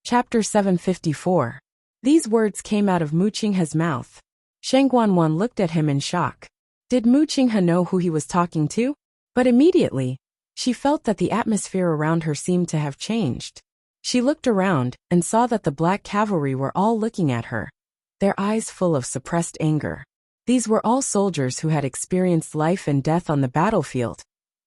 Chapter 754. These words came out of Mu Qinghe's mouth. Sheng Guanwan looked at him in shock. Did Mu Qinghe know who he was talking to? But immediately, she felt that the atmosphere around her seemed to have changed. She looked around and saw that the black cavalry were all looking at her, their eyes full of suppressed anger. These were all soldiers who had experienced life and death on the battlefield,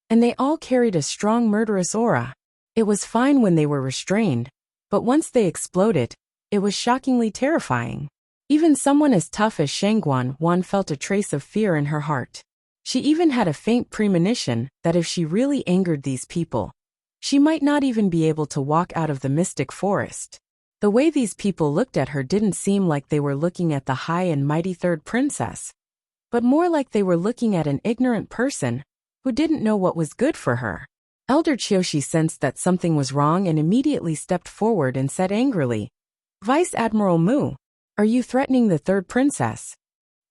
and they all carried a strong murderous aura. It was fine when they were restrained, but once they exploded, it was shockingly terrifying. Even someone as tough as Sheng Guanwan felt a trace of fear in her heart. She even had a faint premonition that if she really angered these people, she might not even be able to walk out of the mystic forest. The way these people looked at her didn't seem like they were looking at the high and mighty third princess, but more like they were looking at an ignorant person who didn't know what was good for her. Elder Qiushi sensed that something was wrong and immediately stepped forward and said angrily, "Vice Admiral Mu, are you threatening the third princess?"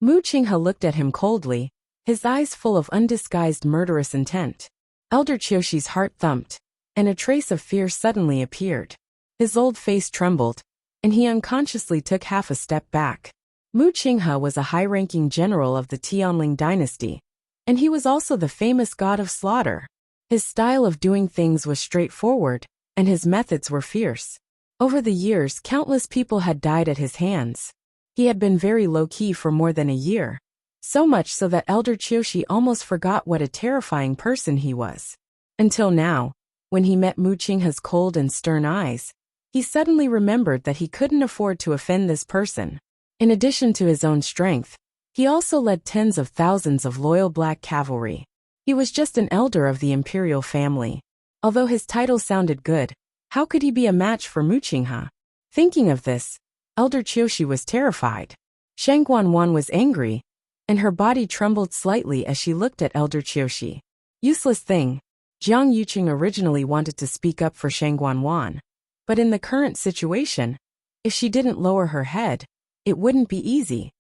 Mu Qinghe looked at him coldly, his eyes full of undisguised murderous intent. Elder Qiushi's heart thumped, and a trace of fear suddenly appeared. His old face trembled, and he unconsciously took half a step back. Mu Qinghe was a high-ranking general of the Tianling dynasty, and he was also the famous god of slaughter. His style of doing things was straightforward, and his methods were fierce. Over the years, countless people had died at his hands. He had been very low-key for more than a year, so much so that Elder Qiushi almost forgot what a terrifying person he was. Until now, when he met Mu Qinghe's cold and stern eyes, he suddenly remembered that he couldn't afford to offend this person. In addition to his own strength, he also led tens of thousands of loyal black cavalry. He was just an elder of the Imperial family. Although his title sounded good, how could he be a match for Mu Qinghe? Thinking of this, Elder Qiushi was terrified. Sheng Guanwan was angry, and her body trembled slightly as she looked at Elder Qiushi. Useless thing. Jiang Yuqing originally wanted to speak up for Sheng Guanwan, but in the current situation, if she didn't lower her head, it wouldn't be easy.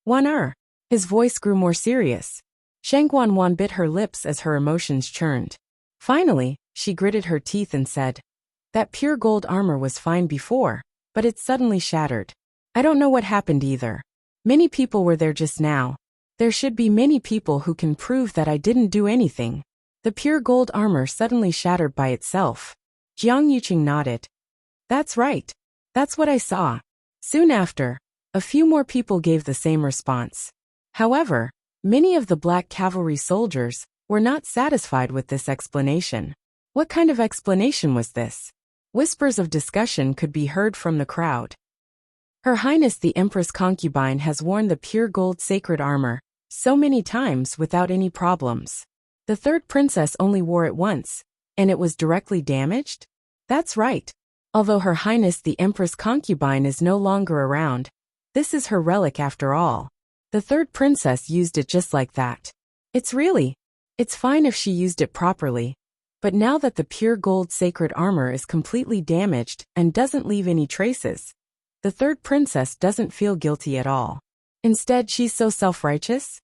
Wan His voice grew more serious. Sheng Guanwan bit her lips as her emotions churned. Finally, she gritted her teeth and said, "That pure gold armor was fine before, but it suddenly shattered. I don't know what happened either. Many people were there just now. There should be many people who can prove that I didn't do anything." The pure gold armor suddenly shattered by itself. Jiang Yuqing nodded. "That's right. That's what I saw." Soon after, a few more people gave the same response. However, many of the black cavalry soldiers were not satisfied with this explanation. What kind of explanation was this? Whispers of discussion could be heard from the crowd. Her Highness the Empress concubine has worn the pure gold sacred armor so many times without any problems. The third princess only wore it once, and it was directly damaged? That's right. Although Her Highness the Empress concubine is no longer around, this is her relic after all. The third princess used it just like that. It's fine if she used it properly, but now that the pure gold sacred armor is completely damaged and doesn't leave any traces, the third princess doesn't feel guilty at all. Instead, she's so self-righteous.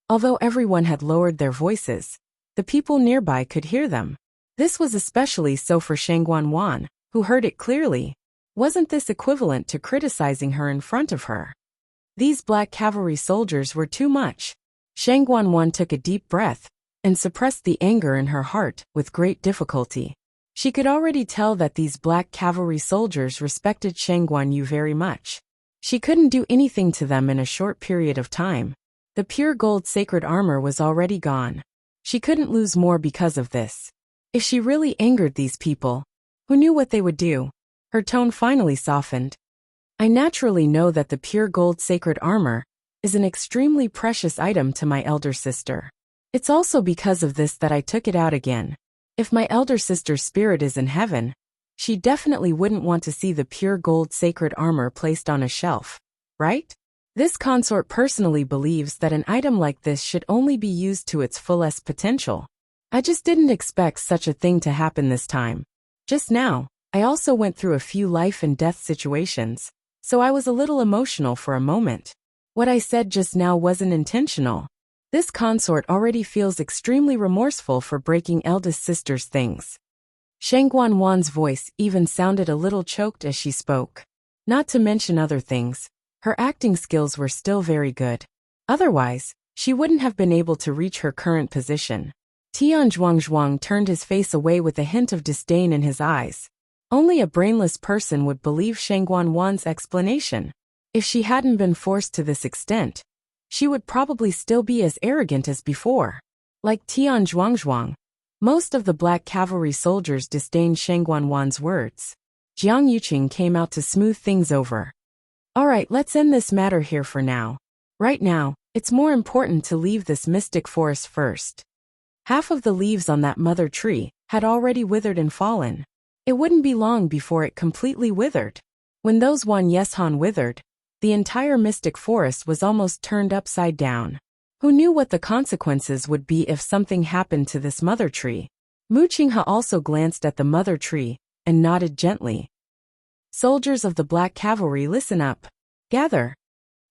Although everyone had lowered their voices, the people nearby could hear them. This was especially so for Sheng Guanwan, who heard it clearly. Wasn't this equivalent to criticizing her in front of her? These black cavalry soldiers were too much. Sheng Guanwan took a deep breath and suppressed the anger in her heart with great difficulty. She could already tell that these black cavalry soldiers respected Sheng Guanyu very much. She couldn't do anything to them in a short period of time. The pure gold sacred armor was already gone. She couldn't lose more because of this. If she really angered these people, who knew what they would do? Her tone finally softened. "I naturally know that the pure gold sacred armor is an extremely precious item to my elder sister. It's also because of this that I took it out again. If my elder sister's spirit is in heaven, she definitely wouldn't want to see the pure gold sacred armor placed on a shelf, right? This consort personally believes that an item like this should only be used to its fullest potential. I just didn't expect such a thing to happen this time. Just now, I also went through a few life and death situations, so I was a little emotional for a moment. What I said just now wasn't intentional. This consort already feels extremely remorseful for breaking eldest sister's things." Sheng Guanwan's voice even sounded a little choked as she spoke. Not to mention other things, her acting skills were still very good. Otherwise, she wouldn't have been able to reach her current position. Tian Zhuangzhuang turned his face away with a hint of disdain in his eyes. Only a brainless person would believe Sheng Guanwan's explanation. If she hadn't been forced to this extent, she would probably still be as arrogant as before. Like Tian Zhuangzhuang, most of the black cavalry soldiers disdained Sheng Guanwan's words. Jiang Yuqing came out to smooth things over. Alright, let's end this matter here for now. Right now, it's more important to leave this mystic forest first. Half of the leaves on that mother tree had already withered and fallen. It wouldn't be long before it completely withered. When those Wan Yeshan withered, the entire mystic forest was almost turned upside down. Who knew what the consequences would be if something happened to this mother tree? Mu Qinghe also glanced at the mother tree and nodded gently. Soldiers of the Black Cavalry, listen up. Gather.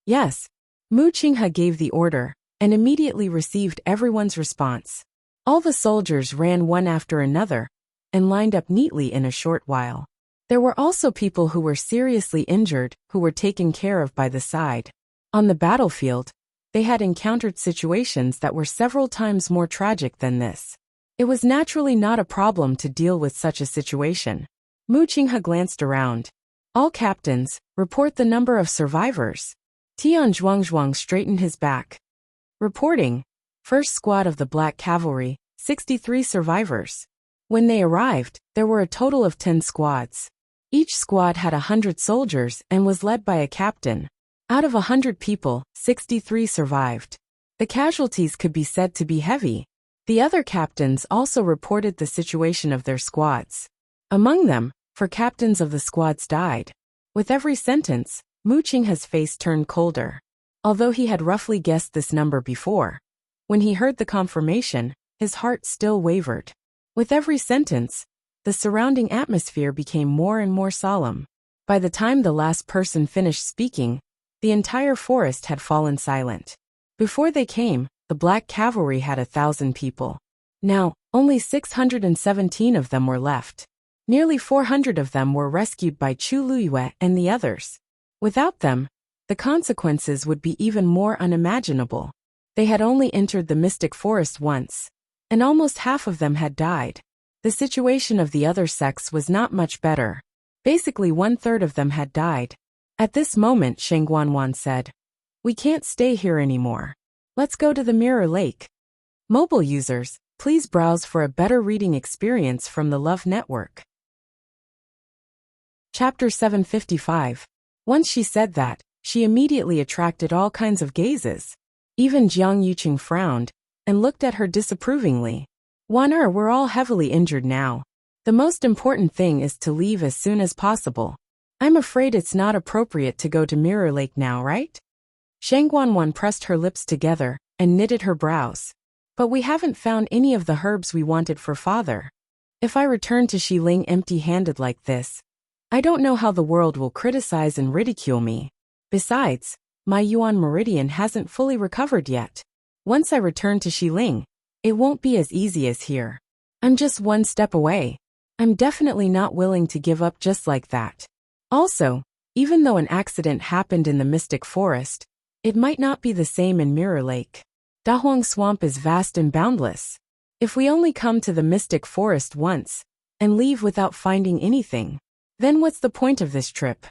Yes. Mu Qinghe gave the order and immediately received everyone's response. All the soldiers ran one after another and lined up neatly in a short while. There were also people who were seriously injured who were taken care of by the side. On the battlefield, they had encountered situations that were several times more tragic than this. It was naturally not a problem to deal with such a situation. Mu Qinghe glanced around. All captains, report the number of survivors. Tian Zhuangzhuang straightened his back. Reporting. First squad of the Black Cavalry, 63 survivors. When they arrived, there were a total of 10 squads. Each squad had 100 soldiers and was led by a captain. Out of 100 people, 63 survived. The casualties could be said to be heavy. The other captains also reported the situation of their squads. Among them, 4 captains of the squads died. With every sentence, Mu Qinghe's face turned colder. Although he had roughly guessed this number before, when he heard the confirmation, his heart still wavered. With every sentence, the surrounding atmosphere became more and more solemn. By the time the last person finished speaking, the entire forest had fallen silent. Before they came, the Black Cavalry had 1,000 people. Now, only 617 of them were left. Nearly 400 of them were rescued by Chu Luyue and the others. Without them, the consequences would be even more unimaginable. They had only entered the mystic forest once, and almost half of them had died. The situation of the other sects was not much better. Basically 1/3 of them had died. At this moment, Sheng Guanwan said, "We can't stay here anymore. Let's go to the Mirror Lake." Mobile users, please browse for a better reading experience from the Love Network. Chapter 755. Once she said that, she immediately attracted all kinds of gazes. Even Jiang Yuqing frowned and looked at her disapprovingly. "Wan we're all heavily injured now. The most important thing is to leave as soon as possible. I'm afraid it's not appropriate to go to Mirror Lake now, right?" Sheng Guanwan pressed her lips together and knitted her brows. "But we haven't found any of the herbs we wanted for father. If I return to Xiling empty-handed like this, I don't know how the world will criticize and ridicule me. Besides, my Yuan meridian hasn't fully recovered yet. Once I return to Xiling, it won't be as easy as here. I'm just one step away. I'm definitely not willing to give up just like that. Also, even though an accident happened in the Mystic Forest, it might not be the same in Mirror Lake. Dahuang Swamp is vast and boundless. If we only come to the Mystic Forest once and leave without finding anything, then what's the point of this trip?"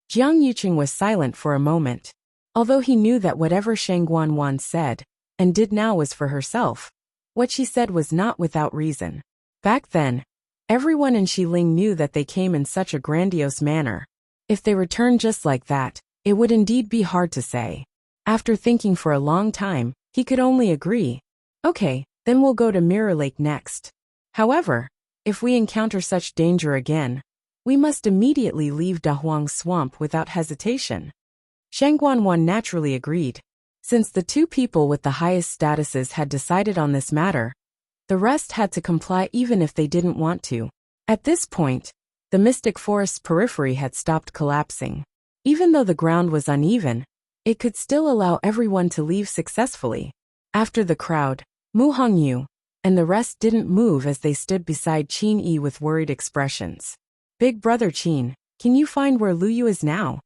Jiang Yuqing was silent for a moment. Although he knew that whatever Sheng Guanwan said and did now was for herself, what she said was not without reason. Back then, everyone in Xiling knew that they came in such a grandiose manner. If they returned just like that, it would indeed be hard to say. After thinking for a long time, he could only agree. "Okay, then we'll go to Mirror Lake next. However, if we encounter such danger again, we must immediately leave Dahuang Swamp without hesitation." Sheng Guanwan naturally agreed. Since the 2 people with the highest statuses had decided on this matter, the rest had to comply even if they didn't want to. At this point, the Mystic Forest's periphery had stopped collapsing. Even though the ground was uneven, it could still allow everyone to leave successfully. After the crowd, Mu Hongyu, and the rest didn't move as they stood beside Qin Yi with worried expressions. Big brother Qin, can you find where Luyu is now?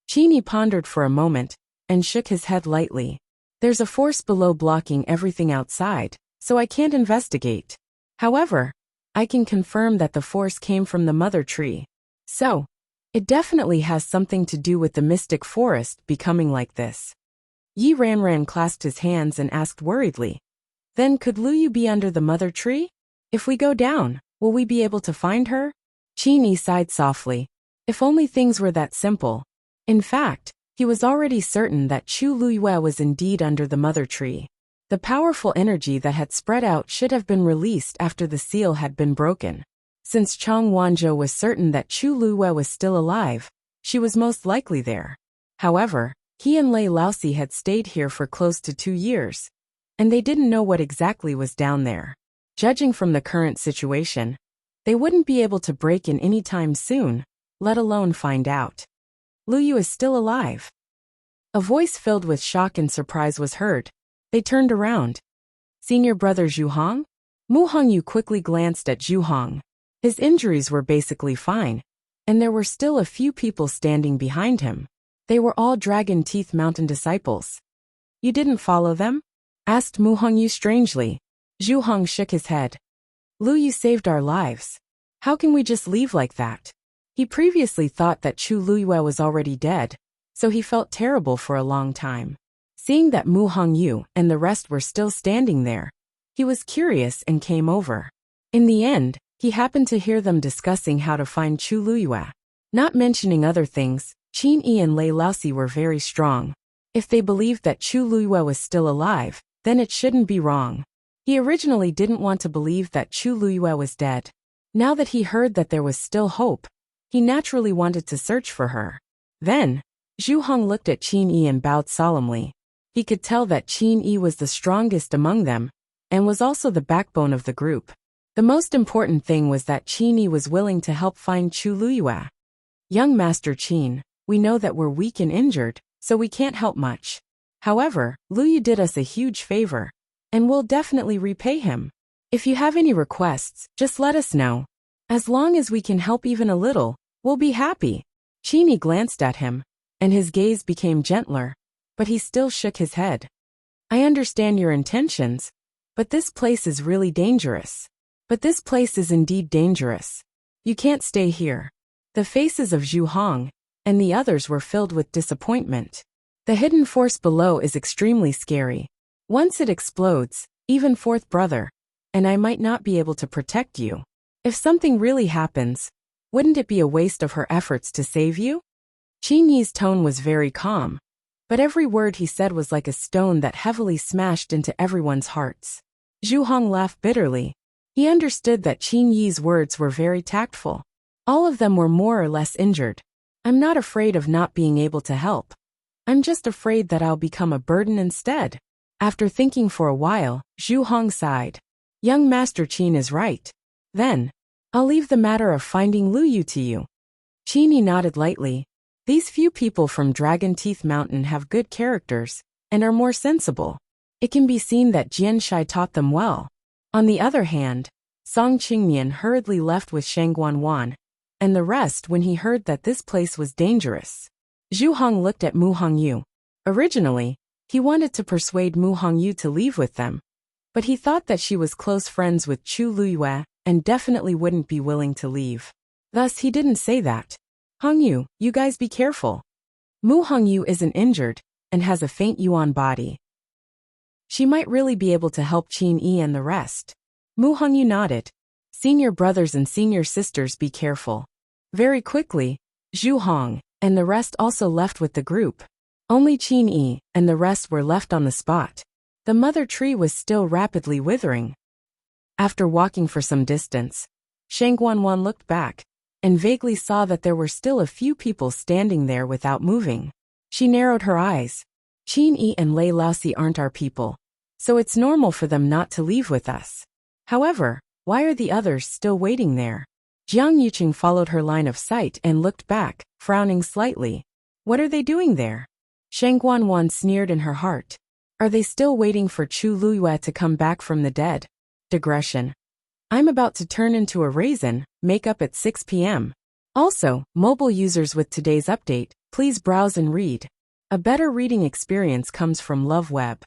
Qin Yi pondered for a moment, and shook his head lightly. There's a force below blocking everything outside, so I can't investigate. However, I can confirm that the force came from the mother tree. So, it definitely has something to do with the mystic forest becoming like this. Yi Ranran clasped his hands and asked worriedly. Then could Luyu be under the mother tree? If we go down, will we be able to find her? Qin Yi sighed softly. If only things were that simple. In fact, he was already certain that Chu Luyue was indeed under the mother tree. The powerful energy that had spread out should have been released after the seal had been broken. Since Chang Wanzhou was certain that Chu Luyue was still alive, she was most likely there. However, he and Lei Laosi had stayed here for close to 2 years, and they didn't know what exactly was down there. Judging from the current situation, they wouldn't be able to break in any time soon, let alone find out. Luyu is still alive. A voice filled with shock and surprise was heard. They turned around. Senior brother Zhu Hong? Mu Hongyu quickly glanced at Zhu Hong. His injuries were basically fine, and there were still a few people standing behind him. They were all Dragon Teeth Mountain disciples. You didn't follow them? Asked Mu Hongyu strangely. Zhu Hong shook his head. Luyu saved our lives. How can we just leave like that? He previously thought that Chu Luyue was already dead, so he felt terrible for a long time. Seeing that Mu Hongyu and the rest were still standing there, he was curious and came over. In the end, he happened to hear them discussing how to find Chu Luyue. Not mentioning other things, Qin Yi and Lei Laosi were very strong. If they believed that Chu Luyue was still alive, then it shouldn't be wrong. He originally didn't want to believe that Chu Luyue was dead. Now that he heard that there was still hope, he naturally wanted to search for her. Then, Zhu Hong looked at Qin Yi and bowed solemnly. He could tell that Qin Yi was the strongest among them, and was also the backbone of the group. The most important thing was that Qin Yi was willing to help find Chu Luyue. Young Master Qin, we know that we're weak and injured, so we can't help much. However, Luyu did us a huge favor, and we'll definitely repay him. If you have any requests, just let us know. As long as we can help even a little, we'll be happy. Qin Yi glanced at him, and his gaze became gentler, but he still shook his head. I understand your intentions, but this place is really dangerous. But this place is indeed dangerous. You can't stay here. The faces of Zhu Hong and the others were filled with disappointment. The hidden force below is extremely scary. Once it explodes, even fourth brother, and I might not be able to protect you. If something really happens, wouldn't it be a waste of her efforts to save you? Qin Yi's tone was very calm, but every word he said was like a stone that heavily smashed into everyone's hearts. Zhu Hong laughed bitterly. He understood that Qin Yi's words were very tactful. All of them were more or less injured. I'm not afraid of not being able to help. I'm just afraid that I'll become a burden instead. After thinking for a while, Zhu Hong sighed. Young Master Qin is right. Then, I'll leave the matter of finding Luyu to you. Qin Yi nodded lightly. These few people from Dragon Teeth Mountain have good characters, and are more sensible. It can be seen that Jian Shai taught them well. On the other hand, Song Qingmian hurriedly left with Shang Guanwan, and the rest when he heard that this place was dangerous. Zhu Hong looked at Mu Hongyu. Originally, he wanted to persuade Mu Hongyu to leave with them, but he thought that she was close friends with Chu Luyue and definitely wouldn't be willing to leave. Thus he didn't say that. Hongyu, you guys be careful. Mu Hongyu isn't injured, and has a faint yuan body. She might really be able to help Qin Yi and the rest. Mu Hongyu nodded. Senior brothers and senior sisters be careful. Very quickly, Zhu Hong and the rest also left with the group. Only Qin Yi and the rest were left on the spot. The mother tree was still rapidly withering. After walking for some distance, Shang Guanwan looked back, and vaguely saw that there were still a few people standing there without moving. She narrowed her eyes. Qin Yi and Lei Laosi aren't our people, so it's normal for them not to leave with us. However, why are the others still waiting there? Jiang Yuqing followed her line of sight and looked back, frowning slightly. What are they doing there? Shang Guanwan sneered in her heart. Are they still waiting for Chu Luyue to come back from the dead? Digression. I'm about to turn into a raisin, make up at 6 p.m. Also, mobile users with today's update, please browse and read. A better reading experience comes from Love Web.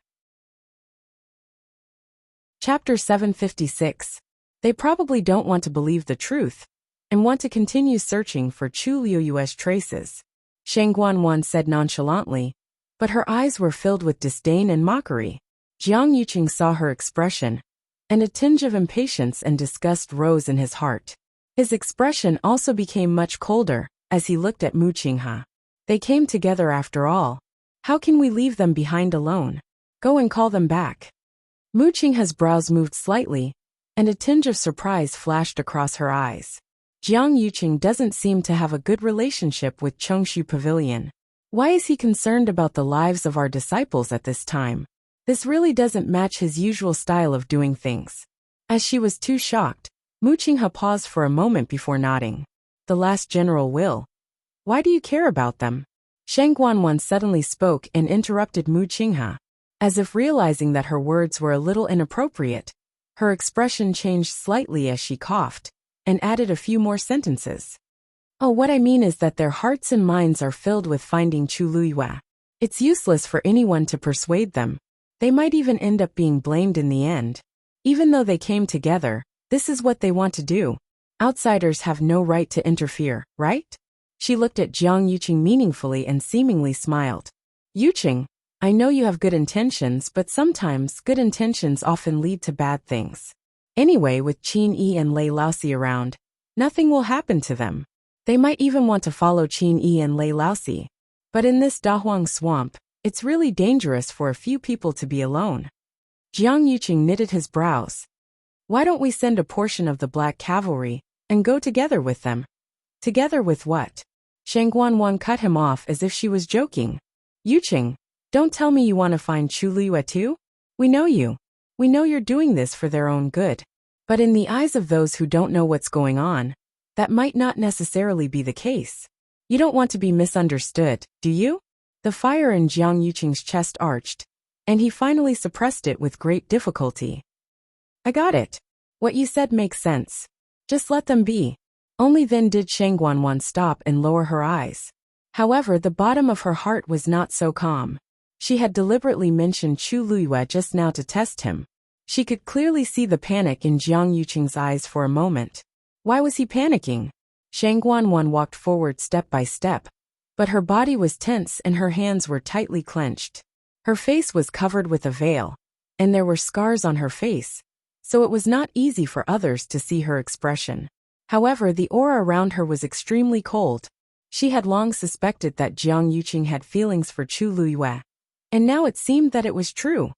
Chapter 756. They probably don't want to believe the truth and want to continue searching for Chu Liuyue's traces, Shang Guanwan said nonchalantly, but her eyes were filled with disdain and mockery. Jiang Yuqing saw her expression, and a tinge of impatience and disgust rose in his heart. His expression also became much colder as he looked at Mu Qinghe. They came together after all. How can we leave them behind alone? Go and call them back. Mu Qinghe's brows moved slightly, and a tinge of surprise flashed across her eyes. Jiang Yuqing doesn't seem to have a good relationship with Chongshu Pavilion. Why is he concerned about the lives of our disciples at this time? This really doesn't match his usual style of doing things. As she was too shocked, Mu Qinghe paused for a moment before nodding. The last general will. Why do you care about them? Shang Guanwan suddenly spoke and interrupted Mu Qinghe. As if realizing that her words were a little inappropriate, her expression changed slightly as she coughed, and added a few more sentences. Oh, what I mean is that their hearts and minds are filled with finding Chu Liyue. It's useless for anyone to persuade them. They might even end up being blamed in the end. Even though they came together, this is what they want to do. Outsiders have no right to interfere, right? She looked at Jiang Yuqing meaningfully and seemingly smiled. Yuqing, I know you have good intentions, but sometimes good intentions often lead to bad things. Anyway, with Qin Yi and Lei Laosi around, nothing will happen to them. They might even want to follow Qin Yi and Lei Laosi. But in this Dahuang swamp, it's really dangerous for a few people to be alone. Jiang Yuqing knitted his brows. Why don't we send a portion of the Black Cavalry and go together with them? Together with what? Shang Guanwan cut him off as if she was joking. Yuqing, don't tell me you want to find Chu Liyue too? We know you. We know you're doing this for their own good. But in the eyes of those who don't know what's going on, that might not necessarily be the case. You don't want to be misunderstood, do you? The fire in Jiang Yuqing's chest arched, and he finally suppressed it with great difficulty. I got it. What you said makes sense. Just let them be. Only then did Shang Guanwan stop and lower her eyes. However, the bottom of her heart was not so calm. She had deliberately mentioned Chu Liyue just now to test him. She could clearly see the panic in Jiang Yuqing's eyes for a moment. Why was he panicking? Shang Guanwan walked forward step by step, but her body was tense and her hands were tightly clenched. Her face was covered with a veil, and there were scars on her face, so it was not easy for others to see her expression. However, the aura around her was extremely cold. She had long suspected that Jiang Yuqing had feelings for Chu Liyue, and now it seemed that it was true.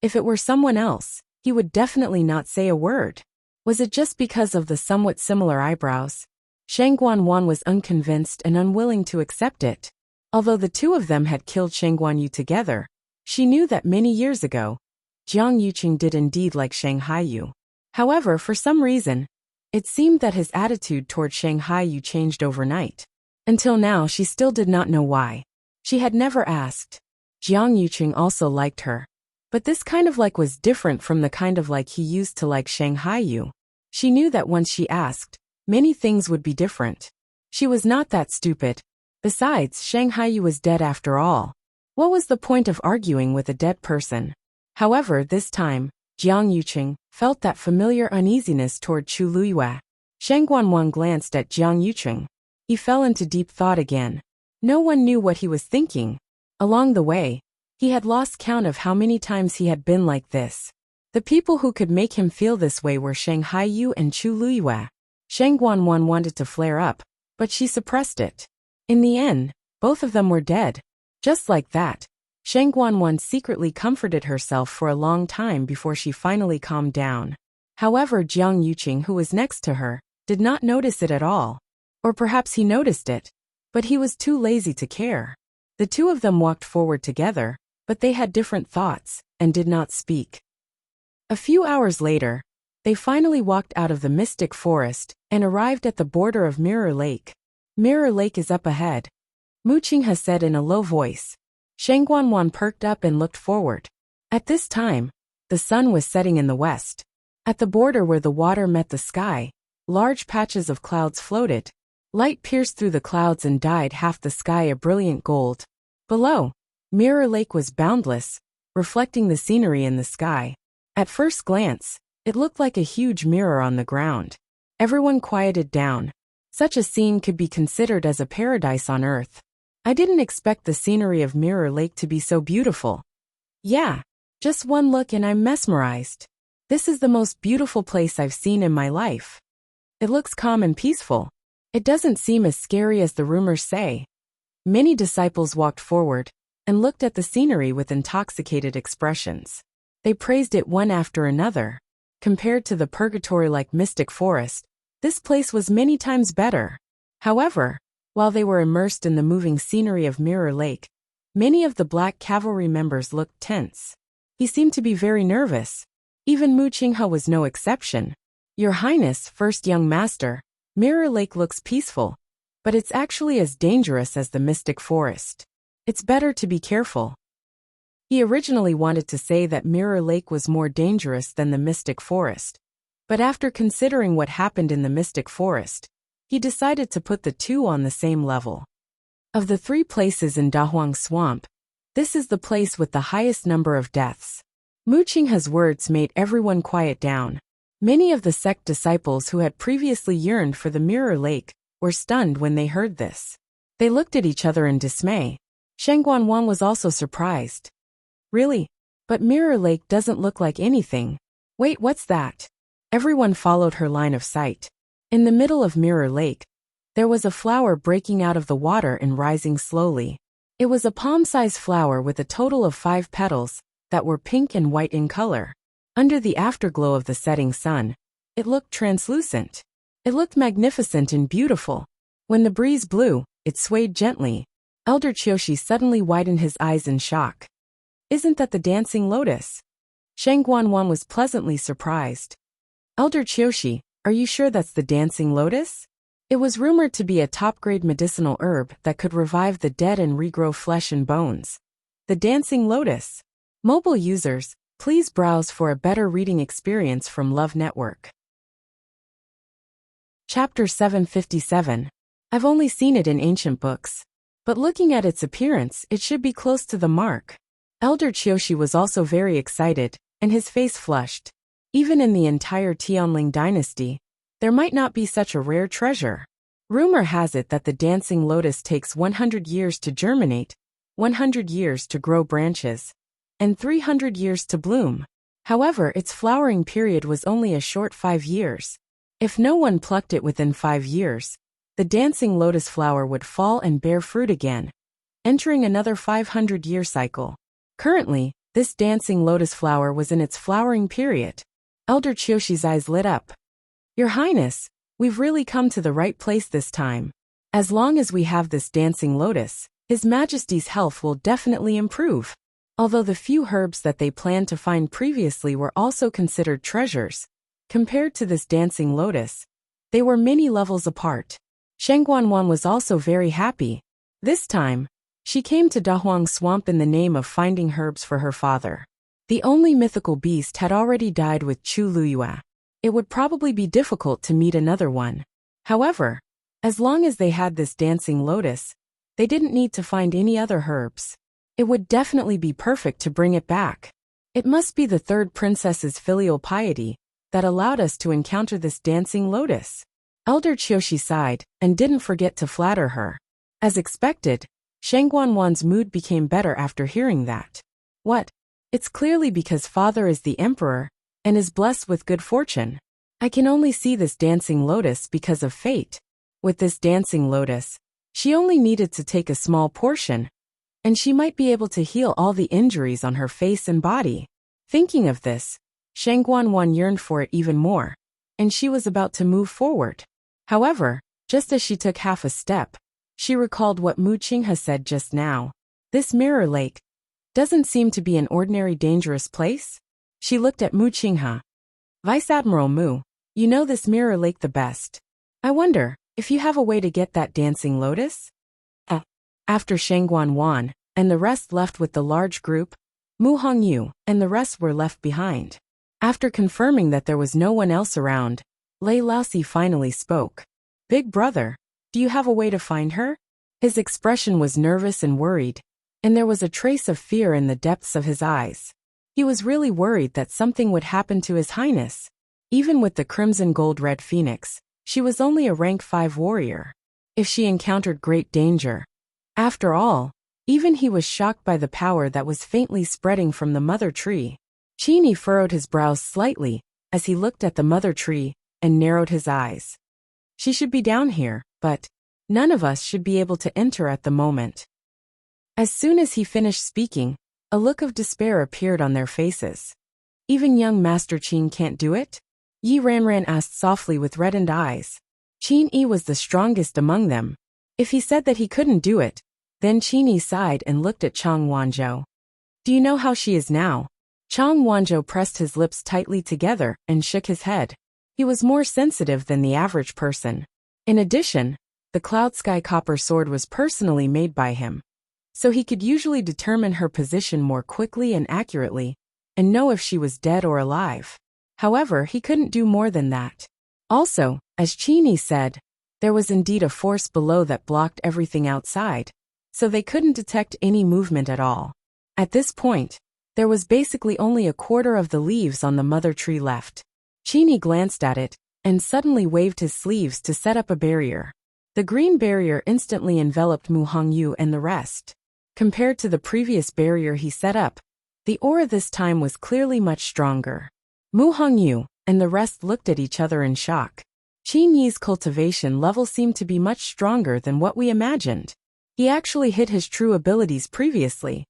If it were someone else, he would definitely not say a word. Was it just because of the somewhat similar eyebrows? Shang Guanwan was unconvinced and unwilling to accept it. Although the two of them had killed Shang Guanyu together, she knew that many years ago, Jiang Yuqing did indeed like Shang Haiyu. However, for some reason, it seemed that his attitude toward Shang Haiyu changed overnight. Until now, she still did not know why. She had never asked. Jiang Yuqing also liked her. But this kind of like was different from the kind of like he used to like Shang Haiyu. She knew that once she asked, many things would be different. She was not that stupid. Besides, Shang Haiyu was dead after all. What was the point of arguing with a dead person? However, this time, Jiang Yuqing felt that familiar uneasiness toward Chu Liyue. Shang Guanwan glanced at Jiang Yuqing. He fell into deep thought again. No one knew what he was thinking. Along the way, he had lost count of how many times he had been like this. The people who could make him feel this way were Shang Haiyu and Chu Liyue. Shang Guanwan wanted to flare up, but she suppressed it. In the end, both of them were dead. Just like that, Shang Guanwan secretly comforted herself for a long time before she finally calmed down. However, Jiang Yuqing, who was next to her, did not notice it at all. Or perhaps he noticed it, but he was too lazy to care. The two of them walked forward together, but they had different thoughts, and did not speak. A few hours later, they finally walked out of the mystic forest, and arrived at the border of Mirror Lake. Mirror Lake is up ahead, Mu Qinghe said in a low voice. Shang Guanwan perked up and looked forward. At this time, The sun was setting in the west. At the border where the water met the sky, large patches of clouds floated. Light pierced through the clouds and dyed half the sky a brilliant gold. Below, Mirror Lake was boundless, reflecting the scenery in the sky. At first glance, it looked like a huge mirror on the ground. Everyone quieted down. Such a scene could be considered as a paradise on Earth. I didn't expect the scenery of Mirror Lake to be so beautiful. Yeah, just one look and I'm mesmerized. This is the most beautiful place I've seen in my life. It looks calm and peaceful. It doesn't seem as scary as the rumors say. Many disciples walked forward and looked at the scenery with intoxicated expressions. They praised it one after another. Compared to the purgatory-like mystic forest, this place was many times better. However, while they were immersed in the moving scenery of Mirror Lake, many of the Black Cavalry members looked tense. He seemed to be very nervous. Even Mu Qinghe was no exception. Your Highness, First Young Master, Mirror Lake looks peaceful, but it's actually as dangerous as the mystic forest. It's better to be careful. He originally wanted to say that Mirror Lake was more dangerous than the mystic forest, but after considering what happened in the mystic forest, he decided to put the two on the same level. Of the 3 places in Dahuang Swamp, this is the place with the highest number of deaths. Mu Qinghe's words made everyone quiet down. Many of the sect disciples who had previously yearned for the Mirror Lake were stunned when they heard this. They looked at each other in dismay. Sheng Guanwan was also surprised. Really? But Mirror Lake doesn't look like anything. Wait, what's that? Everyone followed her line of sight. In the middle of Mirror Lake, there was a flower breaking out of the water and rising slowly. It was a palm-sized flower with a total of 5 petals that were pink and white in color. Under the afterglow of the setting sun, it looked translucent. It looked magnificent and beautiful. When the breeze blew, it swayed gently. Elder Qiushi suddenly widened his eyes in shock. Isn't that the dancing lotus? Sheng Guanwan was pleasantly surprised. Elder Qiushi, are you sure that's the dancing lotus? It was rumored to be a top-grade medicinal herb that could revive the dead and regrow flesh and bones. The dancing lotus. Mobile users, please browse for a better reading experience from Love Network. Chapter 757. I've only seen it in ancient books. But looking at its appearance, it should be close to the mark. Elder Qiushi was also very excited, and his face flushed. Even in the entire Tianling dynasty, there might not be such a rare treasure. Rumor has it that the dancing lotus takes 100 years to germinate, 100 years to grow branches, and 300 years to bloom. However, its flowering period was only a short 5 years. If no one plucked it within 5 years, the dancing lotus flower would fall and bear fruit again, entering another 500-year cycle. Currently, this dancing lotus flower was in its flowering period. Elder Qiushi's eyes lit up. Your Highness, we've really come to the right place this time. As long as we have this dancing lotus, His Majesty's health will definitely improve. Although the few herbs that they planned to find previously were also considered treasures, compared to this dancing lotus, they were many levels apart. Sheng Guanwan was also very happy. This time, she came to Dahuang Swamp in the name of finding herbs for her father. The only mythical beast had already died with Chu Luyue. It would probably be difficult to meet another one. However, as long as they had this dancing lotus, they didn't need to find any other herbs. It would definitely be perfect to bring it back. It must be the 3rd princess's filial piety that allowed us to encounter this dancing lotus. Elder Qiushi sighed and didn't forget to flatter her. As expected, Sheng Guanwan's mood became better after hearing that. What? It's clearly because father is the emperor and is blessed with good fortune. I can only see this dancing lotus because of fate. With this dancing lotus, she only needed to take a small portion, and she might be able to heal all the injuries on her face and body. Thinking of this, Sheng Guanwan yearned for it even more, and she was about to move forward. However, just as she took half a step, she recalled what Mu Qinghe said just now. This Mirror Lake doesn't seem to be an ordinary dangerous place. She looked at Mu Qinghe. Vice Admiral Mu, you know this Mirror Lake the best. I wonder if you have a way to get that dancing lotus? After Sheng Guanwan and the rest left with the large group, Mu Hongyu, and the rest were left behind. After confirming that there was no one else around, Lei Laosi finally spoke. Big brother, do you have a way to find her? His expression was nervous and worried, and there was a trace of fear in the depths of his eyes. He was really worried that something would happen to His Highness. Even with the crimson gold-red phoenix, she was only a rank 5 warrior. If she encountered great danger. After all, even he was shocked by the power that was faintly spreading from the mother tree. Qin furrowed his brows slightly as he looked at the mother tree and narrowed his eyes. She should be down here, but none of us should be able to enter at the moment. As soon as he finished speaking, a look of despair appeared on their faces. Even young Master Qin can't do it? Yi Ranran asked softly with reddened eyes. Qin Yi was the strongest among them. If he said that he couldn't do it, then Qin Yi sighed and looked at Chang Wanzhou. Do you know how she is now? Chang Wanzhou pressed his lips tightly together and shook his head. He was more sensitive than the average person. In addition, the Cloud Sky Copper Sword was personally made by him, so he could usually determine her position more quickly and accurately, and know if she was dead or alive. However, he couldn't do more than that. Also, as Qin Yi said, there was indeed a force below that blocked everything outside, so they couldn't detect any movement at all. At this point, there was basically only a quarter of the leaves on the mother tree left. Qin Yi glanced at it, and suddenly waved his sleeves to set up a barrier. The green barrier instantly enveloped Mu Hongyu and the rest. Compared to the previous barrier he set up, the aura this time was clearly much stronger. Mu Hongyu and the rest looked at each other in shock. Qin Yi's cultivation level seemed to be much stronger than what we imagined. He actually hid his true abilities previously.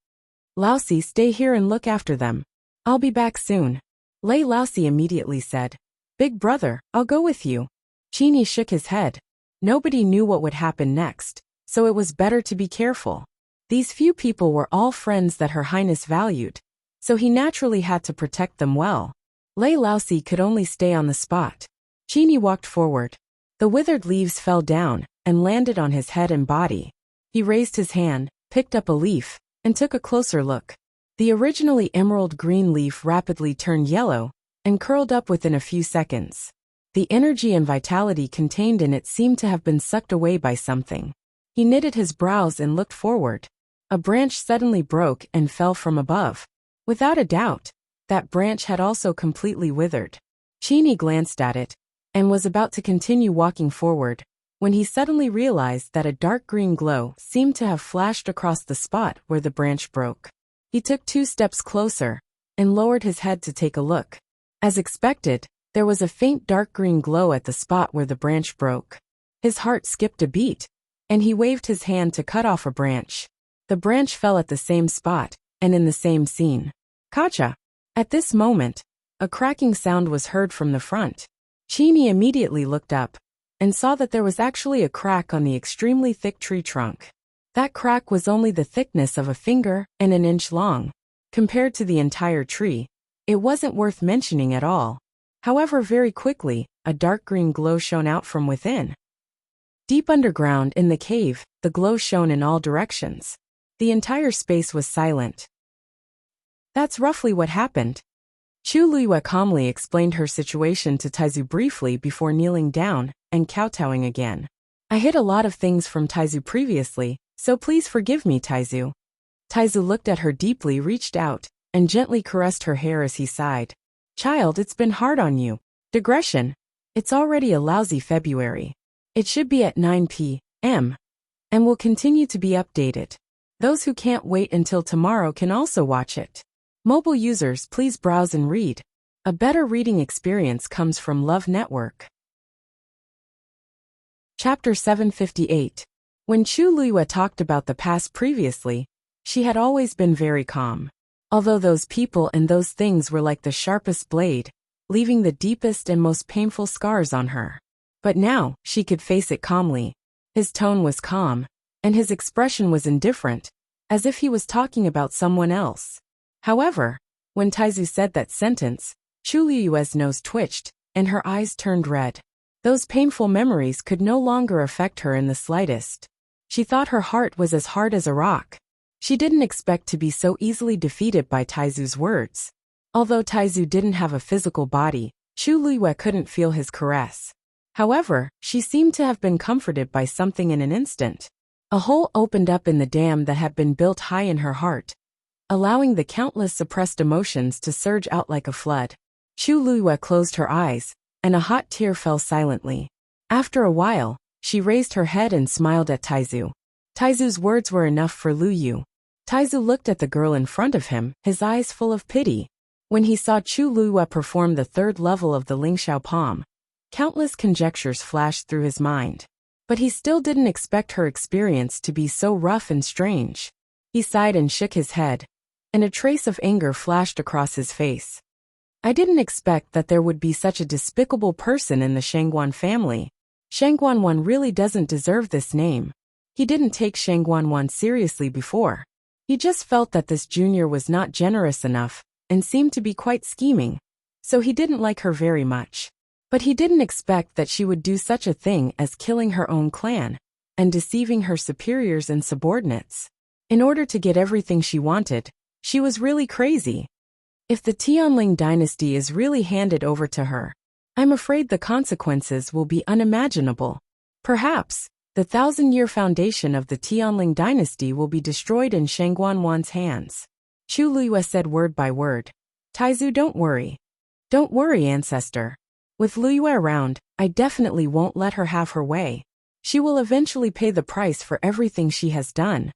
Laosi, stay here and look after them. I'll be back soon. Lei Laosi immediately said. Big brother, I'll go with you. Qin Yi shook his head. Nobody knew what would happen next, so it was better to be careful. These few people were all friends that Her Highness valued, so he naturally had to protect them well. Lei Laosi could only stay on the spot. Qin Yi walked forward. The withered leaves fell down and landed on his head and body. He raised his hand, picked up a leaf, and took a closer look. The originally emerald green leaf rapidly turned yellow and curled up within a few seconds. The energy and vitality contained in it seemed to have been sucked away by something. He knitted his brows and looked forward. A branch suddenly broke and fell from above. Without a doubt, that branch had also completely withered. Qin Yi glanced at it and was about to continue walking forward when he suddenly realized that a dark green glow seemed to have flashed across the spot where the branch broke. He took 2 steps closer and lowered his head to take a look. As expected, there was a faint dark green glow at the spot where the branch broke. His heart skipped a beat, and he waved his hand to cut off a branch. The branch fell at the same spot and in the same scene. Kacha! At this moment, a cracking sound was heard from the front. Qin Yi immediately looked up and saw that there was actually a crack on the extremely thick tree trunk. That crack was only the thickness of a finger and an inch long. Compared to the entire tree, it wasn't worth mentioning at all. However, very quickly, a dark green glow shone out from within. Deep underground in the cave, the glow shone in all directions. The entire space was silent. That's roughly what happened. Chu Luiyue calmly explained her situation to Taizu briefly before kneeling down and kowtowing again. I hid a lot of things from Taizu previously, so please forgive me, Taizu. Taizu looked at her deeply, reached out, and gently caressed her hair as he sighed. Child, it's been hard on you. Digression. It's already a lousy February. It should be at 9 p.m. and will continue to be updated. Those who can't wait until tomorrow can also watch it. Mobile users, please browse and read. A better reading experience comes from Love Network. Chapter 758. When Chu Luiyue talked about the past previously, she had always been very calm. Although those people and those things were like the sharpest blade, leaving the deepest and most painful scars on her. But now, she could face it calmly. His tone was calm, and his expression was indifferent, as if he was talking about someone else. However, when Taizu said that sentence, Chu Luiyue's nose twitched, and her eyes turned red. Those painful memories could no longer affect her in the slightest. She thought her heart was as hard as a rock. She didn't expect to be so easily defeated by Taizu's words. Although Taizu didn't have a physical body, Chu Luiyue couldn't feel his caress. However, she seemed to have been comforted by something in an instant. A hole opened up in the dam that had been built high in her heart, allowing the countless suppressed emotions to surge out like a flood. Chu Luiyue closed her eyes, and a hot tear fell silently. After a while, she raised her head and smiled at Taizu. Taizu's words were enough for Lu Yu. Taizu looked at the girl in front of him, his eyes full of pity. When he saw Chu Luiyue perform the third level of the Lingxiao palm, countless conjectures flashed through his mind. But he still didn't expect her experience to be so rough and strange. He sighed and shook his head, and a trace of anger flashed across his face. I didn't expect that there would be such a despicable person in the Shangguan family. Shangguanwan really doesn't deserve this name. He didn't take Shangguanwan seriously before. He just felt that this junior was not generous enough, and seemed to be quite scheming, so he didn't like her very much. But he didn't expect that she would do such a thing as killing her own clan, and deceiving her superiors and subordinates. In order to get everything she wanted, she was really crazy. If the Tianling dynasty is really handed over to her, I'm afraid the consequences will be unimaginable. Perhaps, the 1,000-year foundation of the Tianling dynasty will be destroyed in Shangguanwan's hands. Chu Luiyue said word by word. Taizu, don't worry. Don't worry, ancestor. With Luiyue around, I definitely won't let her have her way. She will eventually pay the price for everything she has done.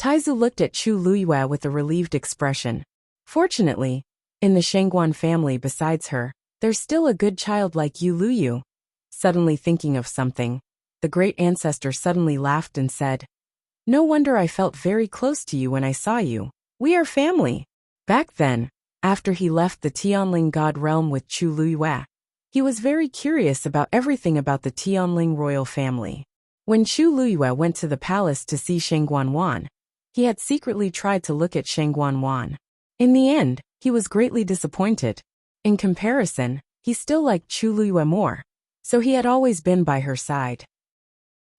Taizu looked at Chu Luiyue with a relieved expression. Fortunately, in the Shangguan family besides her, there's still a good child like you, Lu Yu. Suddenly thinking of something, the great ancestor suddenly laughed and said, No wonder I felt very close to you when I saw you. We are family. Back then, after he left the Tianling God realm with Chu Luiyue, he was very curious about everything about the Tianling royal family. When Chu Luiyue went to the palace to see Shangguanwan, he had secretly tried to look at Shangguanwan. In the end, he was greatly disappointed. In comparison, he still liked Chu Luiyue more, so he had always been by her side.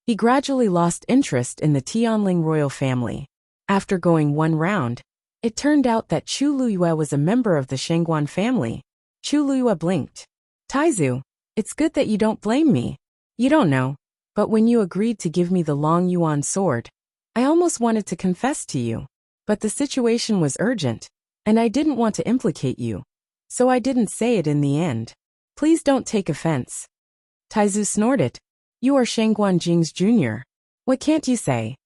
He gradually lost interest in the Tianling royal family. After going one round, it turned out that Chu Luiyue was a member of the Shangguan family. Chu Luiyue blinked. Taizu, it's good that you don't blame me. You don't know, but when you agreed to give me the Long Yuan sword, I almost wanted to confess to you. But the situation was urgent, and I didn't want to implicate you, so I didn't say it in the end. Please don't take offense. Taizu snorted. You are Shangguan Jing's junior. What can't you say?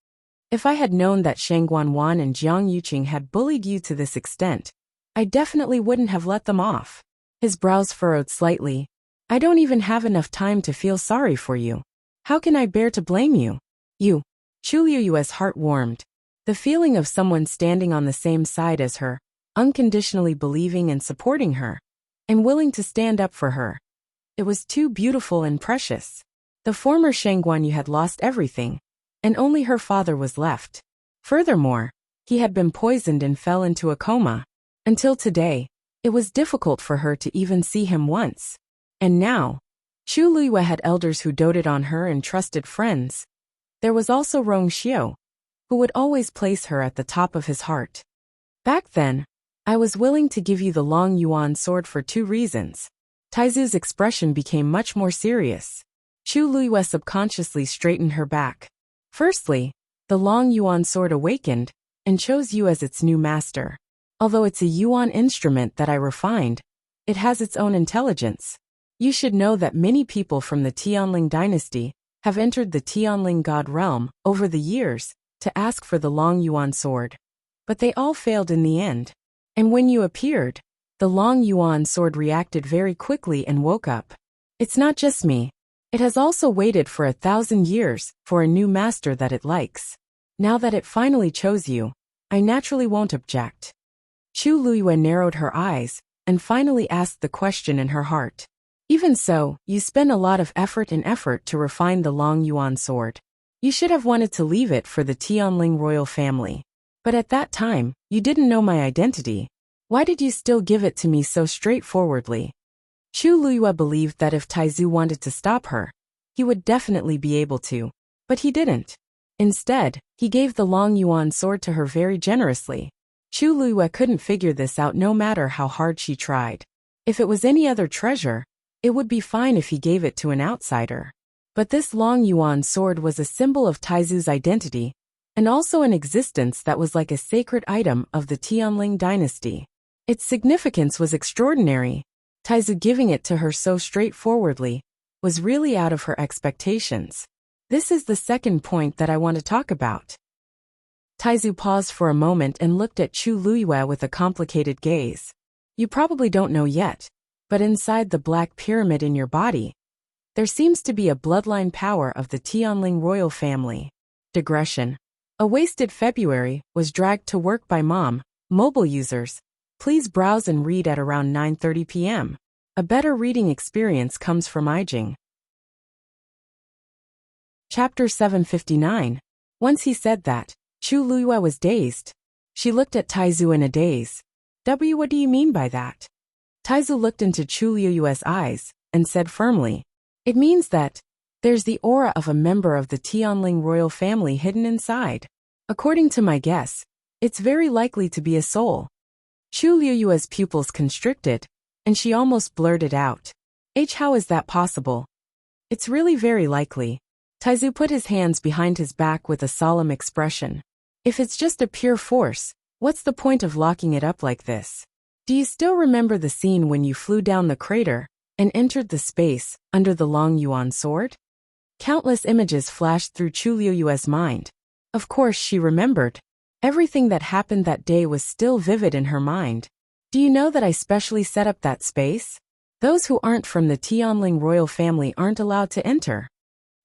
If I had known that Shangguanwan and Jiang Yuqing had bullied you to this extent, I definitely wouldn't have let them off. His brows furrowed slightly. I don't even have enough time to feel sorry for you. How can I bear to blame you? You. Chu Luiyue's heart warmed. The feeling of someone standing on the same side as her, unconditionally believing and supporting her, and willing to stand up for her. It was too beautiful and precious. The former Shangguan had lost everything, and only her father was left. Furthermore, he had been poisoned and fell into a coma. Until today, it was difficult for her to even see him once. And now, Chu Luiyue had elders who doted on her and trusted friends. There was also Rong Xiu, who would always place her at the top of his heart. Back then, I was willing to give you the Long Yuan sword for 2 reasons. Taizu's expression became much more serious. Chu Luiyue subconsciously straightened her back. Firstly, the Long Yuan sword awakened and chose you as its new master. Although it's a Yuan instrument that I refined, it has its own intelligence. You should know that many people from the Tianling dynasty have entered the Tianling God realm over the years to ask for the Long Yuan sword. But they all failed in the end. And when you appeared, the Long Yuan sword reacted very quickly and woke up. It's not just me. It has also waited for 1,000 years for a new master that it likes. Now that it finally chose you, I naturally won't object. Chu Luiyue narrowed her eyes and finally asked the question in her heart. Even so, you spend a lot of effort to refine the Long Yuan sword. You should have wanted to leave it for the Tianling royal family. But at that time, you didn't know my identity. Why did you still give it to me so straightforwardly? Chu Luiyue believed that if Taizu wanted to stop her, he would definitely be able to. But he didn't. Instead, he gave the long yuan sword to her very generously. Chu Luiyue couldn't figure this out no matter how hard she tried. If it was any other treasure, it would be fine if he gave it to an outsider. But this long yuan sword was a symbol of Taizu's identity, and also an existence that was like a sacred item of the Tianling dynasty. Its significance was extraordinary. Taizu giving it to her so straightforwardly was really out of her expectations. This is the second point that I want to talk about. Taizu paused for a moment and looked at Chu Luiyue with a complicated gaze. You probably don't know yet, but inside the black pyramid in your body, there seems to be a bloodline power of the Tianling royal family. Digression. A wasted February was dragged to work by mom. Mobile users, please browse and read at around 9:30 p.m. A better reading experience comes from Ijing. Chapter 759. Once he said that, Chu Luiyue was dazed. She looked at Taizu in a daze. What do you mean by that? Taizu looked into Chu Luiyue's eyes and said firmly, it means that there's the aura of a member of the Tianling royal family hidden inside. According to my guess, it's very likely to be a soul. Chu Luiyue's pupils constricted, and she almost blurted out, how is that possible? It's really very likely. Taizu put his hands behind his back with a solemn expression. If it's just a pure force, what's the point of locking it up like this? Do you still remember the scene when you flew down the crater and entered the space under the long yuan sword? Countless images flashed through Chu Luiyue's mind. Of course she remembered. Everything that happened that day was still vivid in her mind. Do you know that I specially set up that space? Those who aren't from the Tianling royal family aren't allowed to enter.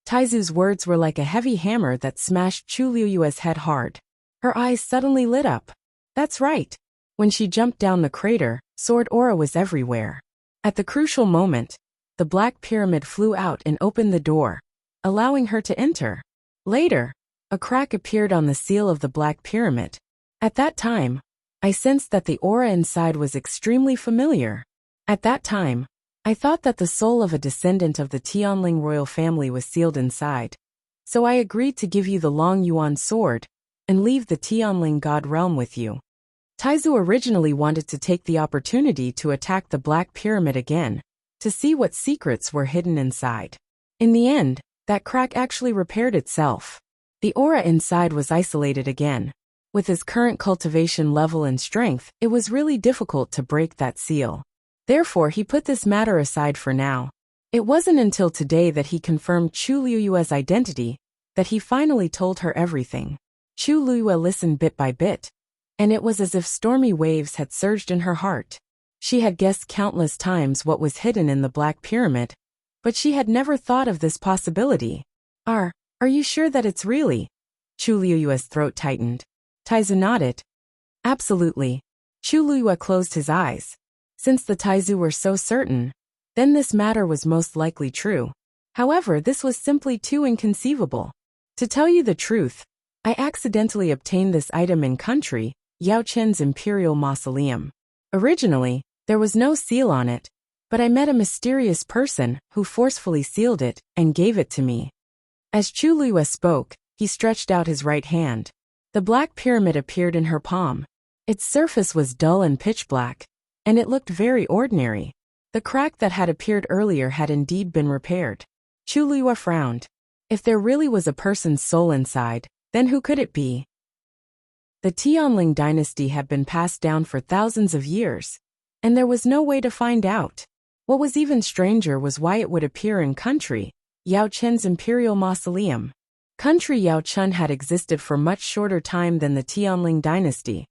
Taizu's words were like a heavy hammer that smashed Chu Luiyue's head hard. Her eyes suddenly lit up. That's right. When she jumped down the crater, sword aura was everywhere. At the crucial moment, the black pyramid flew out and opened the door, allowing her to enter. Later, a crack appeared on the seal of the black pyramid. At that time, I sensed that the aura inside was extremely familiar. At that time, I thought that the soul of a descendant of the Tianling royal family was sealed inside. So I agreed to give you the long yuan sword and leave the Tianling god realm with you. Taizu originally wanted to take the opportunity to attack the black pyramid again, to see what secrets were hidden inside. In the end, that crack actually repaired itself. The aura inside was isolated again. With his current cultivation level and strength, it was really difficult to break that seal. Therefore, he put this matter aside for now. It wasn't until today that he confirmed Chu Luiyue's identity, that he finally told her everything. Chu Luiyue listened bit by bit, and it was as if stormy waves had surged in her heart. She had guessed countless times what was hidden in the Black Pyramid, but she had never thought of this possibility. Are you sure that it's really? Chu Luiyue's throat tightened. Taizu nodded. Absolutely. Chu Luiyue closed his eyes. Since the Taizu were so certain, then this matter was most likely true. However, this was simply too inconceivable. To tell you the truth, I accidentally obtained this item in country, Yao Chen's Imperial Mausoleum. Originally, there was no seal on it, but I met a mysterious person who forcefully sealed it and gave it to me. As Chu Luiyue spoke, he stretched out his right hand. The black pyramid appeared in her palm. Its surface was dull and pitch black, and it looked very ordinary. The crack that had appeared earlier had indeed been repaired. Chu Luiyue frowned. If there really was a person's soul inside, then who could it be? The Tianling dynasty had been passed down for thousands of years, and there was no way to find out. What was even stranger was why it would appear in country, Yao Chen's Imperial Mausoleum. Country Yao Chen had existed for much shorter time than the Tianling dynasty.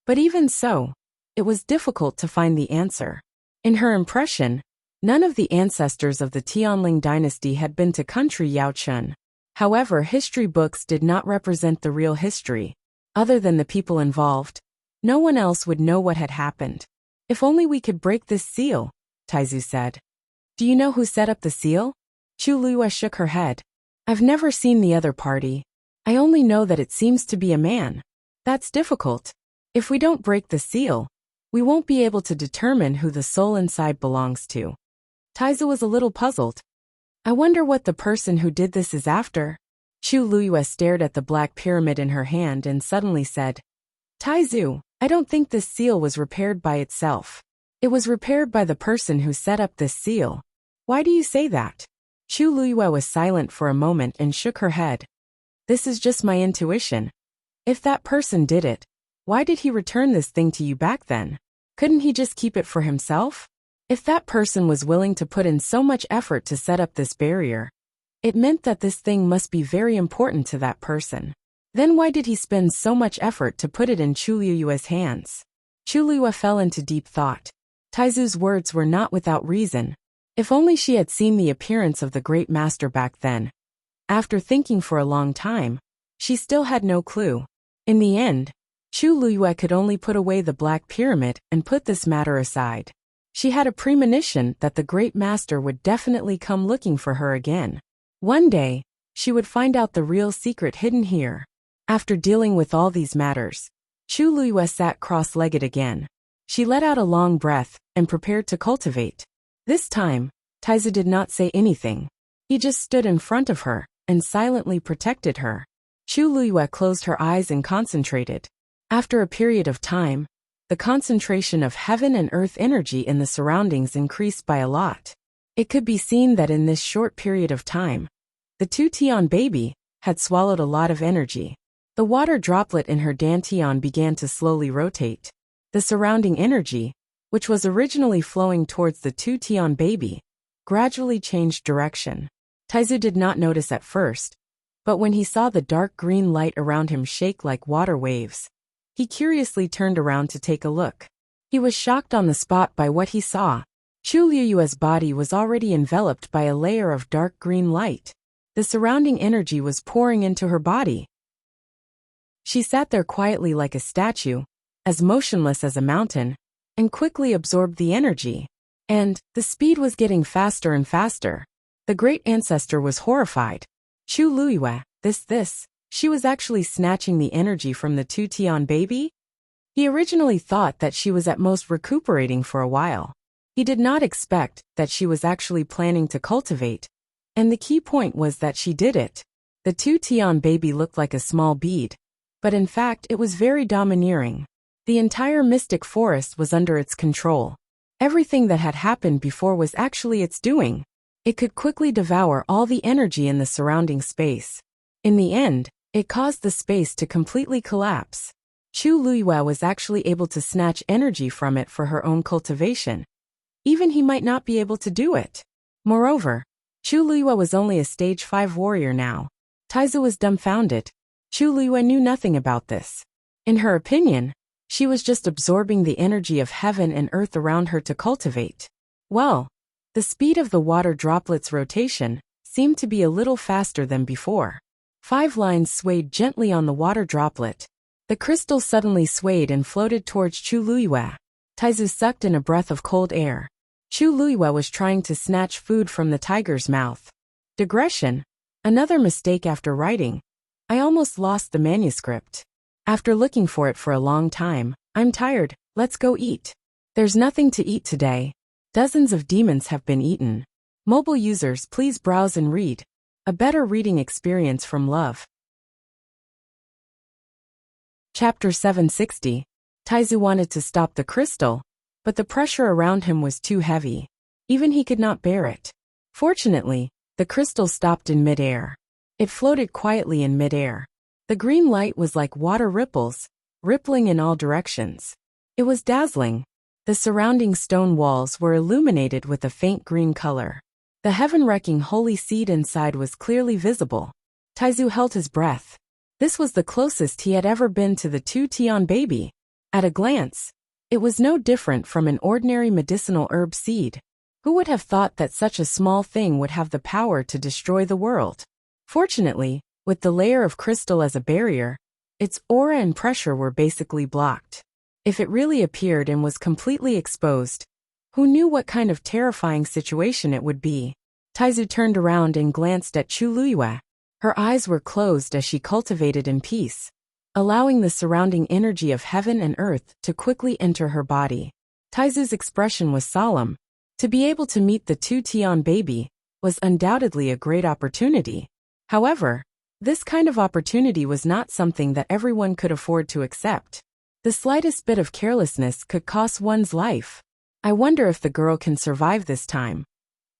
But even so, it was difficult to find the answer. In her impression, none of the ancestors of the Tianling dynasty had been to country Yao Chen. However, history books did not represent the real history. Other than the people involved, no one else would know what had happened. If only we could break this seal, Taizu said. Do you know who set up the seal? Chu Luiyue shook her head. I've never seen the other party. I only know that it seems to be a man. That's difficult. If we don't break the seal, we won't be able to determine who the soul inside belongs to. Taizu was a little puzzled. I wonder what the person who did this is after. Chu Luiyue stared at the black pyramid in her hand and suddenly said, Taizu, I don't think this seal was repaired by itself. It was repaired by the person who set up this seal. Why do you say that? Chu Luiyue was silent for a moment and shook her head. This is just my intuition. If that person did it, why did he return this thing to you back then? Couldn't he just keep it for himself? If that person was willing to put in so much effort to set up this barrier, it meant that this thing must be very important to that person. Then why did he spend so much effort to put it in Chu Luiyue's hands? Chu Luiyue fell into deep thought. Taizu's words were not without reason. If only she had seen the appearance of the great master back then. After thinking for a long time, she still had no clue. In the end, Chu Luiyue could only put away the black pyramid and put this matter aside. She had a premonition that the great master would definitely come looking for her again. One day, she would find out the real secret hidden here. After dealing with all these matters, Chu Luiyue sat cross-legged again. She let out a long breath and prepared to cultivate. This time, Taizu did not say anything. He just stood in front of her and silently protected her. Chu Luiyue closed her eyes and concentrated. After a period of time, the concentration of heaven and earth energy in the surroundings increased by a lot. It could be seen that in this short period of time, the Tian baby had swallowed a lot of energy. The water droplet in her dantian began to slowly rotate. The surrounding energy, which was originally flowing towards the Tian baby, gradually changed direction. Taizu did not notice at first, but when he saw the dark green light around him shake like water waves, he curiously turned around to take a look. He was shocked on the spot by what he saw. Chu Luiyue's body was already enveloped by a layer of dark green light. The surrounding energy was pouring into her body. She sat there quietly like a statue, as motionless as a mountain, and quickly absorbed the energy. And the speed was getting faster and faster. The great ancestor was horrified. Chu Luiyue, this. She was actually snatching the energy from the Tian baby? He originally thought that she was at most recuperating for a while. He did not expect that she was actually planning to cultivate. And the key point was that she did it. The Tian baby looked like a small bead, but in fact it was very domineering. The entire mystic forest was under its control. Everything that had happened before was actually its doing. It could quickly devour all the energy in the surrounding space. In the end, it caused the space to completely collapse. Chu Luiyue was actually able to snatch energy from it for her own cultivation. Even he might not be able to do it. Moreover, Chu Luiyue was only a stage 5 warrior now. Taizu was dumbfounded. Chu Luiyue knew nothing about this. In her opinion, she was just absorbing the energy of heaven and earth around her to cultivate. Well, the speed of the water droplet's rotation seemed to be a little faster than before. 5 lines swayed gently on the water droplet. The crystal suddenly swayed and floated towards Chu Luiyue. Taizu sucked in a breath of cold air. Chu Luiyue was trying to snatch food from the tiger's mouth. Digression. Another mistake after writing. I almost lost the manuscript. After looking for it for a long time, I'm tired, let's go eat. There's nothing to eat today. Dozens of demons have been eaten. Mobile users, please browse and read. A better reading experience from love. Chapter 760. Taizu wanted to stop the crystal, but the pressure around him was too heavy. Even he could not bear it. Fortunately, the crystal stopped in mid-air. It floated quietly in mid-air. The green light was like water ripples, rippling in all directions. It was dazzling. The surrounding stone walls were illuminated with a faint green color. The heaven-wrecking holy seed inside was clearly visible. Taizu held his breath. This was the closest he had ever been to the Tian baby. At a glance, it was no different from an ordinary medicinal herb seed. Who would have thought that such a small thing would have the power to destroy the world? Fortunately, with the layer of crystal as a barrier, its aura and pressure were basically blocked. If it really appeared and was completely exposed, who knew what kind of terrifying situation it would be? Taizu turned around and glanced at Chu Luiyue. Her eyes were closed as she cultivated in peace, allowing the surrounding energy of heaven and earth to quickly enter her body. Taizu's expression was solemn. To be able to meet the Tian baby was undoubtedly a great opportunity. However, This kind of opportunity was not something that everyone could afford to accept. The slightest bit of carelessness could cost one's life. I wonder if the girl can survive this time.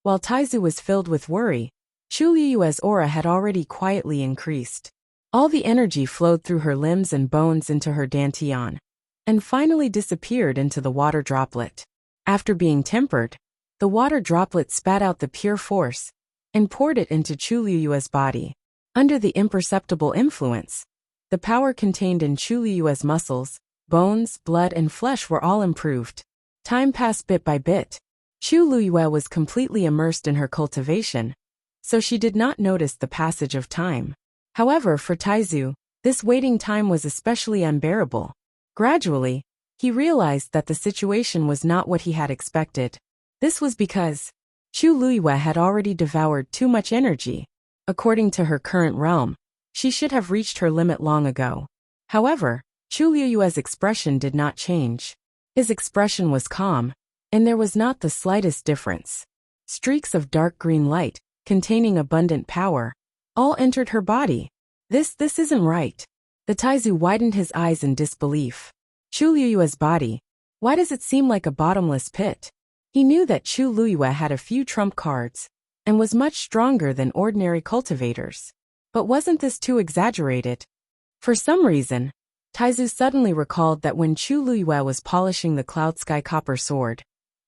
While Taizu was filled with worry, Chu Liyue's aura had already quietly increased. All the energy flowed through her limbs and bones into her dantian, and finally disappeared into the water droplet. After being tempered, the water droplet spat out the pure force and poured it into Chu Liyue's body. Under the imperceptible influence, the power contained in Chu Liyue's muscles, bones, blood, and flesh were all improved. Time passed bit by bit. Chu Liyue was completely immersed in her cultivation, so she did not notice the passage of time. However, for Taizu, this waiting time was especially unbearable. Gradually, he realized that the situation was not what he had expected. This was because Chu Liyue had already devoured too much energy. According to her current realm, she should have reached her limit long ago. However, Chu Liyue's expression did not change. His expression was calm, and there was not the slightest difference. Streaks of dark green light, containing abundant power, all entered her body. This isn't right. The Taizu widened his eyes in disbelief. Chu Liyue's body, why does it seem like a bottomless pit? He knew that Chu Liyue had a few trump cards, and was much stronger than ordinary cultivators. But wasn't this too exaggerated? For some reason, Taizu suddenly recalled that when Chu Liyue was polishing the Cloud Sky Copper sword,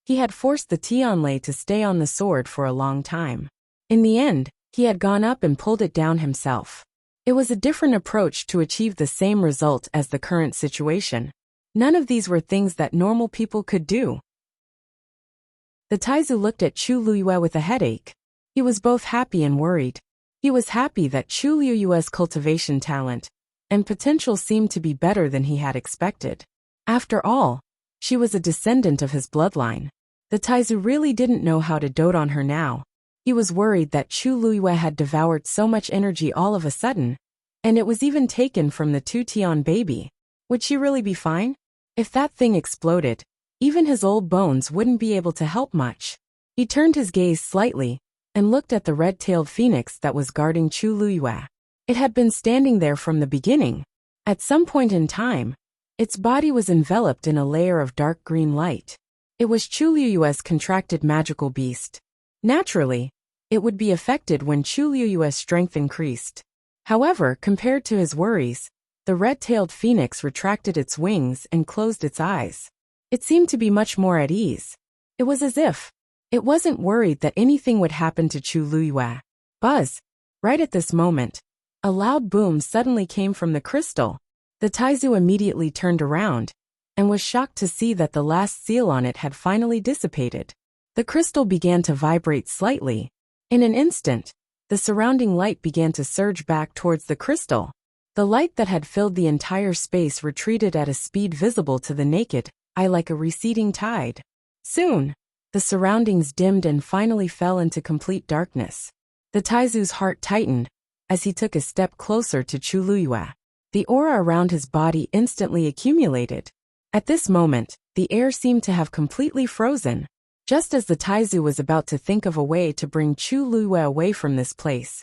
he had forced the Tianlei to stay on the sword for a long time. In the end, he had gone up and pulled it down himself. It was a different approach to achieve the same result as the current situation. None of these were things that normal people could do. The Taizu looked at Chu Liyue with a headache. He was both happy and worried. He was happy that Chu Liyue's cultivation talent and potential seemed to be better than he had expected. After all, she was a descendant of his bloodline. The Taizu really didn't know how to dote on her now. He was worried that Chu Liyue had devoured so much energy all of a sudden, and it was even taken from the Tian baby. Would she really be fine? If that thing exploded, even his old bones wouldn't be able to help much. He turned his gaze slightly and looked at the red-tailed phoenix that was guarding Chu Liyue. It had been standing there from the beginning. At some point in time, its body was enveloped in a layer of dark green light. It was Chu Liyue's contracted magical beast. Naturally, it would be affected when Chu Liyue's strength increased. However, compared to his worries, the red-tailed phoenix retracted its wings and closed its eyes. It seemed to be much more at ease. It was as if it wasn't worried that anything would happen to Chu Liyue. Buzz! Right at this moment, a loud boom suddenly came from the crystal. The Taizu immediately turned around and was shocked to see that the last seal on it had finally dissipated. The crystal began to vibrate slightly. In an instant, the surrounding light began to surge back towards the crystal. The light that had filled the entire space retreated at a speed visible to the naked eye like a receding tide. Soon, the surroundings dimmed and finally fell into complete darkness. The Taizu's heart tightened as he took a step closer to Chu Liyue. The aura around his body instantly accumulated. At this moment, the air seemed to have completely frozen. Just as the Taizu was about to think of a way to bring Chu Liyue away from this place,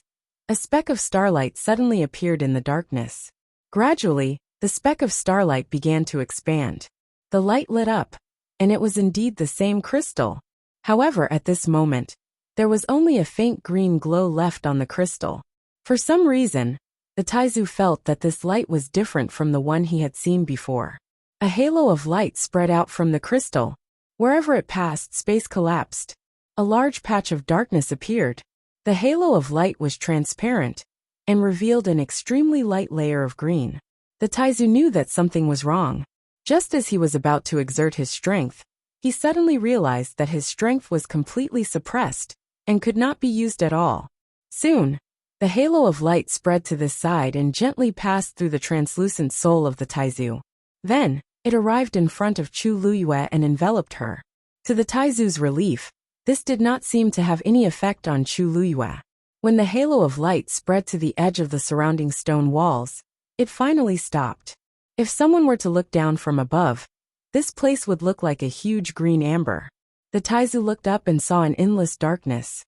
a speck of starlight suddenly appeared in the darkness. Gradually, the speck of starlight began to expand. The light lit up, and it was indeed the same crystal. However, at this moment, there was only a faint green glow left on the crystal. For some reason, the Taizu felt that this light was different from the one he had seen before. A halo of light spread out from the crystal. Wherever it passed, space collapsed. A large patch of darkness appeared. The halo of light was transparent and revealed an extremely light layer of green. The Taizu knew that something was wrong. Just as he was about to exert his strength, he suddenly realized that his strength was completely suppressed and could not be used at all. Soon, the halo of light spread to this side and gently passed through the translucent soul of the Taizu. Then, it arrived in front of Chu Liyue and enveloped her. To the Taizu's relief, this did not seem to have any effect on Chu Liyue. When the halo of light spread to the edge of the surrounding stone walls, it finally stopped. If someone were to look down from above, this place would look like a huge green amber. The Taizu looked up and saw an endless darkness.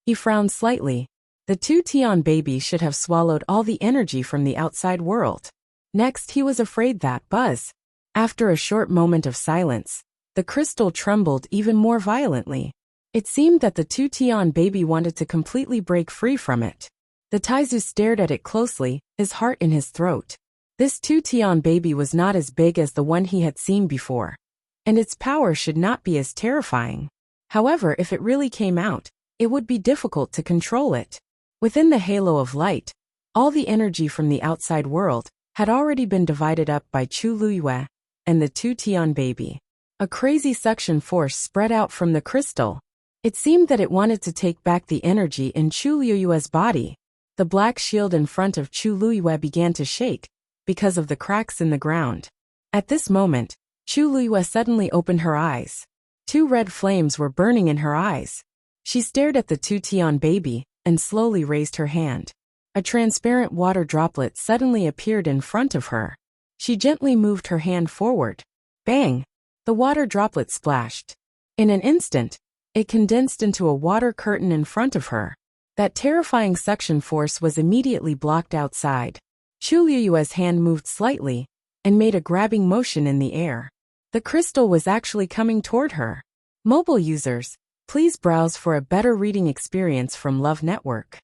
He frowned slightly. The two Tian baby should have swallowed all the energy from the outside world. Next, he was afraid that buzz. After a short moment of silence, the crystal trembled even more violently. It seemed that the two Tian baby wanted to completely break free from it. The Taizu stared at it closely, his heart in his throat. This two Tian baby was not as big as the one he had seen before, and its power should not be as terrifying. However, if it really came out, it would be difficult to control it. Within the halo of light, all the energy from the outside world had already been divided up by Chu Luiyue and the two Tian baby. A crazy suction force spread out from the crystal. It seemed that it wanted to take back the energy in Chu Luiyue's body. The black shield in front of Chu Luiyue began to shake because of the cracks in the ground. At this moment, Chu Luiyue suddenly opened her eyes. Two red flames were burning in her eyes. She stared at the two Tian baby and slowly raised her hand. A transparent water droplet suddenly appeared in front of her. She gently moved her hand forward. Bang! The water droplet splashed. In an instant, it condensed into a water curtain in front of her. That terrifying suction force was immediately blocked outside. Chu Luiyue's hand moved slightly and made a grabbing motion in the air. The crystal was actually coming toward her. Mobile users, please browse for a better reading experience from Love Network.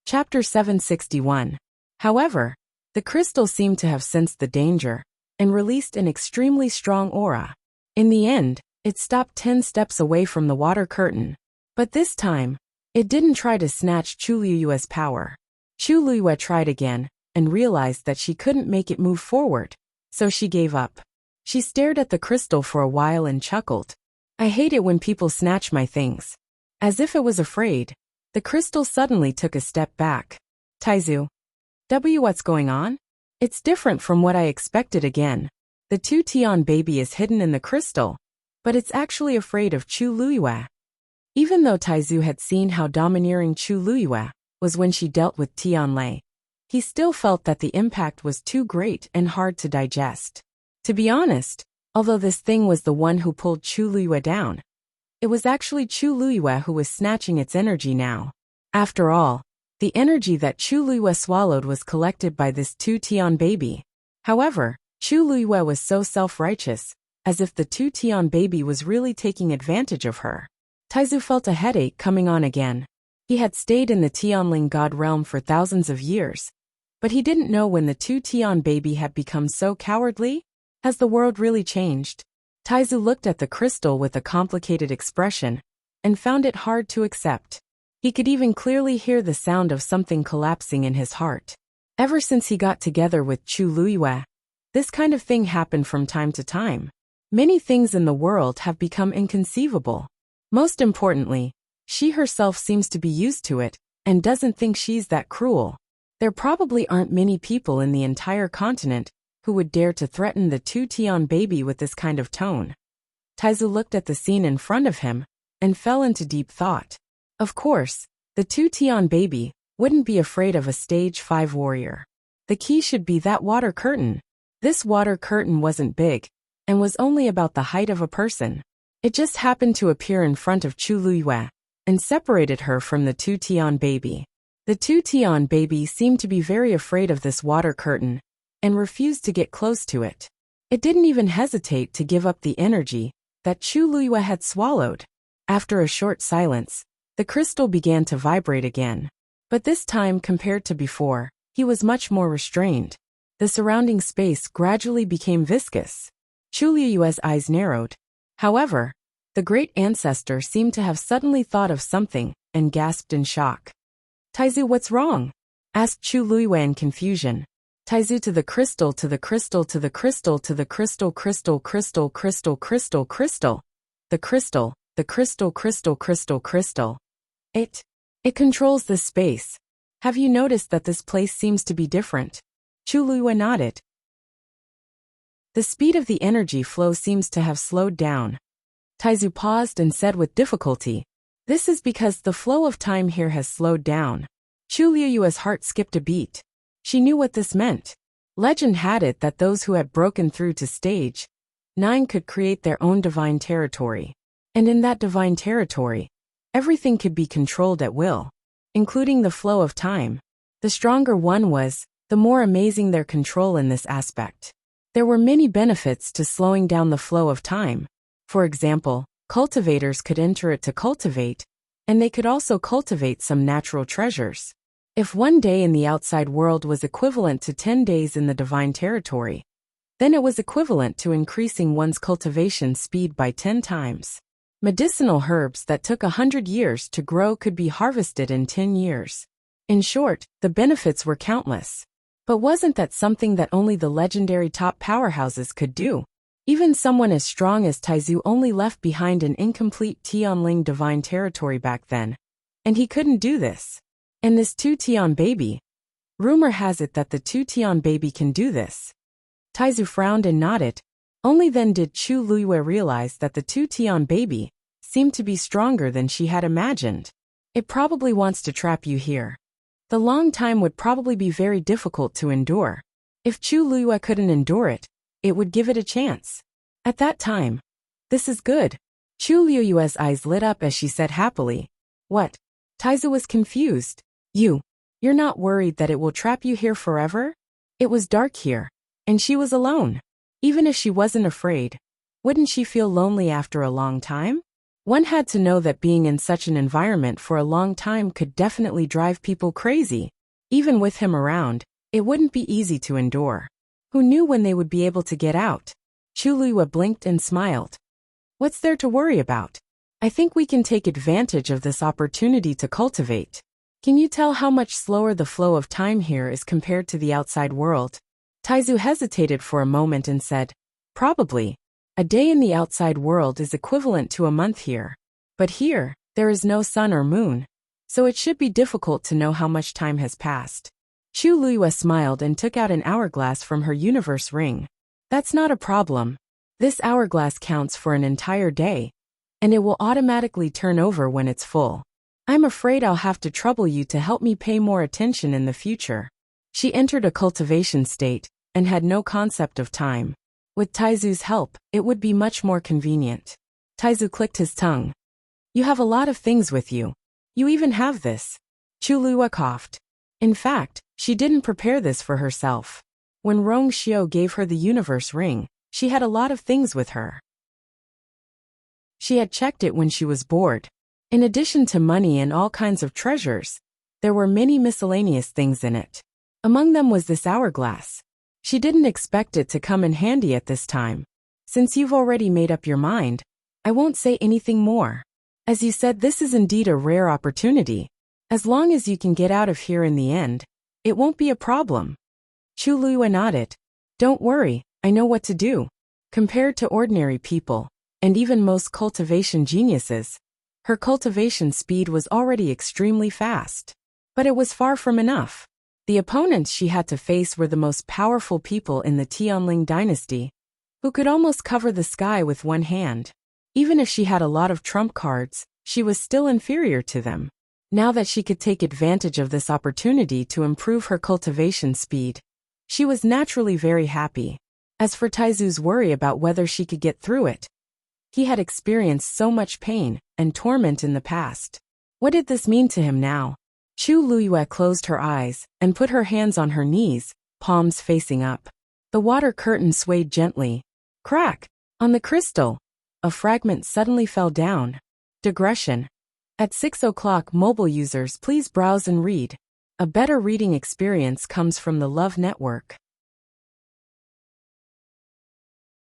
Chapter 761. However, the crystal seemed to have sensed the danger and released an extremely strong aura. In the end, it stopped 10 steps away from the water curtain. But this time, it didn't try to snatch Chu Luiyue's power. Chu Luiyue tried again and realized that she couldn't make it move forward, so she gave up. She stared at the crystal for a while and chuckled. I hate it when people snatch my things. As if it was afraid, the crystal suddenly took a step back. Taizu. What's going on? It's different from what I expected again. The two Tian baby is hidden in the crystal, but it's actually afraid of Chu Luiyue. Even though Taizu had seen how domineering Chu Luiyue was when she dealt with Tian Lei, he still felt that the impact was too great and hard to digest. To be honest, although this thing was the one who pulled Chu Luiyue down, it was actually Chu Luiyue who was snatching its energy now. After all, the energy that Chu Luiyue swallowed was collected by this two Tian baby. However, Chu Luiyue was so self-righteous, as if the two Tian baby was really taking advantage of her. Taizu felt a headache coming on again. He had stayed in the Tianling God realm for thousands of years, but he didn't know when the two Tian baby had become so cowardly. Has the world really changed? Taizu looked at the crystal with a complicated expression and found it hard to accept. He could even clearly hear the sound of something collapsing in his heart. Ever since he got together with Chu Luiyue, this kind of thing happened from time to time. Many things in the world have become inconceivable. Most importantly, she herself seems to be used to it and doesn't think she's that cruel. There probably aren't many people in the entire continent who would dare to threaten the two Tian baby with this kind of tone. Taizu looked at the scene in front of him and fell into deep thought. Of course, the two Tian baby wouldn't be afraid of a stage 5 warrior. The key should be that water curtain. This water curtain wasn't big and was only about the height of a person. It just happened to appear in front of Chu Luiyue and separated her from the two Tian baby. The two Tian baby seemed to be very afraid of this water curtain and refused to get close to it. It didn't even hesitate to give up the energy that Chu Luiyue had swallowed. After a short silence, the crystal began to vibrate again. But this time, compared to before, he was much more restrained. The surrounding space gradually became viscous. Chu Luiyue's eyes narrowed. However, the great ancestor seemed to have suddenly thought of something and gasped in shock. Taizu, what's wrong? Asked Chu Luiyue in confusion. Taizu, to the crystal, to the crystal, to the crystal, to the crystal, crystal, crystal, crystal, crystal, crystal. The crystal, the crystal, crystal, crystal, crystal. It controls this space. Have you noticed that this place seems to be different? Chu Luiyue nodded. The speed of the energy flow seems to have slowed down. Taizu paused and said with difficulty, this is because the flow of time here has slowed down. Chu Luiyue's heart skipped a beat. She knew what this meant. Legend had it that those who had broken through to stage 9 could create their own divine territory. And in that divine territory, Everything could be controlled at will, including the flow of time. The stronger one was, the more amazing their control in this aspect. There were many benefits to slowing down the flow of time. For example, cultivators could enter it to cultivate, and they could also cultivate some natural treasures. If 1 day in the outside world was equivalent to 10 days in the divine territory, then it was equivalent to increasing one's cultivation speed by 10 times. Medicinal herbs that took 100 years to grow could be harvested in 10 years. In short, the benefits were countless. But wasn't that something that only the legendary top powerhouses could do? Even someone as strong as Taizu only left behind an incomplete Tianling divine territory back then. And he couldn't do this. And this 2 Tian baby? Rumor has it that the 2 Tian baby can do this. Taizu frowned and nodded. Only then did Chu Luiyue realize that the 2 Tian baby seemed to be stronger than she had imagined. It probably wants to trap you here. The long time would probably be very difficult to endure. If Chu Luiyue couldn't endure it, it would give it a chance. At that time, this is good. Chu Luiyue's eyes lit up as she said happily. What? Taizu was confused. You're not worried that it will trap you here forever? It was dark here, and she was alone. Even if she wasn't afraid, wouldn't she feel lonely after a long time? One had to know that being in such an environment for a long time could definitely drive people crazy. Even with him around, it wouldn't be easy to endure. Who knew when they would be able to get out? Chu Luiyue blinked and smiled. What's there to worry about? I think we can take advantage of this opportunity to cultivate. Can you tell how much slower the flow of time here is compared to the outside world? Taizu hesitated for a moment and said, probably. A day in the outside world is equivalent to a month here. But here, there is no sun or moon, so it should be difficult to know how much time has passed. Chu Luiyue smiled and took out an hourglass from her universe ring. That's not a problem. This hourglass counts for an entire day, and it will automatically turn over when it's full. I'm afraid I'll have to trouble you to help me pay more attention in the future. She entered a cultivation state and had no concept of time. With Taizu's help, it would be much more convenient. Taizu clicked his tongue. You have a lot of things with you. You even have this. Chu Luiyue coughed. In fact, she didn't prepare this for herself. When Rong Xiao gave her the universe ring, she had a lot of things with her. She had checked it when she was bored. In addition to money and all kinds of treasures, there were many miscellaneous things in it. Among them was this hourglass. She didn't expect it to come in handy at this time. Since you've already made up your mind, I won't say anything more. As you said, this is indeed a rare opportunity. As long as you can get out of here in the end, it won't be a problem. Chu Luiyue nodded. Don't worry, I know what to do. Compared to ordinary people, and even most cultivation geniuses, her cultivation speed was already extremely fast. But it was far from enough. The opponents she had to face were the most powerful people in the Tianling dynasty, who could almost cover the sky with one hand. Even if she had a lot of trump cards, she was still inferior to them. Now that she could take advantage of this opportunity to improve her cultivation speed, she was naturally very happy. As for Taizu's worry about whether she could get through it, he had experienced so much pain and torment in the past. What did this mean to him now? Chu Luiyue closed her eyes and put her hands on her knees, palms facing up. The water curtain swayed gently. Crack! On the crystal, a fragment suddenly fell down. Digression. At 6 o'clock, mobile users, please browse and read. A better reading experience comes from the Love Network.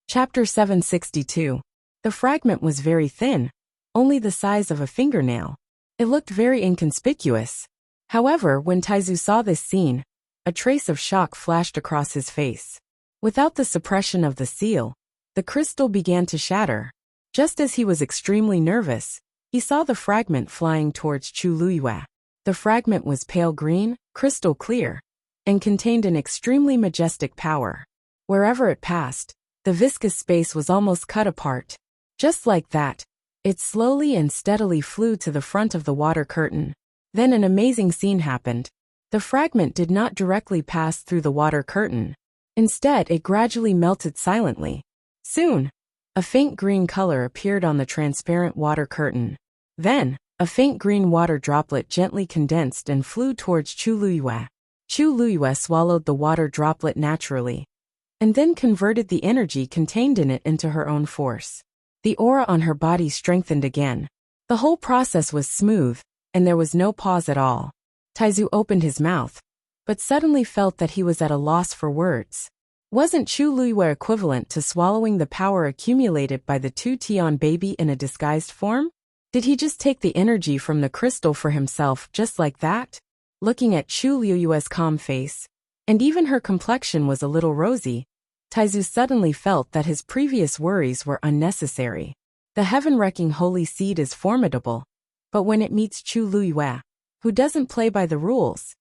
Chapter 762. The fragment was very thin, only the size of a fingernail. It looked very inconspicuous. However, when Taizu saw this scene, a trace of shock flashed across his face. Without the suppression of the seal, the crystal began to shatter. Just as he was extremely nervous, he saw the fragment flying towards Chu Luiyue. The fragment was pale green, crystal clear, and contained an extremely majestic power. Wherever it passed, the viscous space was almost cut apart. Just like that, it slowly and steadily flew to the front of the water curtain. Then an amazing scene happened. The fragment did not directly pass through the water curtain. Instead, it gradually melted silently. Soon, a faint green color appeared on the transparent water curtain. Then, A faint green water droplet gently condensed and flew towards Chu Luyue. Chu Luyue swallowed the water droplet naturally, and then converted the energy contained in it into her own force. The aura on her body strengthened again. The whole process was smooth, and there was no pause at all. Taizu opened his mouth, but suddenly felt that he was at a loss for words. Wasn't Chu Luyue equivalent to swallowing the power accumulated by the two Tian baby in a disguised form? Did he just take the energy from the crystal for himself just like that? Looking at Chu Luyue's calm face, and even her complexion was a little rosy, Taizu suddenly felt that his previous worries were unnecessary. The heaven-wrecking holy seed is formidable, but when it meets Chu Luyue, who doesn't play by the rules,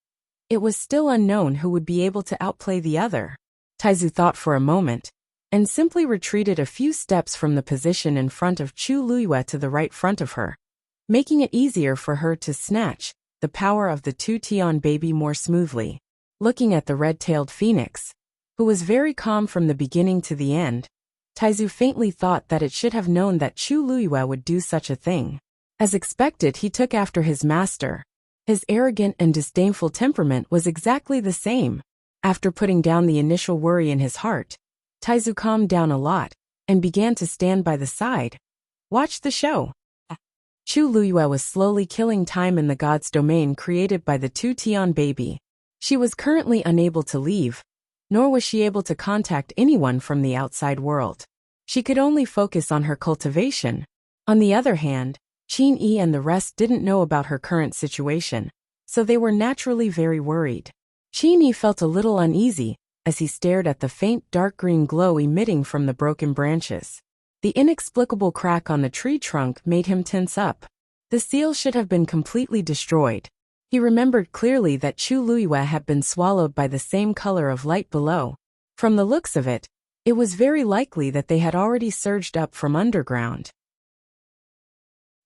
it was still unknown who would be able to outplay the other. Taizu thought for a moment, and simply retreated a few steps from the position in front of Chu Luyue to the right front of her, making it easier for her to snatch the power of the two Tian baby more smoothly. Looking at the red-tailed phoenix, who was very calm from the beginning to the end, Taizu faintly thought that it should have known that Chu Luyue would do such a thing. As expected, he took after his master. His arrogant and disdainful temperament was exactly the same. After putting down the initial worry in his heart, Taizu calmed down a lot and began to stand by the side. Watch the show. Chu Luyue was slowly killing time in the god's domain created by the two Tian baby. She was currently unable to leave, nor was she able to contact anyone from the outside world. She could only focus on her cultivation. On the other hand, Qin Yi and the rest didn't know about her current situation, so they were naturally very worried. Qin Yi felt a little uneasy as he stared at the faint dark green glow emitting from the broken branches. The inexplicable crack on the tree trunk made him tense up. The seal should have been completely destroyed. He remembered clearly that Chu Luyue had been swallowed by the same color of light below. From the looks of it, it was very likely that they had already surged up from underground.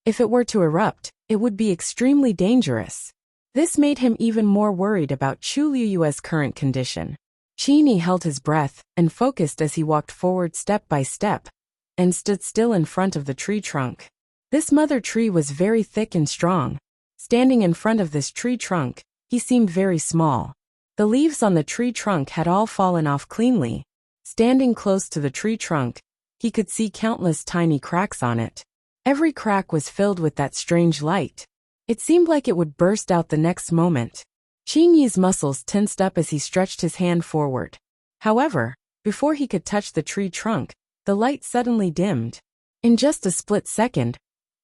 If it were to erupt, it would be extremely dangerous. This made him even more worried about Chu Luyue's current condition. Qin Yi held his breath and focused as he walked forward step by step, and stood still in front of the tree trunk. This mother tree was very thick and strong. Standing in front of this tree trunk, he seemed very small. The leaves on the tree trunk had all fallen off cleanly. Standing close to the tree trunk, he could see countless tiny cracks on it. Every crack was filled with that strange light. It seemed like it would burst out the next moment. Qin Yi's muscles tensed up as he stretched his hand forward. However, before he could touch the tree trunk, the light suddenly dimmed. In just a split second,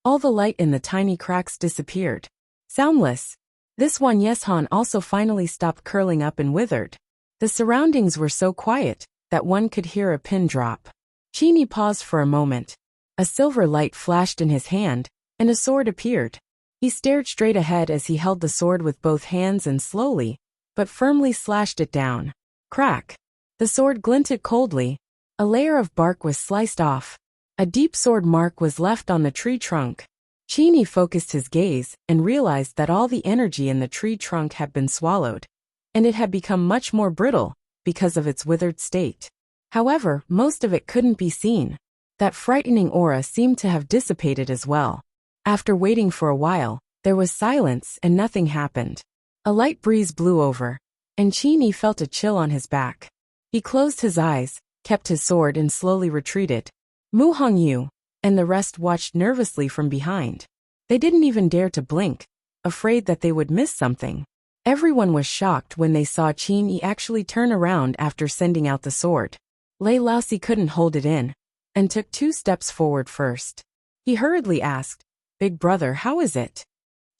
all the light in the tiny cracks disappeared. Soundless, this Wan Yeshan also finally stopped curling up and withered. The surroundings were so quiet that one could hear a pin drop. Qin Yi paused for a moment. A silver light flashed in his hand, and a sword appeared. He stared straight ahead as he held the sword with both hands and slowly, but firmly slashed it down. Crack! The sword glinted coldly. A layer of bark was sliced off. A deep sword mark was left on the tree trunk. Qin Yi focused his gaze and realized that all the energy in the tree trunk had been swallowed, and it had become much more brittle because of its withered state. However, most of it couldn't be seen. That frightening aura seemed to have dissipated as well. After waiting for a while, there was silence and nothing happened. A light breeze blew over, and Qin Yi felt a chill on his back. He closed his eyes, kept his sword and slowly retreated. Mu Hongyu and the rest watched nervously from behind. They didn't even dare to blink, afraid that they would miss something. Everyone was shocked when they saw Qin Yi actually turn around after sending out the sword. Lei Laosi couldn't hold it in, and took 2 steps forward first. He hurriedly asked, "Big brother, how is it?"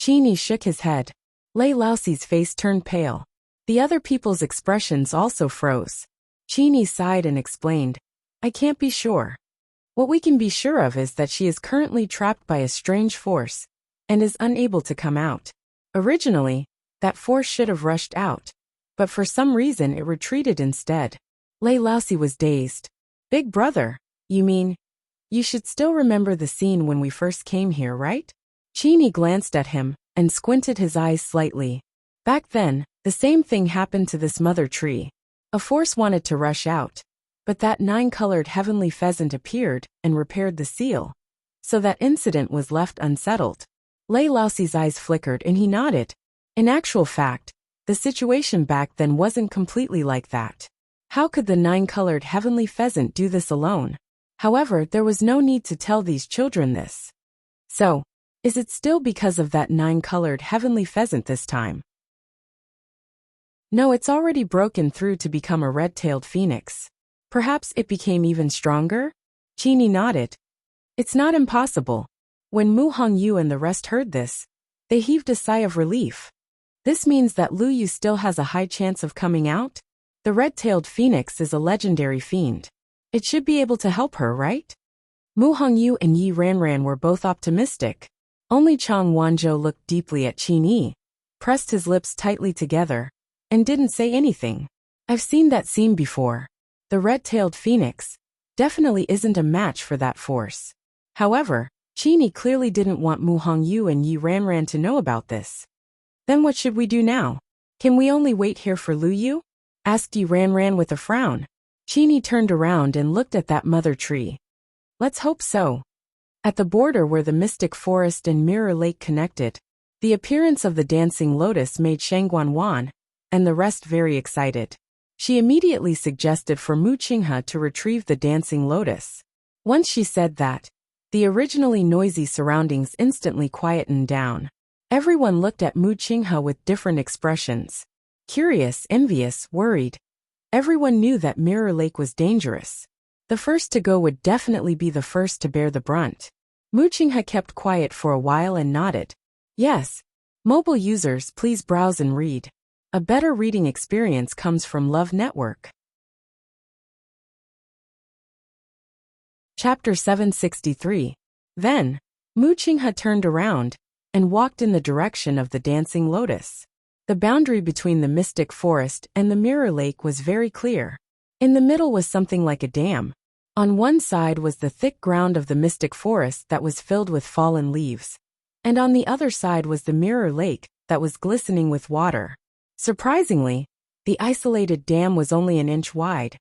Qin Yi shook his head. Lei Laosi's face turned pale. The other people's expressions also froze. Qin Yi sighed and explained, "I can't be sure. What we can be sure of is that she is currently trapped by a strange force, and is unable to come out. Originally, that force should have rushed out, but for some reason it retreated instead." Lei Laosi was dazed. "Big brother, you mean, you should still remember the scene when we first came here, right?" Qin Yi glanced at him, and squinted his eyes slightly. Back then, the same thing happened to this mother tree. A force wanted to rush out, but that 9-colored heavenly pheasant appeared and repaired the seal, so that incident was left unsettled. Lei Laoxi's eyes flickered and he nodded. In actual fact, the situation back then wasn't completely like that. How could the nine-colored heavenly pheasant do this alone? However, there was no need to tell these children this. So, is it still because of that nine-colored heavenly pheasant this time? No, it's already broken through to become a red-tailed phoenix. Perhaps it became even stronger? Qini nodded. It's not impossible. When Mu Hongyu and the rest heard this, they heaved a sigh of relief. This means that Lu Yu still has a high chance of coming out? The red-tailed phoenix is a legendary fiend. It should be able to help her, right? Mu Hongyu and Yi Ranran were both optimistic. Only Chang Wanzhou looked deeply at Qin, pressed his lips tightly together, and didn't say anything. I've seen that scene before. The red-tailed phoenix definitely isn't a match for that force. However, Qin clearly didn't want Mu Hongyu and Yi Ranran to know about this. Then what should we do now? Can we only wait here for Lu Yu? Asked Yi Ranran with a frown. Qin turned around and looked at that mother tree. Let's hope so. At the border where the Mystic Forest and Mirror Lake connected, the appearance of the dancing lotus made Shangguan and the rest very excited. She immediately suggested for Mu Qinghe to retrieve the dancing lotus. Once she said that, the originally noisy surroundings instantly quietened down. Everyone looked at Mu Qinghe with different expressions. Curious, envious, worried. Everyone knew that Mirror Lake was dangerous. The first to go would definitely be the first to bear the brunt. Mu Qinghe kept quiet for a while and nodded. Yes. Mobile users, please browse and read. A better reading experience comes from Love Network. Chapter 763. Then, Mu Qinghe turned around and walked in the direction of the dancing lotus. The boundary between the Mystic Forest and the Mirror Lake was very clear. In the middle was something like a dam. On one side was the thick ground of the Mystic Forest that was filled with fallen leaves. And on the other side was the Mirror Lake that was glistening with water. Surprisingly, the isolated dam was only an inch wide.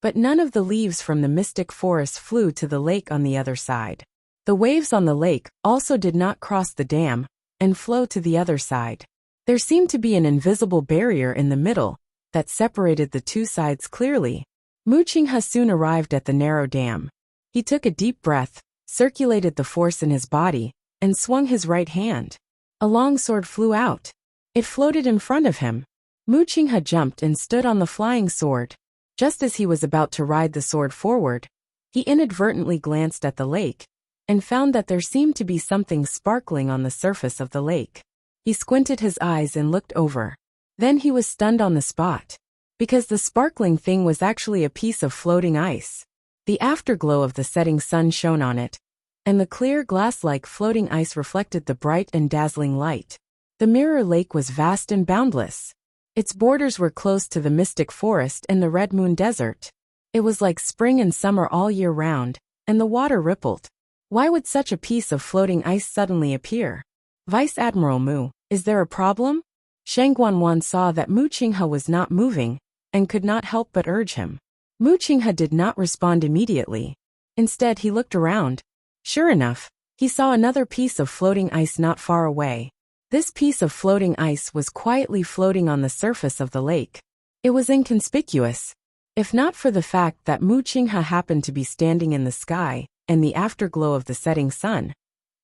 But none of the leaves from the Mystic Forest flew to the lake on the other side. The waves on the lake also did not cross the dam and flow to the other side. There seemed to be an invisible barrier in the middle that separated the two sides clearly. Mu Qinghe soon arrived at the narrow dam. He took a deep breath, circulated the force in his body, and swung his right hand. A long sword flew out. It floated in front of him. Mu Qinghe jumped and stood on the flying sword. Just as he was about to ride the sword forward, he inadvertently glanced at the lake and found that there seemed to be something sparkling on the surface of the lake. He squinted his eyes and looked over. Then he was stunned on the spot, because the sparkling thing was actually a piece of floating ice. The afterglow of the setting sun shone on it, and the clear glass-like floating ice reflected the bright and dazzling light. The Mirror Lake was vast and boundless. Its borders were close to the Mystic Forest and the Red Moon Desert. It was like spring and summer all year round, and the water rippled. Why would such a piece of floating ice suddenly appear? Vice Admiral Mu, is there a problem? Shangguan saw that Mu Qinghe was not moving, and could not help but urge him. Mu Qinghe did not respond immediately. Instead, he looked around. Sure enough, he saw another piece of floating ice not far away. This piece of floating ice was quietly floating on the surface of the lake. It was inconspicuous. If not for the fact that Mu Qinghe happened to be standing in the sky and the afterglow of the setting sun,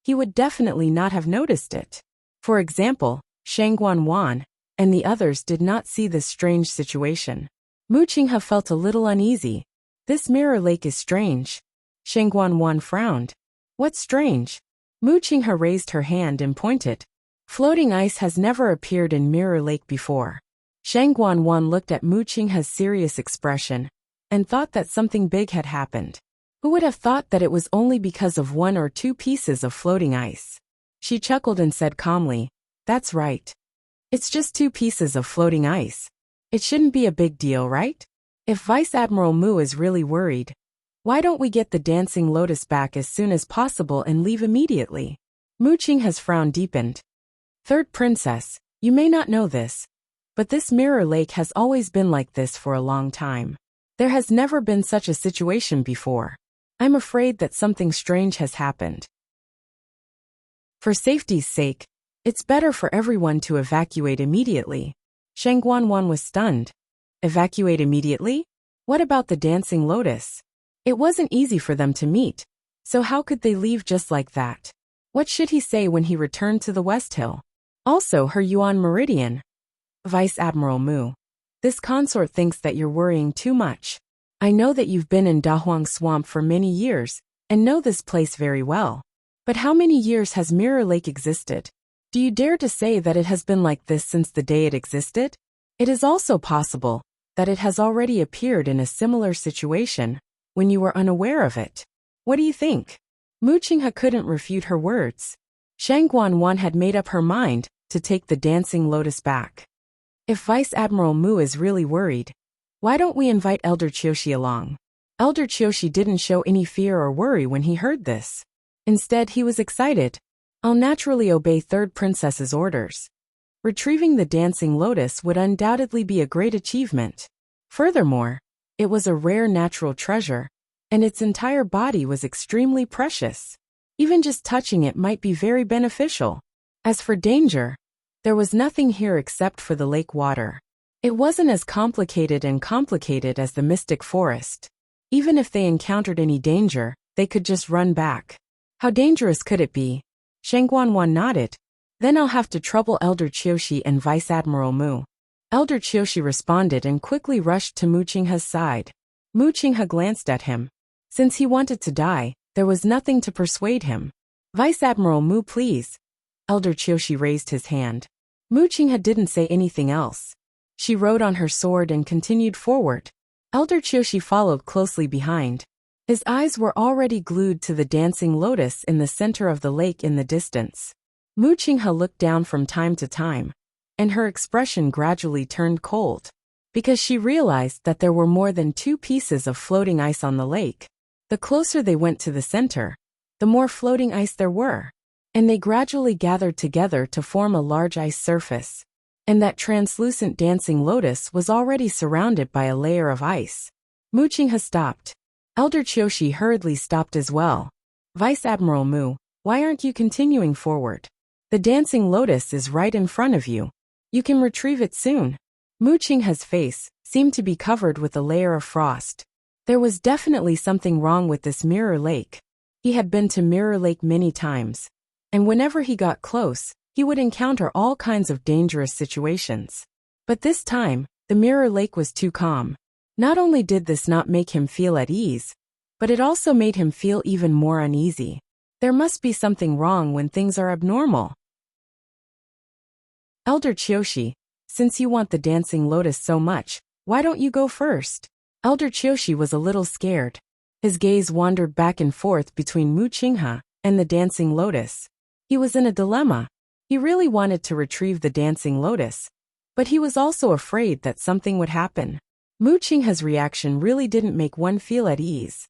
he would definitely not have noticed it. For example, Shangguan and the others did not see this strange situation. Mu Qinghe felt a little uneasy. This Mirror Lake is strange. Shangguan frowned. What's strange? Mu Qinghe raised her hand and pointed. Floating ice has never appeared in Mirror Lake before. Shangguan looked at Mu Qinghe's serious expression and thought that something big had happened. Who would have thought that it was only because of one or two pieces of floating ice? She chuckled and said calmly, That's right. It's just two pieces of floating ice. It shouldn't be a big deal, right? If Vice Admiral Mu is really worried, why don't we get the dancing lotus back as soon as possible and leave immediately? Mu Qinghe's frown deepened. Third Princess, you may not know this, but this Mirror Lake has always been like this for a long time. There has never been such a situation before. I'm afraid that something strange has happened. For safety's sake, it's better for everyone to evacuate immediately. Sheng Guanwan was stunned. Evacuate immediately? What about the dancing lotus? It wasn't easy for them to meet, so how could they leave just like that? What should he say when he returned to the West Hill? Also her Yuan Meridian. Vice Admiral Mu. This consort thinks that you're worrying too much. I know that you've been in Dahuang Swamp for many years, and know this place very well. But how many years has Mirror Lake existed? Do you dare to say that it has been like this since the day it existed? It is also possible that it has already appeared in a similar situation when you were unaware of it. What do you think? Mu Qinghe couldn't refute her words. Shang Guanwan had made up her mind to take the dancing lotus back. If Vice Admiral Mu is really worried, why don't we invite Elder Qiushi along? Elder Qiushi didn't show any fear or worry when he heard this. Instead, he was excited. I'll naturally obey Third Princess's orders. Retrieving the dancing lotus would undoubtedly be a great achievement. Furthermore, it was a rare natural treasure, and its entire body was extremely precious. Even just touching it might be very beneficial. As for danger, there was nothing here except for the lake water. It wasn't as complicated as the Mystic Forest. Even if they encountered any danger, they could just run back. How dangerous could it be? Sheng Guanwan nodded. Then I'll have to trouble Elder Qiushi and Vice Admiral Mu. Elder Qiushi responded and quickly rushed to Mu Qinghe's side. Mu Qinghe glanced at him. Since he wanted to die, there was nothing to persuade him. Vice Admiral Mu, please. Elder Qiushi raised his hand. Mu Qinghe didn't say anything else. She rode on her sword and continued forward. Elder Qiushi followed closely behind. His eyes were already glued to the dancing lotus in the center of the lake in the distance. Mu Qinghe looked down from time to time, and her expression gradually turned cold, because she realized that there were more than 2 pieces of floating ice on the lake. The closer they went to the center, the more floating ice there were, and they gradually gathered together to form a large ice surface. And that translucent dancing lotus was already surrounded by a layer of ice. Mu Qinghe stopped. Elder Qiushi hurriedly stopped as well. Vice Admiral Mu, why aren't you continuing forward? The dancing lotus is right in front of you. You can retrieve it soon. Mu Qinghe's face seemed to be covered with a layer of frost. There was definitely something wrong with this Mirror Lake. He had been to Mirror Lake many times, and whenever he got close, he would encounter all kinds of dangerous situations. But this time, the Mirror Lake was too calm. Not only did this not make him feel at ease, but it also made him feel even more uneasy. There must be something wrong when things are abnormal. Elder Qiushi, since you want the dancing lotus so much, why don't you go first? Elder Qiushi was a little scared. His gaze wandered back and forth between Mu Qinghe and the dancing lotus. He was in a dilemma. He really wanted to retrieve the dancing lotus, but he was also afraid that something would happen. Mu Qinghe's reaction really didn't make one feel at ease.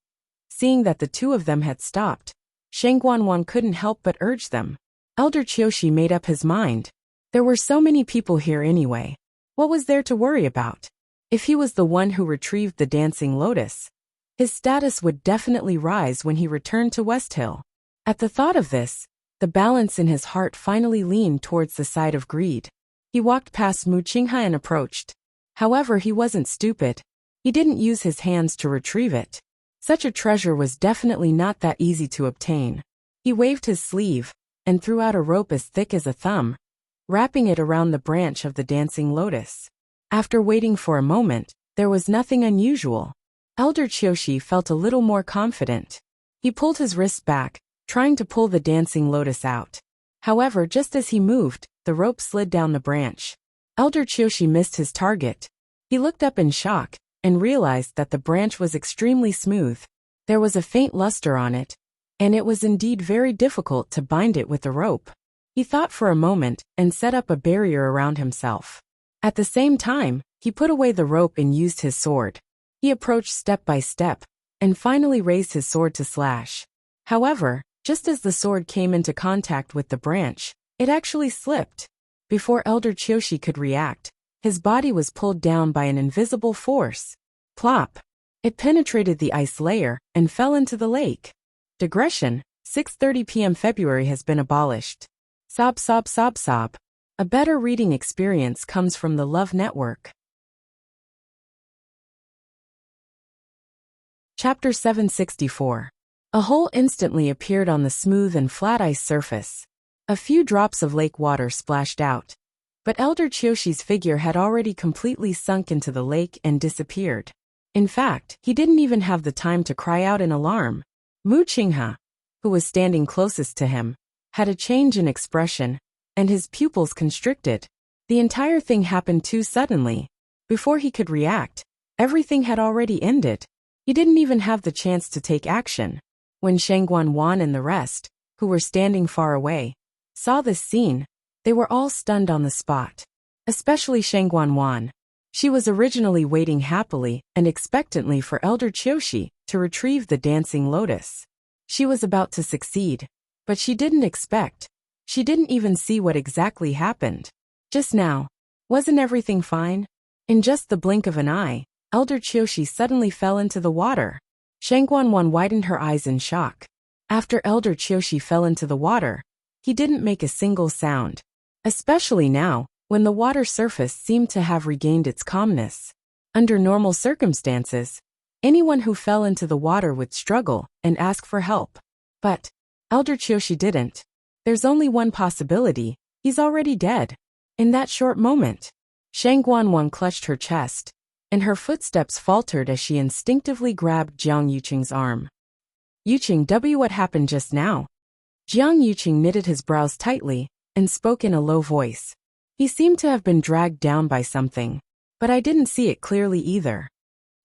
Seeing that the two of them had stopped, Sheng Guanwan couldn't help but urge them. Elder Qiushi made up his mind. There were so many people here anyway. What was there to worry about? If he was the one who retrieved the dancing lotus, his status would definitely rise when he returned to West Hill. At the thought of this, the balance in his heart finally leaned towards the side of greed. He walked past Mu Qinghe and approached. However, he wasn't stupid. He didn't use his hands to retrieve it. Such a treasure was definitely not that easy to obtain. He waved his sleeve and threw out a rope as thick as a thumb, wrapping it around the branch of the dancing lotus. After waiting for a moment, there was nothing unusual. Elder Qiushi felt a little more confident. He pulled his wrist back, trying to pull the dancing lotus out. However, just as he moved, the rope slid down the branch. Elder Qiushi missed his target. He looked up in shock and realized that the branch was extremely smooth. There was a faint luster on it, and it was indeed very difficult to bind it with the rope. He thought for a moment and set up a barrier around himself. At the same time, he put away the rope and used his sword. He approached step by step and finally raised his sword to slash. However, just as the sword came into contact with the branch, it actually slipped. Before Elder Qiushi could react, his body was pulled down by an invisible force. Plop! It penetrated the ice layer and fell into the lake. Digression, 6:30 p.m. February has been abolished. Sob sob sob sob. A better reading experience comes from the Love Network. Chapter 764. A hole instantly appeared on the smooth and flat ice surface. A few drops of lake water splashed out. But Elder Chiyoshi's figure had already completely sunk into the lake and disappeared. In fact, he didn't even have the time to cry out in alarm. Mu Qinghe, who was standing closest to him, had a change in expression, and his pupils constricted. The entire thing happened too suddenly. Before he could react, everything had already ended. He didn't even have the chance to take action. When Shangguan and the rest, who were standing far away, saw this scene, they were all stunned on the spot. Especially Shangguan. She was originally waiting happily and expectantly for Elder Chiyoshi to retrieve the dancing lotus. She was about to succeed, but she didn't expect. She didn't even see what exactly happened. Just now, wasn't everything fine? In just the blink of an eye, Elder Chiyoshi suddenly fell into the water. Shangguan widened her eyes in shock. After Elder Chiyoshi fell into the water, he didn't make a single sound. Especially now, when the water surface seemed to have regained its calmness. Under normal circumstances, anyone who fell into the water would struggle and ask for help. But Elder Chiyoshi didn't. There's only one possibility: he's already dead. In that short moment, Shangguan clutched her chest, and her footsteps faltered as she instinctively grabbed Jiang Yuqing's arm. Yuqing, what happened just now? Jiang Yuqing knitted his brows tightly and spoke in a low voice. He seemed to have been dragged down by something, but I didn't see it clearly either.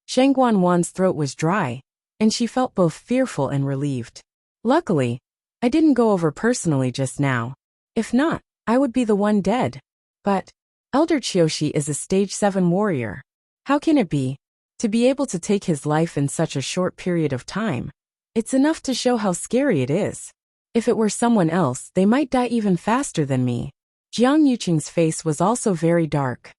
Shangguan's throat was dry, and she felt both fearful and relieved. Luckily, I didn't go over personally just now. If not, I would be the one dead. But Elder Chiyoshi is a stage 7 warrior. How can it be? To be able to take his life in such a short period of time. It's enough to show how scary it is. If it were someone else, they might die even faster than me. Jiang Yuqing's face was also very dark.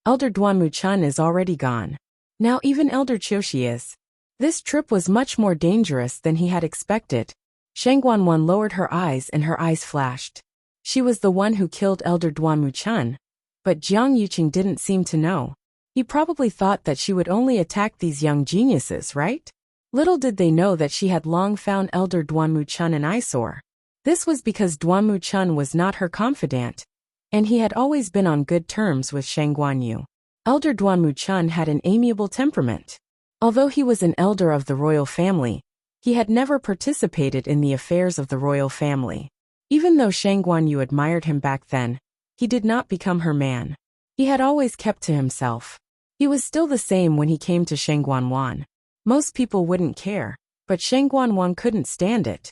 Elder Duanmu-chun is already gone. Now even Elder Chiyoshi is. This trip was much more dangerous than he had expected. Shangguan lowered her eyes and her eyes flashed. She was the one who killed Elder Duanmu-chun, but Jiang Yuqing didn't seem to know. He probably thought that she would only attack these young geniuses, right? Little did they know that she had long found Elder Duanmu-chun an eyesore. This was because Duanmu-chun was not her confidant, and he had always been on good terms with Shangguan. Elder Duanmu-chun had an amiable temperament. Although he was an elder of the royal family, he had never participated in the affairs of the royal family. Even though Shangguan admired him back then, he did not become her man. He had always kept to himself. He was still the same when he came to Shangguan. Most people wouldn't care, but Shangguan couldn't stand it.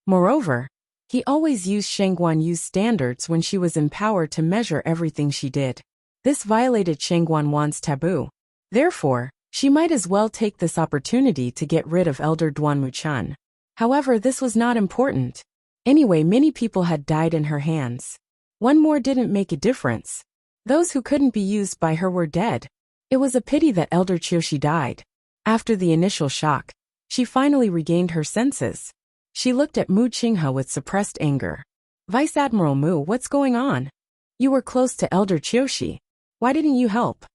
Moreover, he always used Shangguan's standards when she was empowered to measure everything she did. This violated Shangguan's taboo. Therefore, she might as well take this opportunity to get rid of Elder Duanmu-chun. However, this was not important. Anyway, many people had died in her hands. One more didn't make a difference. Those who couldn't be used by her were dead. It was a pity that Elder Chiyoshi died. After the initial shock, she finally regained her senses. She looked at Mu Qinghe with suppressed anger. Vice Admiral Mu, what's going on? You were close to Elder Chiyoshi. Why didn't you help?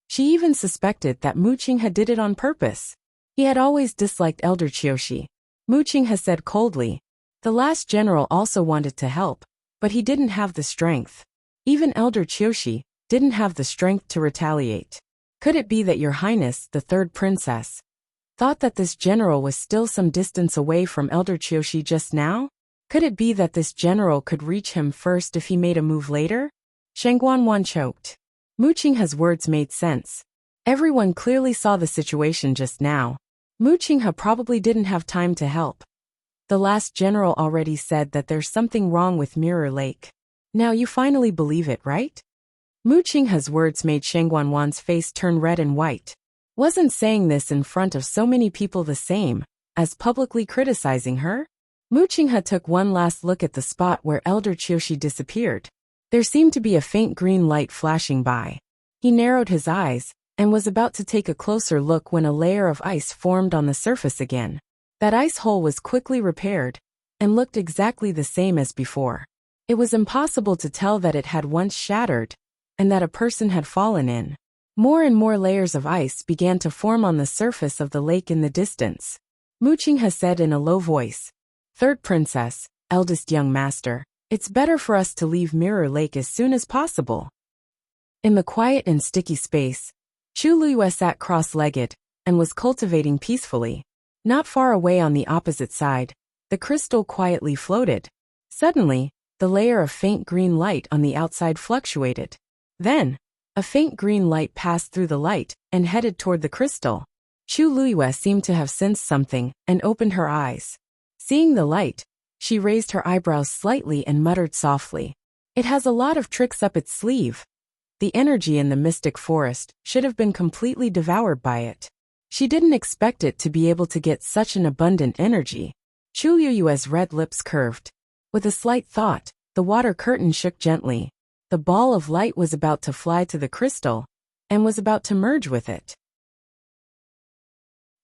She even suspected that Mu Qinghe did it on purpose. He had always disliked Elder Chiyoshi. Mu Qinghe said coldly. The last general also wanted to help, but he didn't have the strength. Even Elder Chiyoshi didn't have the strength to retaliate. Could it be that Your Highness, the third princess, thought that this general was still some distance away from Elder Chiyoshi just now? Could it be that this general could reach him first if he made a move later? Shangguan choked. Mu Qinghe's words made sense. Everyone clearly saw the situation just now. Mu Qinghe probably didn't have time to help. The last general already said that there's something wrong with Mirror Lake. Now you finally believe it, right? Mu Qinghe's words made Shangguan's face turn red and white. Wasn't saying this in front of so many people the same as publicly criticizing her? Mu Qinghe took one last look at the spot where Elder Chiyoshi disappeared. There seemed to be a faint green light flashing by. He narrowed his eyes and was about to take a closer look when a layer of ice formed on the surface again. That ice hole was quickly repaired and looked exactly the same as before. It was impossible to tell that it had once shattered and that a person had fallen in. More and more layers of ice began to form on the surface of the lake in the distance. Muqing said in a low voice, "Third princess, eldest young master, it's better for us to leave Mirror Lake as soon as possible." In the quiet and sticky space, Chu Luiyue sat cross-legged and was cultivating peacefully. Not far away on the opposite side, the crystal quietly floated. Suddenly, the layer of faint green light on the outside fluctuated. Then, a faint green light passed through the light and headed toward the crystal. Chu Luiyue seemed to have sensed something and opened her eyes. Seeing the light, she raised her eyebrows slightly and muttered softly, "It has a lot of tricks up its sleeve." The energy in the mystic forest should have been completely devoured by it. She didn't expect it to be able to get such an abundant energy. Chu Luiyue's red lips curved. With a slight thought, the water curtain shook gently. The ball of light was about to fly to the crystal and was about to merge with it.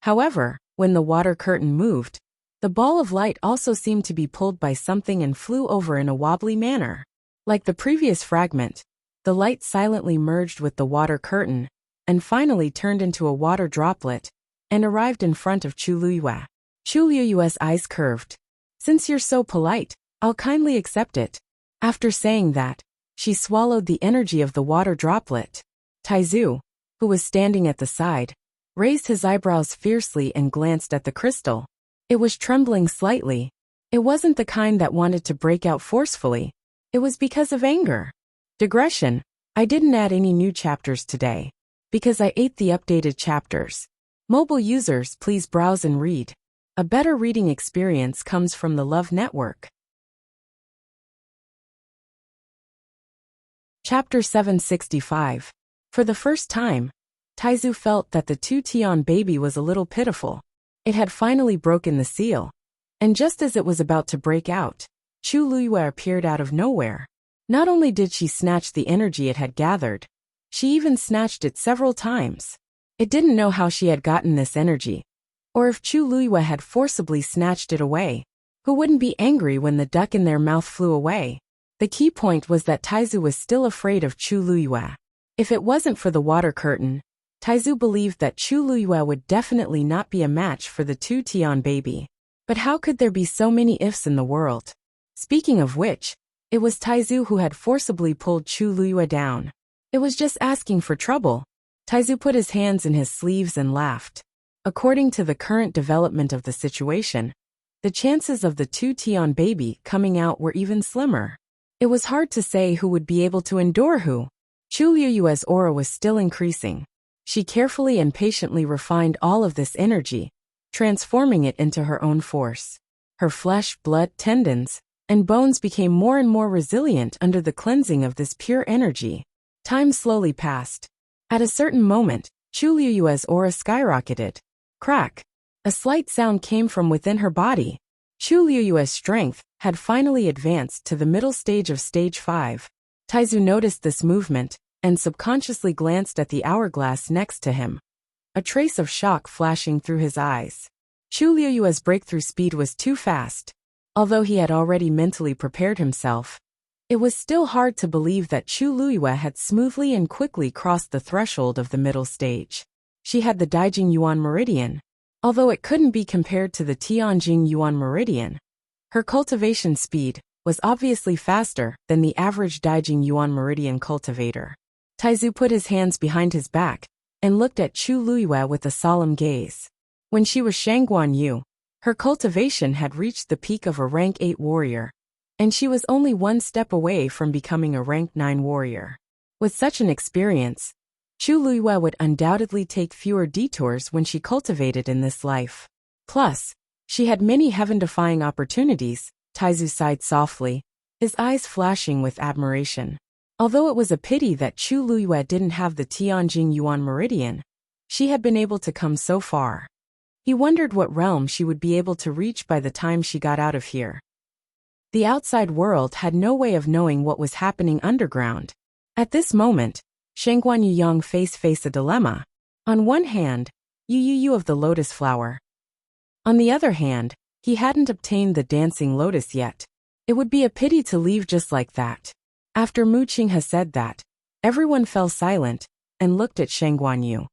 However, when the water curtain moved, the ball of light also seemed to be pulled by something and flew over in a wobbly manner. Like the previous fragment, the light silently merged with the water curtain and finally turned into a water droplet and arrived in front of Chu Luiyue. Chu Luiyue's eyes curved. "Since you're so polite, I'll kindly accept it." After saying that, she swallowed the energy of the water droplet. Taizu, who was standing at the side, raised his eyebrows fiercely and glanced at the crystal. It was trembling slightly. It wasn't the kind that wanted to break out forcefully. It was because of anger. Digression: I didn't add any new chapters today, because I ate the updated chapters. Mobile users, please browse and read. A better reading experience comes from the Love Network. Chapter 765. For the first time, Taizu felt that the two-Tian baby was a little pitiful. It had finally broken the seal. And just as it was about to break out, Chu Luiyue appeared out of nowhere. Not only did she snatch the energy it had gathered, she even snatched it several times. It didn't know how she had gotten this energy, or if Chu Luiyue had forcibly snatched it away. Who wouldn't be angry when the duck in their mouth flew away? The key point was that Taizu was still afraid of Chu Luiyue. If it wasn't for the water curtain, Taizu believed that Chu Luiyue would definitely not be a match for the two-Tian baby. But how could there be so many ifs in the world? Speaking of which, it was Taizu who had forcibly pulled Chu Luiyue down. It was just asking for trouble. Taizu put his hands in his sleeves and laughed. According to the current development of the situation, the chances of the two-Tian baby coming out were even slimmer. It was hard to say who would be able to endure who. Chu Luiyue's aura was still increasing. She carefully and patiently refined all of this energy, transforming it into her own force. Her flesh, blood, tendons, and bones became more and more resilient under the cleansing of this pure energy. Time slowly passed. At a certain moment, Chu Luiyue's aura skyrocketed. Crack! A slight sound came from within her body. Chu Luiyue's strength had finally advanced to the middle stage of stage 5. Taizu noticed this movement and subconsciously glanced at the hourglass next to him, a trace of shock flashing through his eyes. Chu Luiyue's breakthrough speed was too fast. Although he had already mentally prepared himself, it was still hard to believe that Chu Luiyue had smoothly and quickly crossed the threshold of the middle stage. She had the Daijing Yuan Meridian. Although it couldn't be compared to the Tianjing Yuan Meridian, her cultivation speed was obviously faster than the average Daijing Yuan Meridian cultivator. Taizu put his hands behind his back and looked at Chu Luiyue with a solemn gaze. When she was Shangguan Yu, her cultivation had reached the peak of a rank 8 warrior, and she was only one step away from becoming a rank 9 warrior. With such an experience, Chu Luiyue would undoubtedly take fewer detours when she cultivated in this life. Plus, she had many heaven-defying opportunities. Taizu sighed softly, his eyes flashing with admiration. Although it was a pity that Chu Luiyue didn't have the Tianjing Yuan Meridian, she had been able to come so far. He wondered what realm she would be able to reach by the time she got out of here. The outside world had no way of knowing what was happening underground. At this moment, Shangguan Yu faced a dilemma. On one hand, Yu of the lotus flower. On the other hand, he hadn't obtained the dancing lotus yet. It would be a pity to leave just like that. After Mu Qinghe said that, everyone fell silent and looked at Sheng Guanyu.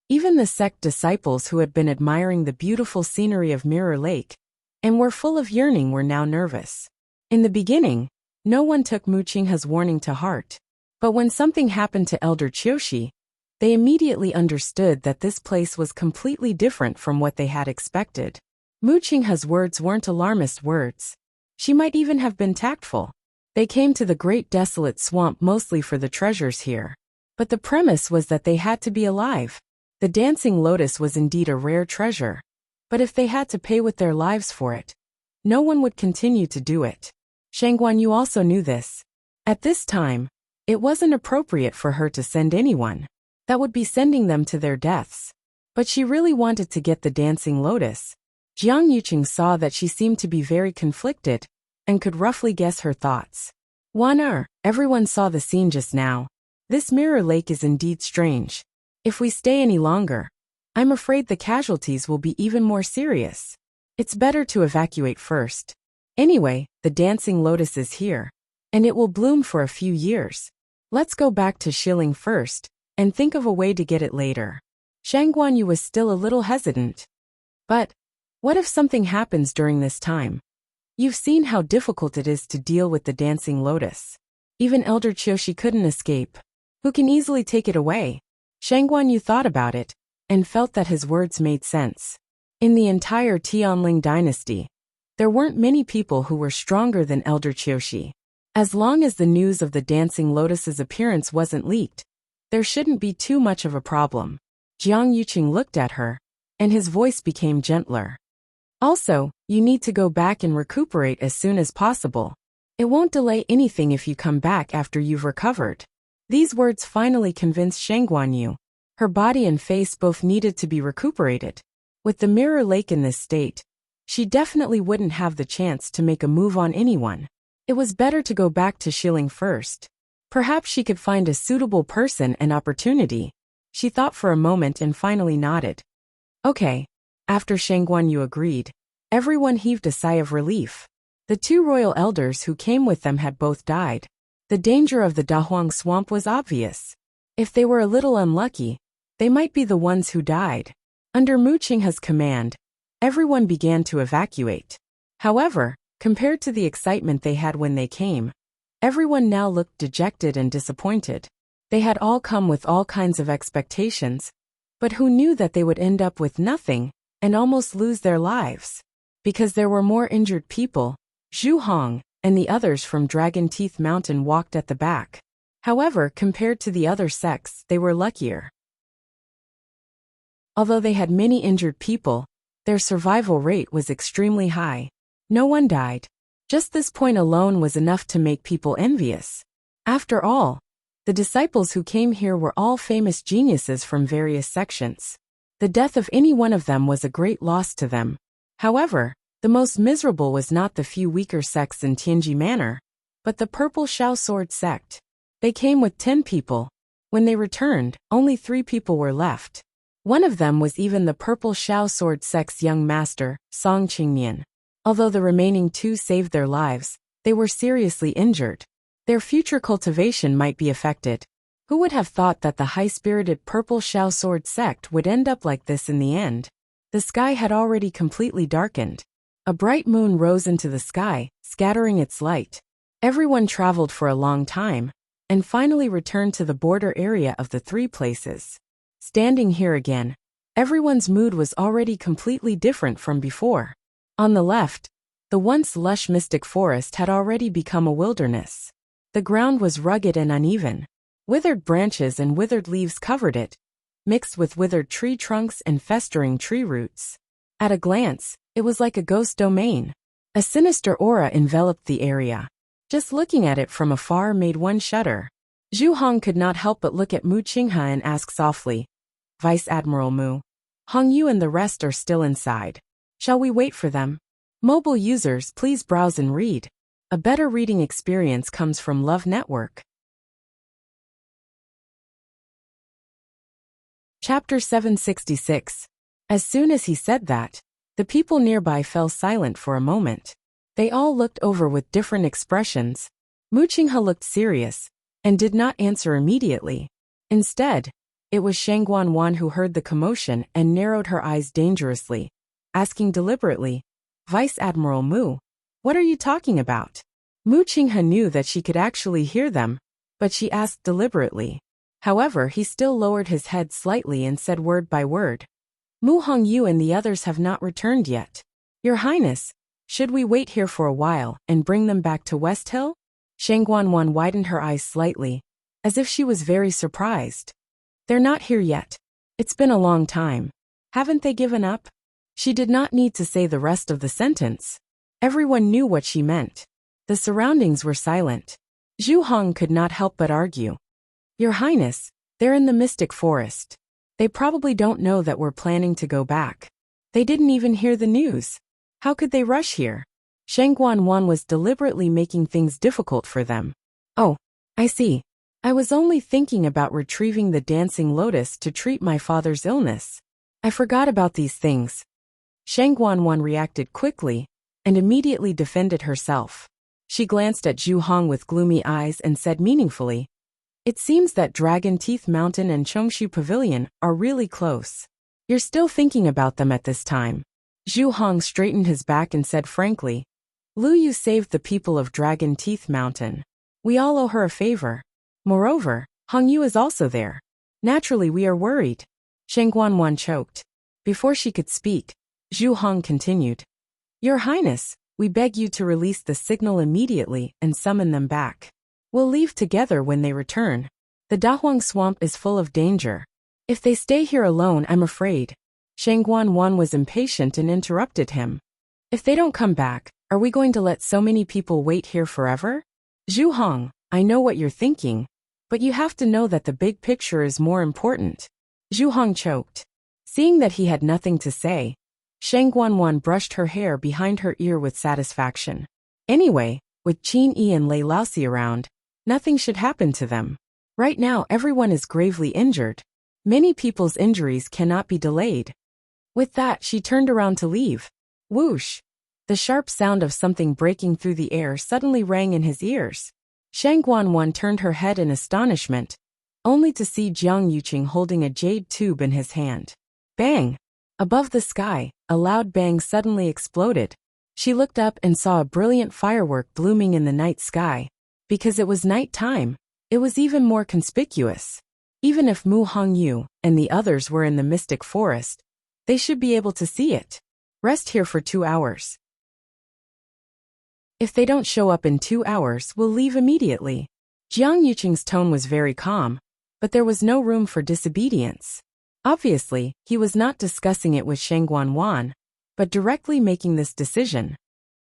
Even the sect disciples who had been admiring the beautiful scenery of Mirror Lake and were full of yearning were now nervous. In the beginning, no one took Mu Qinghe's warning to heart. But when something happened to Elder Qiushi, they immediately understood that this place was completely different from what they had expected. Mu Qinghe's words weren't alarmist words. She might even have been tactful. They came to the great desolate swamp mostly for the treasures here. But the premise was that they had to be alive. The dancing lotus was indeed a rare treasure. But if they had to pay with their lives for it, no one would continue to do it. Sheng Guanyu also knew this. At this time, it wasn't appropriate for her to send anyone. That would be sending them to their deaths. But she really wanted to get the dancing lotus. Jiang Yuqing saw that she seemed to be very conflicted and could roughly guess her thoughts. Everyone saw the scene just now. This Mirror Lake is indeed strange. If we stay any longer, I'm afraid the casualties will be even more serious. It's better to evacuate first. Anyway, the dancing lotus is here, and it will bloom for a few years. Let's go back to Shilling first and think of a way to get it later. Sheng Guanyu was still a little hesitant. But what if something happens during this time? You've seen how difficult it is to deal with the dancing lotus. Even Elder Qiushi couldn't escape. Who can easily take it away? Sheng Guanyu thought about it and felt that his words made sense. In the entire Tianling dynasty, there weren't many people who were stronger than Elder Qiushi. As long as the news of the dancing lotus's appearance wasn't leaked, there shouldn't be too much of a problem. Jiang Yuqing looked at her, and his voice became gentler. Also, you need to go back and recuperate as soon as possible. It won't delay anything if you come back after you've recovered. These words finally convinced Sheng Guanyu. Her body and face both needed to be recuperated. With the Mirror Lake in this state, she definitely wouldn't have the chance to make a move on anyone. It was better to go back to Shilling first. Perhaps she could find a suitable person and opportunity. She thought for a moment and finally nodded. Okay. After Sheng Guanyu agreed, everyone heaved a sigh of relief. The two royal elders who came with them had both died. The danger of the Dahuang swamp was obvious. If they were a little unlucky, they might be the ones who died. Under Mu Qinghe's command, everyone began to evacuate. However, compared to the excitement they had when they came, everyone now looked dejected and disappointed. They had all come with all kinds of expectations, but who knew that they would end up with nothing and almost lose their lives? Because there were more injured people, Zhu Hong and the others from Dragon Teeth Mountain walked at the back. However, compared to the other sects, they were luckier. Although they had many injured people, their survival rate was extremely high. No one died. Just this point alone was enough to make people envious. After all, the disciples who came here were all famous geniuses from various sections. The death of any one of them was a great loss to them. However, the most miserable was not the few weaker sects in Tianji Manor, but the Purple Shao Sword sect. They came with 10 people. When they returned, only 3 people were left. One of them was even the Purple Shao Sword sect's young master, Song Qingnian. Although the remaining 2 saved their lives, they were seriously injured. Their future cultivation might be affected. Who would have thought that the high-spirited Purple Shao Sword sect would end up like this in the end? The sky had already completely darkened. A bright moon rose into the sky, scattering its light. Everyone traveled for a long time, and finally returned to the border area of the 3 places. Standing here again, everyone's mood was already completely different from before. On the left, the once lush mystic forest had already become a wilderness. The ground was rugged and uneven. Withered branches and withered leaves covered it, mixed with withered tree trunks and festering tree roots. At a glance, it was like a ghost domain. A sinister aura enveloped the area. Just looking at it from afar made one shudder. Zhu Hong could not help but look at Mu Qinghe and ask softly, "Vice Admiral Mu, Hong Yu and the rest are still inside. Shall we wait for them?" Mobile users, please browse and read. A better reading experience comes from Love Network. Chapter 766. As soon as he said that, the people nearby fell silent for a moment. They all looked over with different expressions. Mu Qinghe looked serious and did not answer immediately. Instead, it was Shang Guanwan who heard the commotion and narrowed her eyes dangerously, asking deliberately, "Vice Admiral Mu, what are you talking about?" Mu Qinghe knew that she could actually hear them, but she asked deliberately. However, he still lowered his head slightly and said word by word, "Mu Hongyu and the others have not returned yet. Your Highness, should we wait here for a while and bring them back to West Hill?" Shang Guanwan widened her eyes slightly, as if she was very surprised. "They're not here yet. It's been a long time. Haven't they given up?" She did not need to say the rest of the sentence. Everyone knew what she meant. The surroundings were silent. Zhu Hong could not help but argue. "Your Highness, they're in the Mystic Forest. They probably don't know that we're planning to go back. They didn't even hear the news. How could they rush here?" Shang Guanwan was deliberately making things difficult for them. "Oh, I see. I was only thinking about retrieving the dancing lotus to treat my father's illness. I forgot about these things." Shang Guanwan reacted quickly and immediately defended herself. She glanced at Zhu Hong with gloomy eyes and said meaningfully, "It seems that Dragon Teeth Mountain and Chongshu Pavilion are really close. You're still thinking about them at this time." Zhu Hong straightened his back and said frankly, "Lu Yu saved the people of Dragon Teeth Mountain. We all owe her a favor. Moreover, Hong Yu is also there. Naturally we are worried." Shang Guanwan choked. Before she could speak, Zhu Hong continued, "Your Highness, we beg you to release the signal immediately and summon them back. We'll leave together when they return. The Dahuang swamp is full of danger. If they stay here alone, I'm afraid." Shang Guanwan was impatient and interrupted him. "If they don't come back, are we going to let so many people wait here forever?" "Zhu Hong, I know what you're thinking, but you have to know that the big picture is more important." Zhu Hong choked. Seeing that he had nothing to say, Shang Guanwan brushed her hair behind her ear with satisfaction. Anyway, with Qin Yi and Lei Laosi around, nothing should happen to them. Right now everyone is gravely injured. Many people's injuries cannot be delayed. With that, she turned around to leave. Whoosh! The sharp sound of something breaking through the air suddenly rang in his ears. Shang Guanwan turned her head in astonishment, only to see Jiang Yuqing holding a jade tube in his hand. Bang! Above the sky, a loud bang suddenly exploded. She looked up and saw a brilliant firework blooming in the night sky. Because it was night time, it was even more conspicuous. Even if Mu Hongyu and the others were in the Mystic Forest, they should be able to see it. Rest here for 2 hours. If they don't show up in 2 hours, we'll leave immediately. Jiang Yuqing's tone was very calm, but there was no room for disobedience. Obviously, he was not discussing it with Shang Guanwan, but directly making this decision.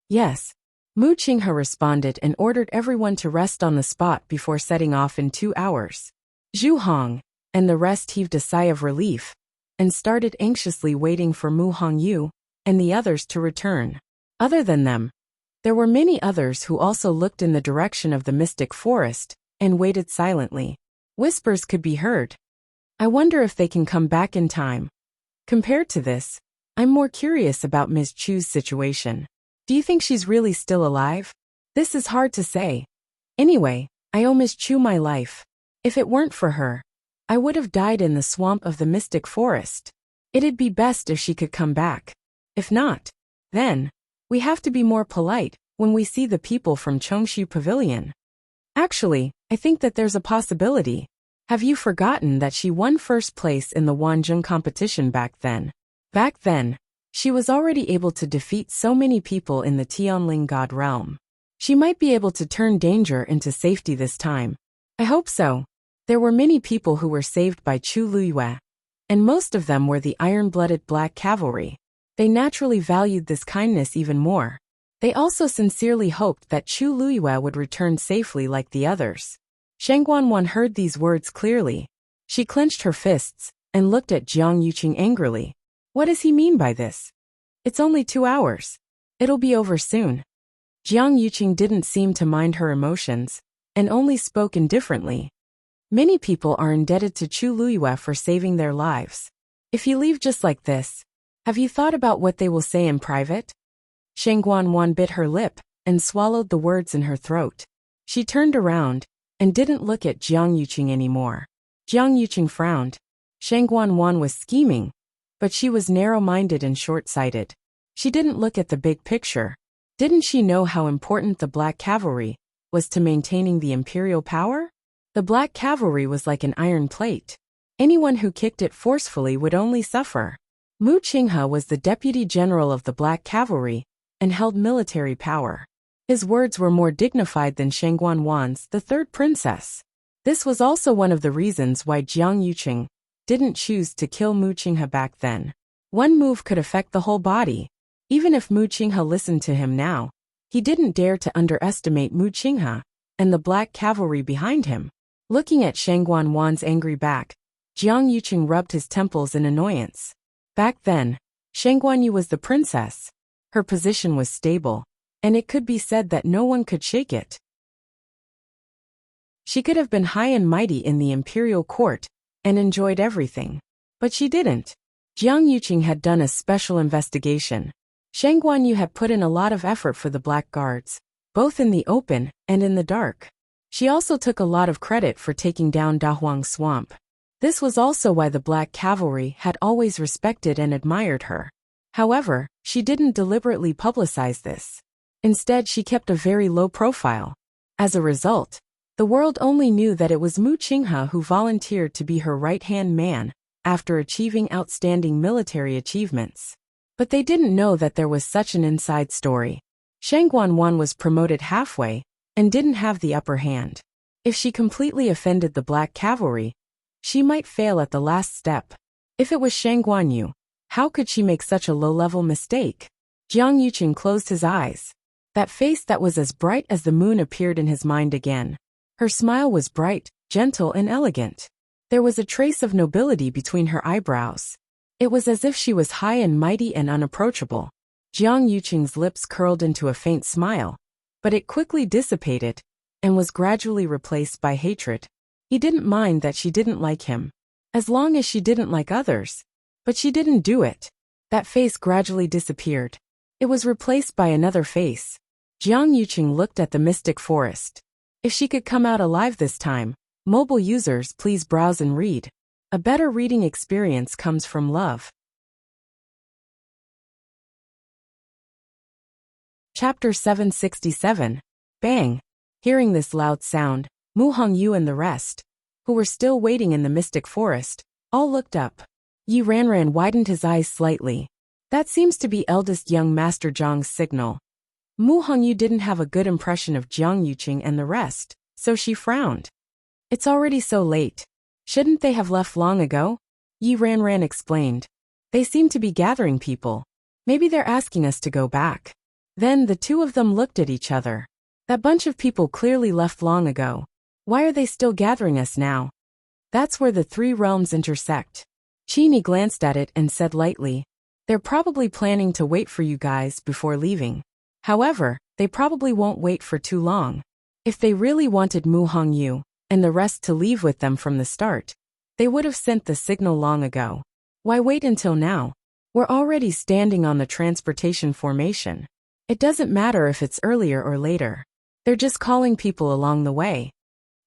Yes. Mu Qinghe responded and ordered everyone to rest on the spot before setting off in 2 hours. Zhu Hong and the rest heaved a sigh of relief and started anxiously waiting for Mu Hongyu and the others to return. Other than them, there were many others who also looked in the direction of the Mystic Forest and waited silently. Whispers could be heard. "I wonder if they can come back in time." Compared to this, I'm more curious about Ms. Chu's situation. Do you think she's really still alive? This is hard to say. Anyway, I owe Ms. Chu my life. If it weren't for her, I would have died in the swamp of the Mystic Forest. It'd be best if she could come back. If not, then, we have to be more polite when we see the people from Chongshu Pavilion. Actually, I think that there's a possibility. Have you forgotten that she won first place in the Wanzhong competition back then? Back then, she was already able to defeat so many people in the Tianling God realm. She might be able to turn danger into safety this time. I hope so. There were many people who were saved by Chu Luyue, and most of them were the iron-blooded Black Cavalry. They naturally valued this kindness even more. They also sincerely hoped that Chu Luyue would return safely like the others. Shang Guanwan heard these words clearly. She clenched her fists and looked at Jiang Yuqing angrily. What does he mean by this? It's only 2 hours. It'll be over soon. Jiang Yuqing didn't seem to mind her emotions and only spoke indifferently. Many people are indebted to Chu Luyue for saving their lives. If you leave just like this, Have you thought about what they will say in private? Shang Guanwan bit her lip and swallowed the words in her throat. She turned around and didn't look at Jiang Yuqing anymore. Jiang Yuqing frowned. Shang Guanwan was scheming, but she was narrow-minded and short-sighted. She didn't look at the big picture. Didn't she know how important the Black Cavalry was to maintaining the Imperial power? The Black Cavalry was like an iron plate. Anyone who kicked it forcefully would only suffer. Mu Qinghe was the deputy general of the Black Cavalry and held military power. His words were more dignified than Shang Guanwan's, the third princess. This was also one of the reasons why Jiang Yuqing didn't choose to kill Mu Qinghe back then. One move could affect the whole body. Even if Mu Qinghe listened to him now, he didn't dare to underestimate Mu Qinghe and the Black Cavalry behind him. Looking at Shang Guanwan's angry back, Jiang Yuqing rubbed his temples in annoyance. Back then, Shang Guanyu was the princess. Her position was stable, and it could be said that no one could shake it. She could have been high and mighty in the imperial court and enjoyed everything. But she didn't. Jiang Yuqing had done a special investigation. Shang Guanyu had put in a lot of effort for the Black Guards, both in the open and in the dark. She also took a lot of credit for taking down Dahuang Swamp. This was also why the Black Cavalry had always respected and admired her. However, she didn't deliberately publicize this. Instead, she kept a very low profile. As a result, the world only knew that it was Mu Qinghe who volunteered to be her right-hand man after achieving outstanding military achievements. But they didn't know that there was such an inside story. Shang Guanwan was promoted halfway and didn't have the upper hand. If she completely offended the Black Cavalry, she might fail at the last step. If it was Shang Guanyu, how could she make such a low-level mistake? Jiang Yuqing closed his eyes. That face that was as bright as the moon appeared in his mind again. Her smile was bright, gentle, and elegant. There was a trace of nobility between her eyebrows. It was as if she was high and mighty and unapproachable. Jiang Yuqing's lips curled into a faint smile, but it quickly dissipated and was gradually replaced by hatred. He didn't mind that she didn't like him, as long as she didn't like others. But she didn't do it. That face gradually disappeared. It was replaced by another face. Jiang Yuqing looked at the mystic forest. If she could come out alive this time, mobile users please browse and read. A better reading experience comes from love. Chapter 767. Bang! Hearing this loud sound, Mu Hongyu and the rest, who were still waiting in the mystic forest, all looked up. Yi Ranran widened his eyes slightly. That seems to be eldest young Master Zhang's signal. Mu Hongyu didn't have a good impression of Jiang Yuqing and the rest, so she frowned. It's already so late. Shouldn't they have left long ago? Yi Ranran explained. They seem to be gathering people. Maybe they're asking us to go back. Then the two of them looked at each other. That bunch of people clearly left long ago. Why are they still gathering us now? That's where the three realms intersect. Qini glanced at it and said lightly, they're probably planning to wait for you guys before leaving. However, they probably won't wait for too long. If they really wanted Mu Hongyu and the rest to leave with them from the start, they would have sent the signal long ago. Why wait until now? We're already standing on the transportation formation. It doesn't matter if it's earlier or later. They're just calling people along the way.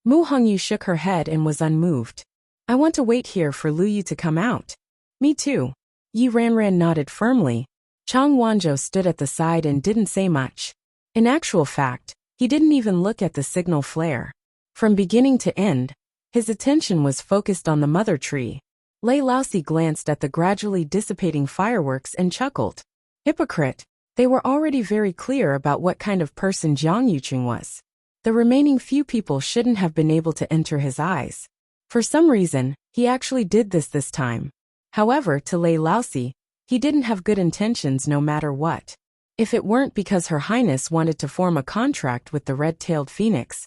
Mu Hongyu shook her head and was unmoved. I want to wait here for Lu Yu to come out. Me too. Yi Ranran nodded firmly. Chang Wanzhou stood at the side and didn't say much. In actual fact, he didn't even look at the signal flare. From beginning to end, his attention was focused on the mother tree. Lei Laosi glanced at the gradually dissipating fireworks and chuckled. Hypocrite. They were already very clear about what kind of person Jiang Yuqing was. The remaining few people shouldn't have been able to enter his eyes. For some reason, he actually did this time. However, to Lei Laosi, he didn't have good intentions no matter what. If it weren't because Her Highness wanted to form a contract with the red-tailed phoenix,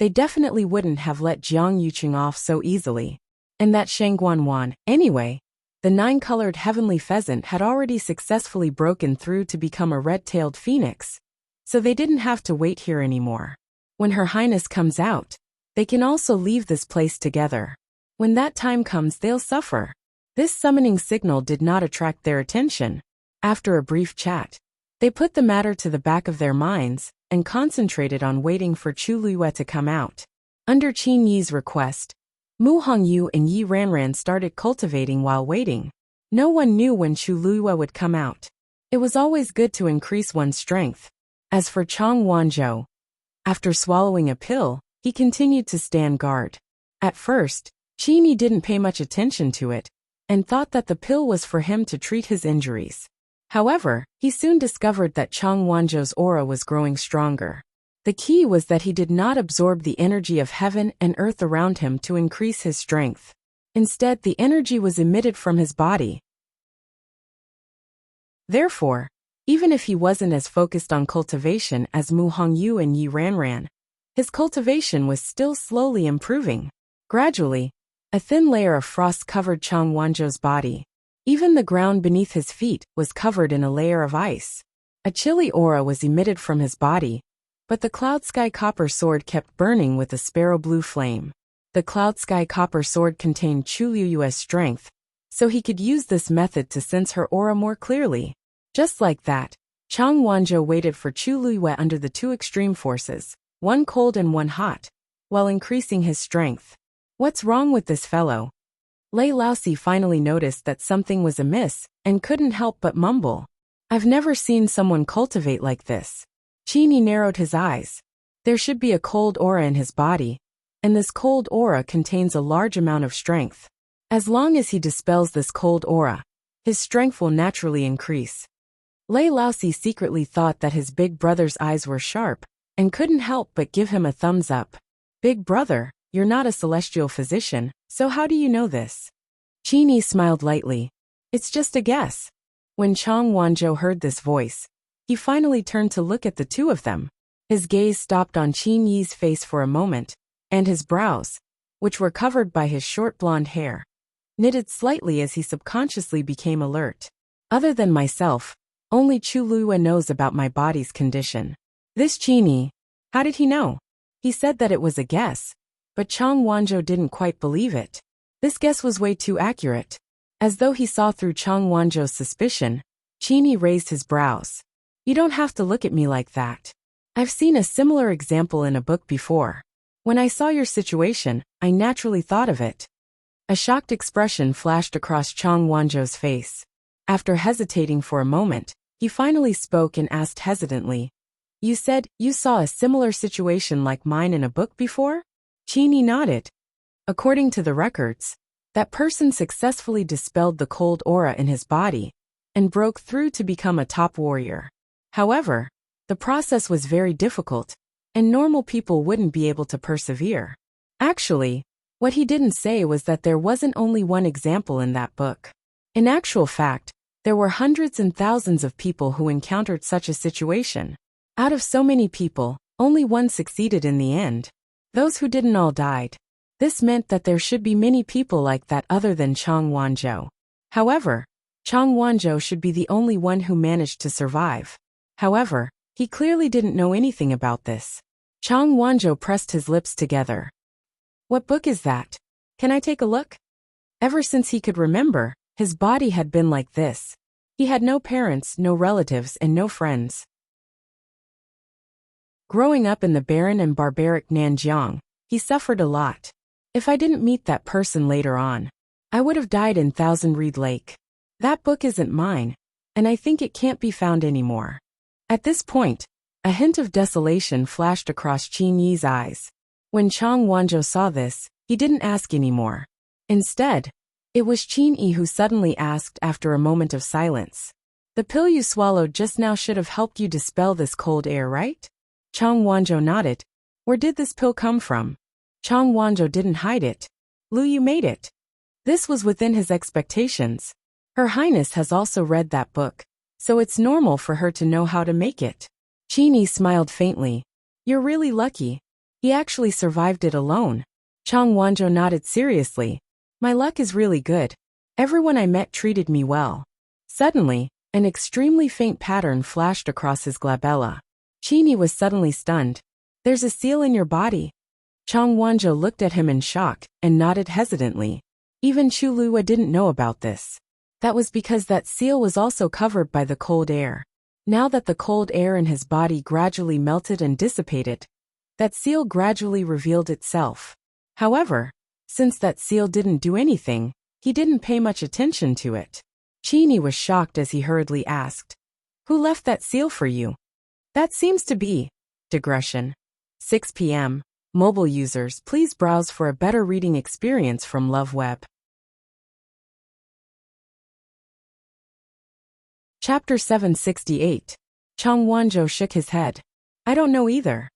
they definitely wouldn't have let Jiang Yuqing off so easily. And that Shang Guanwan, anyway, the nine-colored heavenly pheasant had already successfully broken through to become a red-tailed phoenix, so they didn't have to wait here anymore. When Her Highness comes out, they can also leave this place together. When that time comes, they'll suffer. This summoning signal did not attract their attention. After a brief chat, they put the matter to the back of their minds and concentrated on waiting for Chu Luiyue to come out. Under Qin Yi's request, Mu Hongyu and Yi Ranran started cultivating while waiting. No one knew when Chu Luiyue would come out. It was always good to increase one's strength. As for Chang Wanzhou, after swallowing a pill, he continued to stand guard. At first, Qin Yi didn't pay much attention to it and thought that the pill was for him to treat his injuries. However, he soon discovered that Chang Wanzhou's aura was growing stronger. The key was that he did not absorb the energy of heaven and earth around him to increase his strength. Instead, the energy was emitted from his body. Therefore, even if he wasn't as focused on cultivation as Mu Hongyu and Yi Ranran, his cultivation was still slowly improving. Gradually, a thin layer of frost covered Chang Wanzhou's body. Even the ground beneath his feet was covered in a layer of ice. A chilly aura was emitted from his body, but the Cloud Sky Copper Sword kept burning with a sparrow blue flame. The Cloud Sky Copper Sword contained Chu Luiyue's strength, so he could use this method to sense her aura more clearly. Just like that, Chang Wanzhou waited for Chu Luiyue under the two extreme forces, one cold and one hot, while increasing his strength. What's wrong with this fellow? Lei Laosi finally noticed that something was amiss and couldn't help but mumble. I've never seen someone cultivate like this. Qin Yi narrowed his eyes. There should be a cold aura in his body, and this cold aura contains a large amount of strength. As long as he dispels this cold aura, his strength will naturally increase. Lei Laosi secretly thought that his big brother's eyes were sharp, and couldn't help but give him a thumbs up. Big brother, you're not a celestial physician, so how do you know this? Qin Yi smiled lightly. It's just a guess. When Chang Wanzhou heard this voice, he finally turned to look at the two of them. His gaze stopped on Qin Yi's face for a moment, and his brows, which were covered by his short blonde hair, knitted slightly as he subconsciously became alert. Other than myself, only Chu Luiyue knows about my body's condition. This Qin Yi, how did he know? He said that it was a guess, but Chang Wanzhou didn't quite believe it. This guess was way too accurate. As though he saw through Chang Wanzhou's suspicion, Qin Yi raised his brows. You don't have to look at me like that. I've seen a similar example in a book before. When I saw your situation, I naturally thought of it. A shocked expression flashed across Chang Wanzhou's face. After hesitating for a moment, he finally spoke and asked hesitantly, You said you saw a similar situation like mine in a book before? Qin Yi nodded. According to the records, that person successfully dispelled the cold aura in his body and broke through to become a top warrior. However, the process was very difficult, and normal people wouldn't be able to persevere. Actually, what he didn't say was that there wasn't only one example in that book. In actual fact, there were hundreds and thousands of people who encountered such a situation. Out of so many people, only one succeeded in the end. Those who didn't all died. This meant that there should be many people like that other than Chang Wanzhou. However, Chang Wanzhou should be the only one who managed to survive. However, he clearly didn't know anything about this. Chang Wanzhou pressed his lips together. What book is that? Can I take a look? Ever since he could remember, his body had been like this. He had no parents, no relatives, and no friends. Growing up in the barren and barbaric Nanjiang, he suffered a lot. If I didn't meet that person later on, I would have died in Thousand Reed Lake. That book isn't mine, and I think it can't be found anymore. At this point, a hint of desolation flashed across Qin Yi's eyes. When Chang Wanzhou saw this, he didn't ask anymore. Instead, it was Qin Yi who suddenly asked after a moment of silence. The pill you swallowed just now should have helped you dispel this cold air, right? Chang Wanzhou nodded. Where did this pill come from? Chang Wanzhou didn't hide it. Lu Yu made it. This was within his expectations. Her Highness has also read that book, so it's normal for her to know how to make it. Qin Yi smiled faintly. You're really lucky. He actually survived it alone. Chang Wanzhou nodded seriously. My luck is really good. Everyone I met treated me well. Suddenly, an extremely faint pattern flashed across his glabella. Qin Yi was suddenly stunned. There's a seal in your body. Chang Wanzhou looked at him in shock and nodded hesitantly. Even Chu Luiwe didn't know about this. That was because that seal was also covered by the cold air. Now that the cold air in his body gradually melted and dissipated, that seal gradually revealed itself. However, since that seal didn't do anything, he didn't pay much attention to it. Chini was shocked as he hurriedly asked, "Who left that seal for you?" That seems to be digression. 6 p.m. Mobile users, please browse for a better reading experience from Love Web. Chapter 768. Chang Wanzhou shook his head. I don't know either.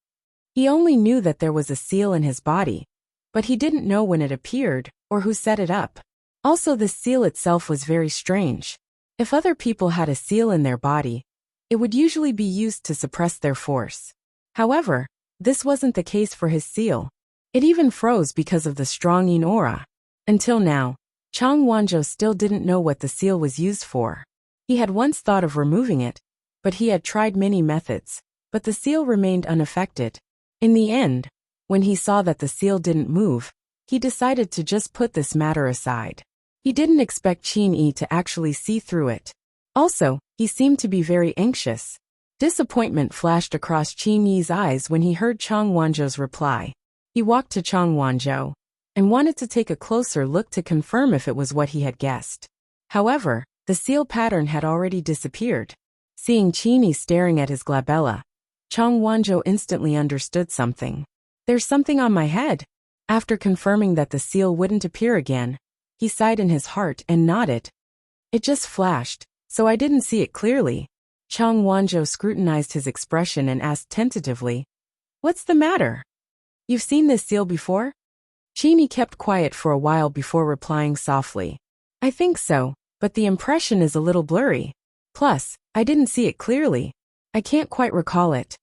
He only knew that there was a seal in his body, but he didn't know when it appeared or who set it up. Also, the seal itself was very strange. If other people had a seal in their body, it would usually be used to suppress their force. However, this wasn't the case for his seal. It even froze because of the strong yin aura. Until now, Chang Wanzhou still didn't know what the seal was used for. He had once thought of removing it, but he had tried many methods, but the seal remained unaffected. In the end, when he saw that the seal didn't move, he decided to just put this matter aside. He didn't expect Qin Yi to actually see through it. Also, he seemed to be very anxious. Disappointment flashed across Qin Yi's eyes when he heard Chang Wanzhou's reply. He walked to Chang Wanzhou and wanted to take a closer look to confirm if it was what he had guessed. However, the seal pattern had already disappeared. Seeing Qin Yi staring at his glabella, Chang Wanzhou instantly understood something. There's something on my head. After confirming that the seal wouldn't appear again, he sighed in his heart and nodded. It just flashed, so I didn't see it clearly. Chang Wanzhou scrutinized his expression and asked tentatively, "What's the matter? You've seen this seal before?" Qin Yi kept quiet for a while before replying softly, "I think so, but the impression is a little blurry. Plus, I didn't see it clearly. I can't quite recall it."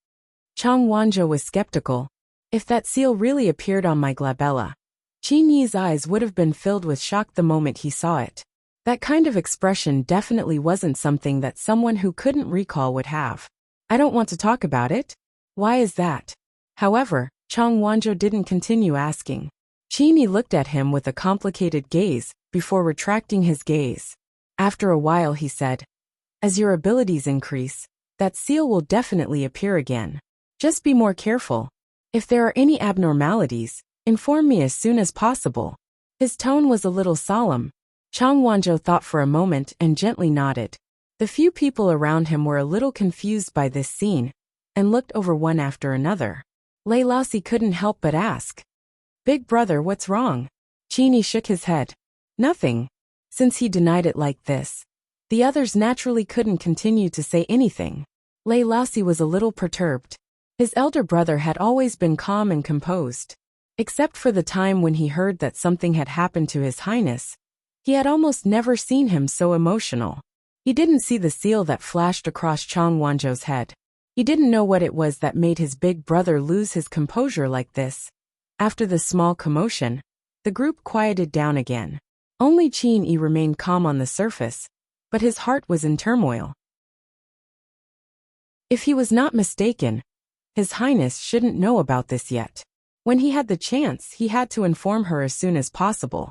Chang Wanzhou was skeptical. If that seal really appeared on my glabella, Qin Yi's eyes would have been filled with shock the moment he saw it. That kind of expression definitely wasn't something that someone who couldn't recall would have. "I don't want to talk about it." "Why is that?" However, Chang Wanzhou didn't continue asking. Qin Yi looked at him with a complicated gaze before retracting his gaze. After a while he said, "As your abilities increase, that seal will definitely appear again. Just be more careful. If there are any abnormalities, inform me as soon as possible." His tone was a little solemn. Chang Wanzhou thought for a moment and gently nodded. The few people around him were a little confused by this scene and looked over one after another. Lei Laosi couldn't help but ask, "Big brother, what's wrong?" Qin Yi shook his head. "Nothing." Since he denied it like this, the others naturally couldn't continue to say anything. Lei Laosi was a little perturbed. His elder brother had always been calm and composed. Except for the time when he heard that something had happened to His Highness, he had almost never seen him so emotional. He didn't see the seal that flashed across Chang Wanzhou's head. He didn't know what it was that made his big brother lose his composure like this. After the small commotion, the group quieted down again. Only Qin Yi remained calm on the surface, but his heart was in turmoil. If he was not mistaken, His Highness shouldn't know about this yet. When he had the chance, he had to inform her as soon as possible.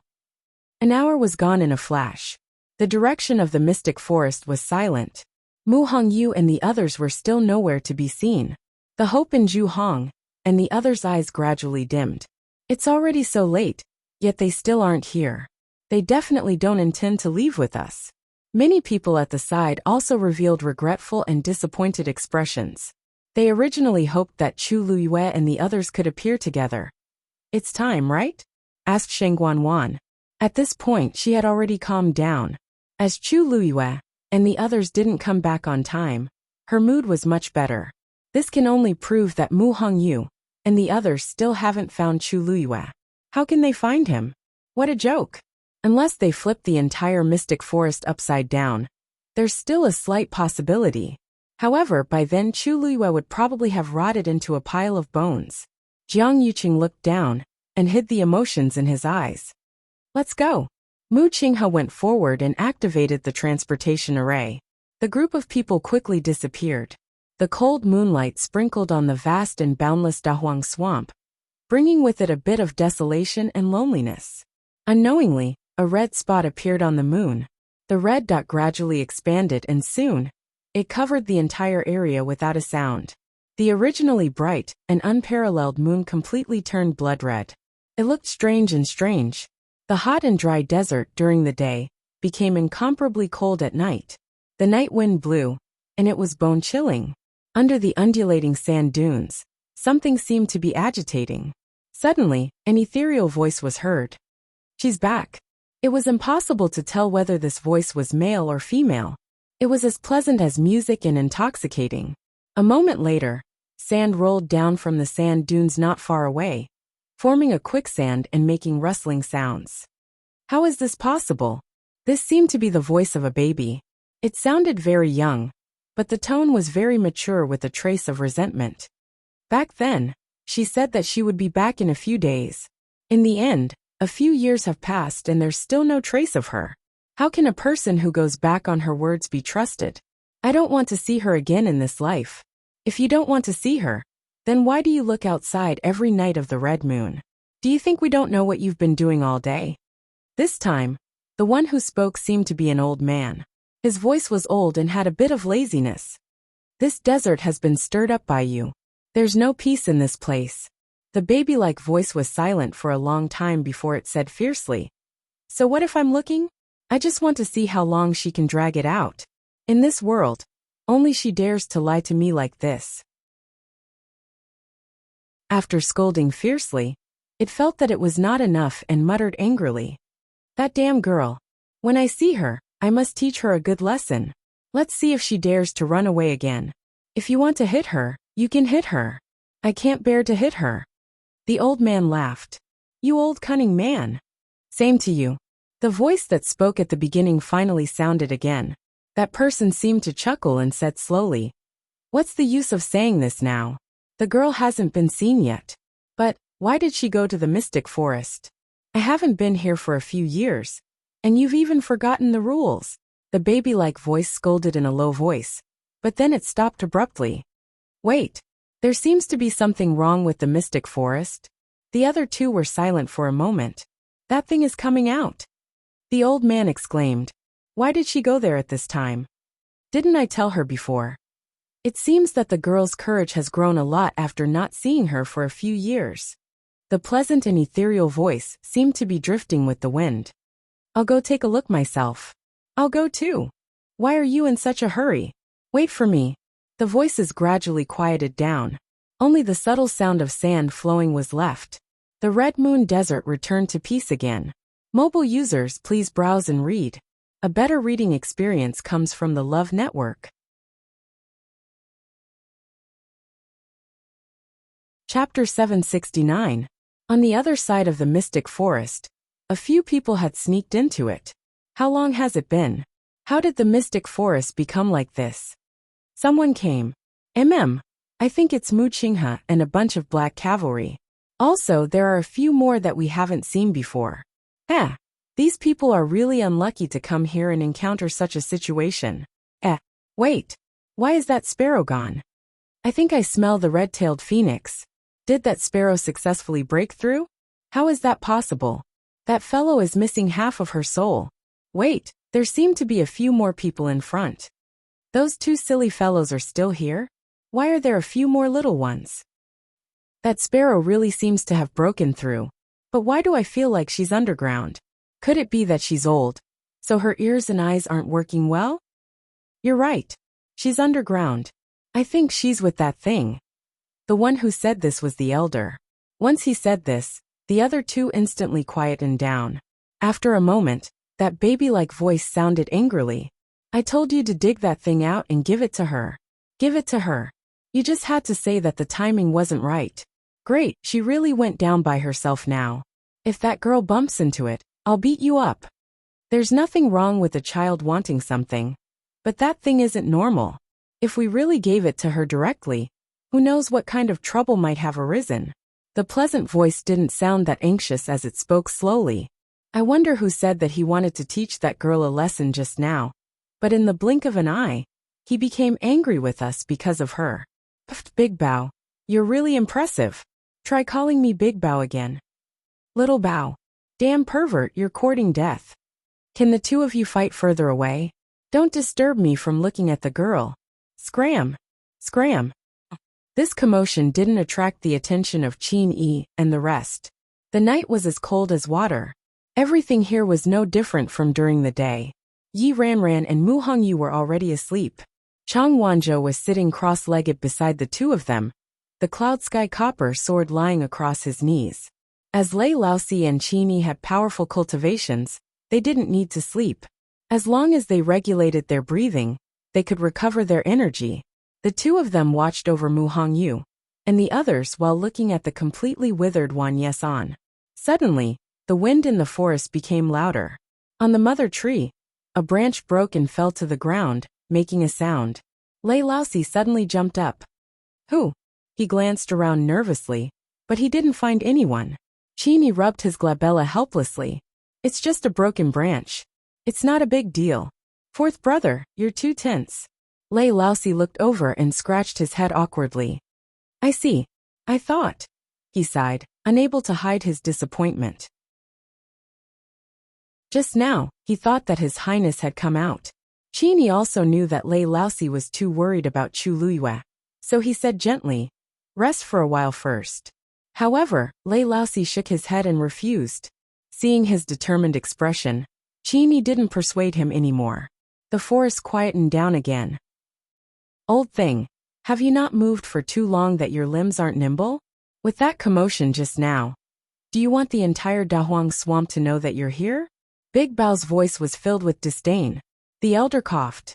An hour was gone in a flash. The direction of the mystic forest was silent. Mu Hongyu and the others were still nowhere to be seen. The hope in Zhu Hong and the others' eyes gradually dimmed. It's already so late, yet they still aren't here. They definitely don't intend to leave with us. Many people at the side also revealed regretful and disappointed expressions. They originally hoped that Chu Luiwe and the others could appear together. "It's time, right?" asked Sheng Guanwan. At this point she had already calmed down. As Chu Luiwe and the others didn't come back on time, her mood was much better. This can only prove that Mu Hongyu and the others still haven't found Chu Luiwe. How can they find him? What a joke. Unless they flip the entire mystic forest upside down, there's still a slight possibility. However, by then Chu Luiwe would probably have rotted into a pile of bones. Jiang Yuqing looked down and hid the emotions in his eyes. "Let's go." Mu Qinghe went forward and activated the transportation array. The group of people quickly disappeared. The cold moonlight sprinkled on the vast and boundless Dahuang swamp, bringing with it a bit of desolation and loneliness. Unknowingly, a red spot appeared on the moon. The red dot gradually expanded and soon, it covered the entire area without a sound. The originally bright and unparalleled moon completely turned blood red. It looked strange and strange. The hot and dry desert during the day became incomparably cold at night. The night wind blew, and it was bone-chilling. Under the undulating sand dunes, something seemed to be agitating. Suddenly, an ethereal voice was heard. "She's back." It was impossible to tell whether this voice was male or female. It was as pleasant as music and intoxicating. A moment later, sand rolled down from the sand dunes not far away, forming a quicksand and making rustling sounds. How is this possible? This seemed to be the voice of a baby. It sounded very young, but the tone was very mature with a trace of resentment. Back then, she said that she would be back in a few days. In the end, a few years have passed and there's still no trace of her. How can a person who goes back on her words be trusted? I don't want to see her again in this life. If you don't want to see her, then why do you look outside every night of the red moon? Do you think we don't know what you've been doing all day? This time, the one who spoke seemed to be an old man. His voice was old and had a bit of laziness. This desert has been stirred up by you. There's no peace in this place. The baby-like voice was silent for a long time before it said fiercely, "So what if I'm looking? I just want to see how long she can drag it out. In this world, only she dares to lie to me like this." After scolding fiercely, it felt that it was not enough and muttered angrily, "That damn girl. When I see her, I must teach her a good lesson. Let's see if she dares to run away again. If you want to hit her, you can hit her. I can't bear to hit her." The old man laughed. "You old cunning man. Same to you." The voice that spoke at the beginning finally sounded again. That person seemed to chuckle and said slowly, "What's the use of saying this now? The girl hasn't been seen yet. But, why did she go to the mystic forest? I haven't been here for a few years, and you've even forgotten the rules." The baby-like voice scolded in a low voice, but then it stopped abruptly. "Wait. There seems to be something wrong with the mystic forest." The other two were silent for a moment. "That thing is coming out," the old man exclaimed. "Why did she go there at this time? Didn't I tell her before?" It seems that the girl's courage has grown a lot after not seeing her for a few years. The pleasant and ethereal voice seemed to be drifting with the wind. "I'll go take a look myself." "I'll go too. Why are you in such a hurry? Wait for me." The voices gradually quieted down. Only the subtle sound of sand flowing was left. The Red Moon Desert returned to peace again. Mobile users, please browse and read. A better reading experience comes from the Love Network. Chapter 769. On the other side of the mystic forest, a few people had sneaked into it. How long has it been? How did the mystic forest become like this? Someone came. I think it's Mu Qinghe and a bunch of black cavalry. Also, there are a few more that we haven't seen before. These people are really unlucky to come here and encounter such a situation. Wait. Why is that sparrow gone? I think I smell the red-tailed phoenix. Did that sparrow successfully break through? How is that possible? That fellow is missing half of her soul. Wait, there seem to be a few more people in front. Those two silly fellows are still here? Why are there a few more little ones? That sparrow really seems to have broken through. But why do I feel like she's underground? Could it be that she's old, so her ears and eyes aren't working well? You're right. She's underground. I think she's with that thing. The one who said this was the elder. Once he said this, the other two instantly quietened down. After a moment, that baby-like voice sounded angrily. "I told you to dig that thing out and give it to her. Give it to her. You just had to say that the timing wasn't right. Great, she really went down by herself now. If that girl bumps into it, I'll beat you up." There's nothing wrong with a child wanting something. But that thing isn't normal. If we really gave it to her directly, who knows what kind of trouble might have arisen. The pleasant voice didn't sound that anxious as it spoke slowly. I wonder who said that he wanted to teach that girl a lesson just now. But in the blink of an eye, he became angry with us because of her. Puffed Big Bao. You're really impressive. Try calling me Big Bao again. Little Bao. Damn pervert, you're courting death. Can the two of you fight further away? Don't disturb me from looking at the girl. Scram! Scram! This commotion didn't attract the attention of Qin Yi and the rest. The night was as cold as water. Everything here was no different from during the day. Yi Ranran and Mu Hongyu were already asleep. Chang Wanzhou was sitting cross-legged beside the two of them, the cloud sky copper sword lying across his knees. As Lei Laosi and Qin Yi had powerful cultivations, they didn't need to sleep. As long as they regulated their breathing, they could recover their energy. The two of them watched over Mu Hongyu and the others while looking at the completely withered Wan Yesan. Suddenly, the wind in the forest became louder. On the mother tree, a branch broke and fell to the ground, making a sound. Lei Laosi suddenly jumped up. Who? He glanced around nervously, but he didn't find anyone. Qin Yi rubbed his glabella helplessly. It's just a broken branch. It's not a big deal. Fourth brother, you're too tense. Lei Laosi looked over and scratched his head awkwardly. I see. I thought. He sighed, unable to hide his disappointment. Just now, he thought that His Highness had come out. Qin Yi also knew that Lei Laosi was too worried about Chu Luiyue, so he said gently, rest for a while first. However, Lei Laosi shook his head and refused. Seeing his determined expression, Qin Yi didn't persuade him anymore. The forest quietened down again. Old thing, have you not moved for too long that your limbs aren't nimble? With that commotion just now, do you want the entire Dahuang swamp to know that you're here? Big Bao's voice was filled with disdain. The elder coughed.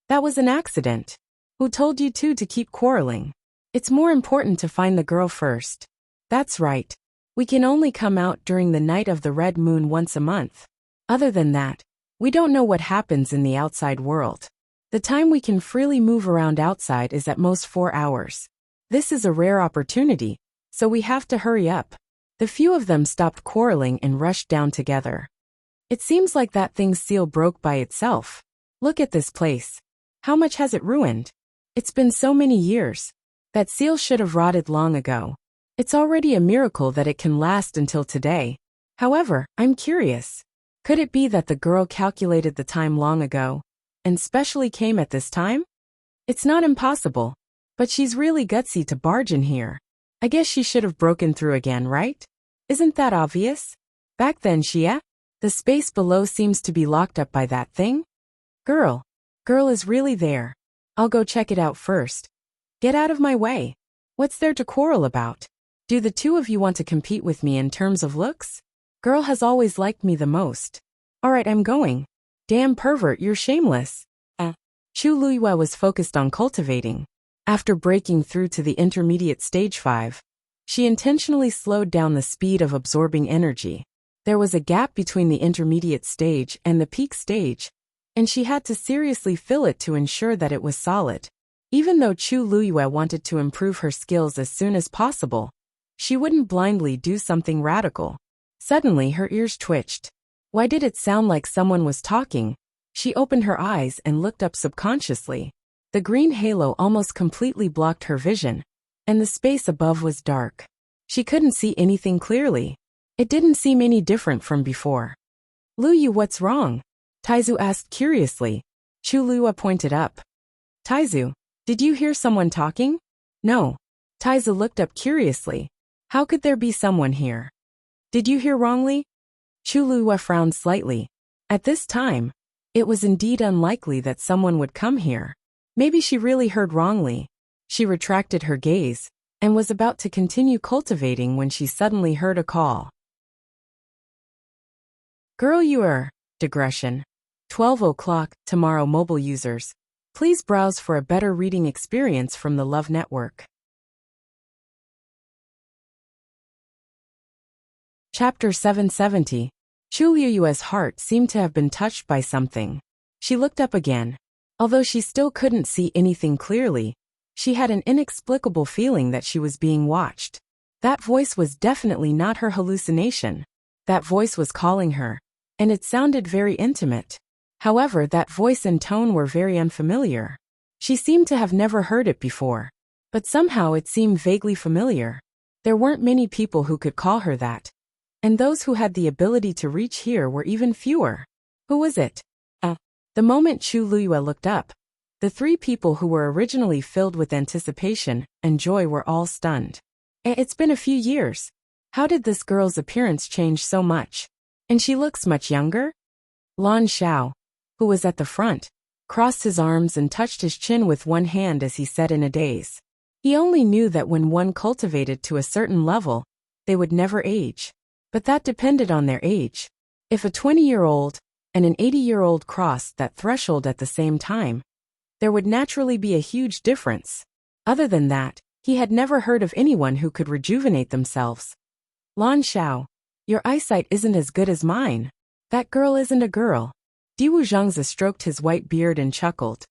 That was an accident. Who told you two to keep quarreling? It's more important to find the girl first. That's right. We can only come out during the night of the red moon once a month. Other than that, we don't know what happens in the outside world. The time we can freely move around outside is at most 4 hours. This is a rare opportunity, so we have to hurry up. The few of them stopped quarreling and rushed down together. It seems like that thing's seal broke by itself. Look at this place. How much has it ruined? It's been so many years. That seal should have rotted long ago. It's already a miracle that it can last until today. However, I'm curious. Could it be that the girl calculated the time long ago, and specially came at this time? It's not impossible, but she's really gutsy to barge in here. I guess she should have broken through again, right? Isn't that obvious? Back then, the space below seems to be locked up by that thing. Girl is really there. I'll go check it out first. Get out of my way. What's there to quarrel about? Do the two of you want to compete with me in terms of looks? Girl has always liked me the most. Alright, I'm going. Damn pervert, you're shameless. Chu Luiyue was focused on cultivating. After breaking through to the intermediate stage 5, she intentionally slowed down the speed of absorbing energy. There was a gap between the intermediate stage and the peak stage, and she had to seriously fill it to ensure that it was solid. Even though Chu Luiyue wanted to improve her skills as soon as possible, she wouldn't blindly do something radical. Suddenly her ears twitched. Why did it sound like someone was talking? She opened her eyes and looked up subconsciously. The green halo almost completely blocked her vision, and the space above was dark. She couldn't see anything clearly. It didn't seem any different from before. Luyu, what's wrong? Taizu asked curiously. Chu Luiyue pointed up. Taizu, did you hear someone talking? No. Taizu looked up curiously. How could there be someone here? Did you hear wrongly? Chu Luiyue frowned slightly. At this time, it was indeed unlikely that someone would come here. Maybe she really heard wrongly. She retracted her gaze and was about to continue cultivating when she suddenly heard a call. Girl, you are. Digression. 12 o'clock, tomorrow mobile users. Please browse for a better reading experience from the Love Network. Chapter 770. Chu Luiyue's heart seemed to have been touched by something. She looked up again. Although she still couldn't see anything clearly, she had an inexplicable feeling that she was being watched. That voice was definitely not her hallucination. That voice was calling her, and it sounded very intimate. However, that voice and tone were very unfamiliar. She seemed to have never heard it before, but somehow it seemed vaguely familiar. There weren't many people who could call her that. and those who had the ability to reach here were even fewer. Who was it? The moment Chu Luyue looked up, the three people who were originally filled with anticipation and joy were all stunned. It's been a few years. How did this girl's appearance change so much? And she looks much younger? Lan Xiao, who was at the front, crossed his arms and touched his chin with one hand as he said in a daze. He only knew that when one cultivated to a certain level, they would never age. But that depended on their age. If a 20-year-old and an 80-year-old crossed that threshold at the same time, there would naturally be a huge difference. Other than that, he had never heard of anyone who could rejuvenate themselves. Lan Xiao, your eyesight isn't as good as mine. That girl isn't a girl. Diwu Zhangzi stroked his white beard and chuckled.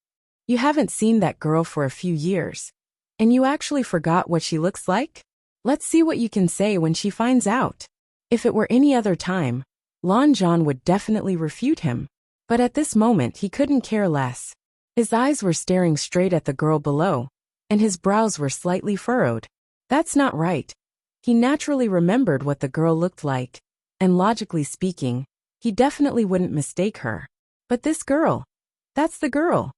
You haven't seen that girl for a few years. And you actually forgot what she looks like? Let's see what you can say when she finds out. If it were any other time, Lan Zhan would definitely refute him. But at this moment he couldn't care less. His eyes were staring straight at the girl below, and his brows were slightly furrowed. That's not right. He naturally remembered what the girl looked like, and logically speaking, he definitely wouldn't mistake her. But this girl, that's the girl.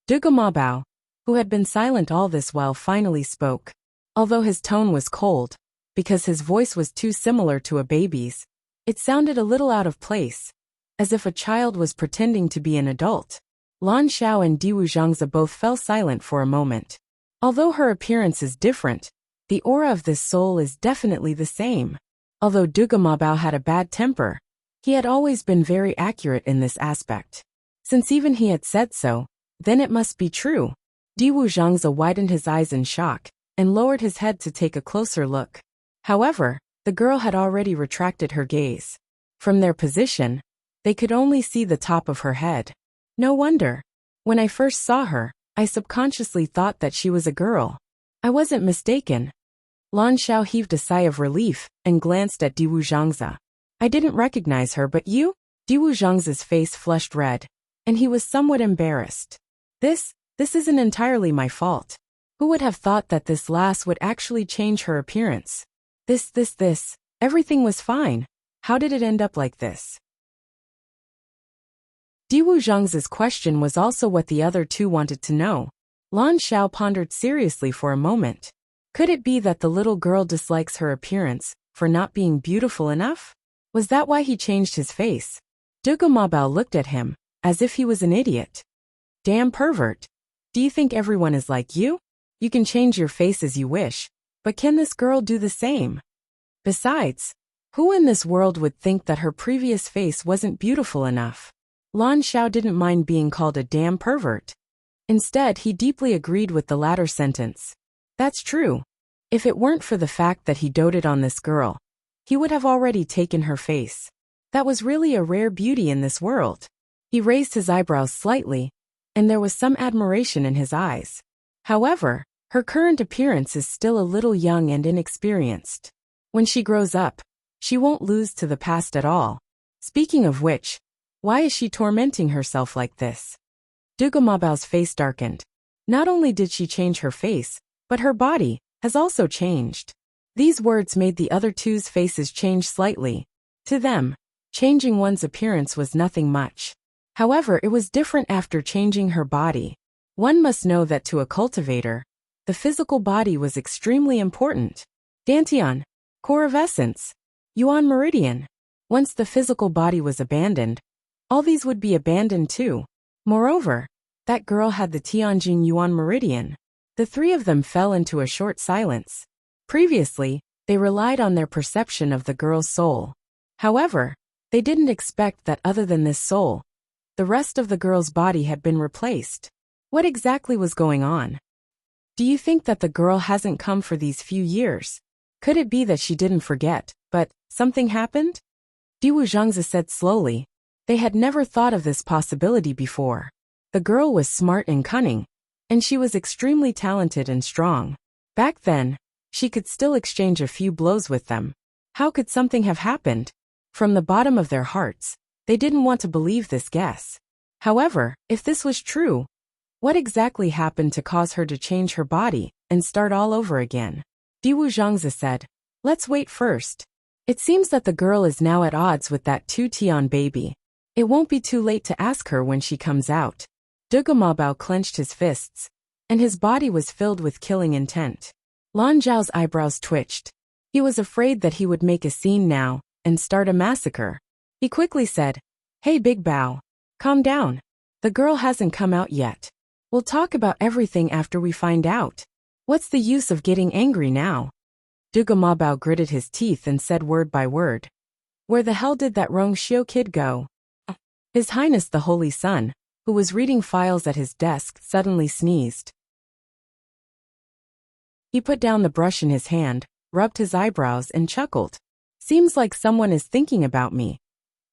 Dugu Mabao, who had been silent all this while, finally spoke. Although his tone was cold, because his voice was too similar to a baby's, it sounded a little out of place, as if a child was pretending to be an adult. Lan Xiao and Diwu Zhangzi both fell silent for a moment. Although her appearance is different, the aura of this soul is definitely the same. Although Dugu Mabao had a bad temper, he had always been very accurate in this aspect. Since even he had said so, then it must be true. Diwu Zhangzi widened his eyes in shock and lowered his head to take a closer look. However, the girl had already retracted her gaze. From their position, they could only see the top of her head. No wonder. When I first saw her, I subconsciously thought that she was a girl. I wasn't mistaken. Lan Xiao heaved a sigh of relief and glanced at Diwu Zhangzi. I didn't recognize her, but you? Diwu Zhangzi's face flushed red, and he was somewhat embarrassed. This isn't entirely my fault. Who would have thought that this lass would actually change her appearance? Everything was fine. How did it end up like this? Diwu Zhangzi's question was also what the other two wanted to know. Lan Xiao pondered seriously for a moment. Could it be that the little girl dislikes her appearance for not being beautiful enough? Was that why he changed his face? Dugu Mabao looked at him, as if he was an idiot. Damn pervert. Do you think everyone is like you? You can change your face as you wish, but can this girl do the same? Besides, who in this world would think that her previous face wasn't beautiful enough? Lan Xiao didn't mind being called a damn pervert. Instead, he deeply agreed with the latter sentence. That's true. If it weren't for the fact that he doted on this girl, he would have already taken her face. That was really a rare beauty in this world. He raised his eyebrows slightly, and there was some admiration in his eyes. However, her current appearance is still a little young and inexperienced. When she grows up, she won't lose to the past at all. Speaking of which, why is she tormenting herself like this? Dugu Mabao's face darkened. Not only did she change her face, but her body has also changed. These words made the other two's faces change slightly. To them, changing one's appearance was nothing much. However, it was different after changing her body. One must know that to a cultivator, the physical body was extremely important. Dantian, core of essence, Yuan meridian. Once the physical body was abandoned, all these would be abandoned too. Moreover, that girl had the Tianjin Yuan meridian. The three of them fell into a short silence. Previously, they relied on their perception of the girl's soul. However, they didn't expect that other than this soul, the rest of the girl's body had been replaced. What exactly was going on? Do you think that the girl hasn't come for these few years? Could it be that she didn't forget, but something happened? Diwu Zhangzi said slowly. They had never thought of this possibility before. The girl was smart and cunning, and she was extremely talented and strong. Back then, she could still exchange a few blows with them. How could something have happened? From the bottom of their hearts, they didn't want to believe this guess. However, if this was true, what exactly happened to cause her to change her body and start all over again? Diwu Zhangzi said, let's wait first. It seems that the girl is now at odds with that 2-Tian baby. It won't be too late to ask her when she comes out. Dugamabao clenched his fists, and his body was filled with killing intent. Lan Zhao's eyebrows twitched. He was afraid that he would make a scene now and start a massacre. He quickly said, "Hey Big Bao, calm down. The girl hasn't come out yet. We'll talk about everything after we find out. What's the use of getting angry now?" Dugamabao gritted his teeth and said word by word, "Where the hell did that Rongxiu kid go?" His Highness the Holy Sun, who was reading files at his desk, suddenly sneezed. He put down the brush in his hand, rubbed his eyebrows and chuckled. "Seems like someone is thinking about me."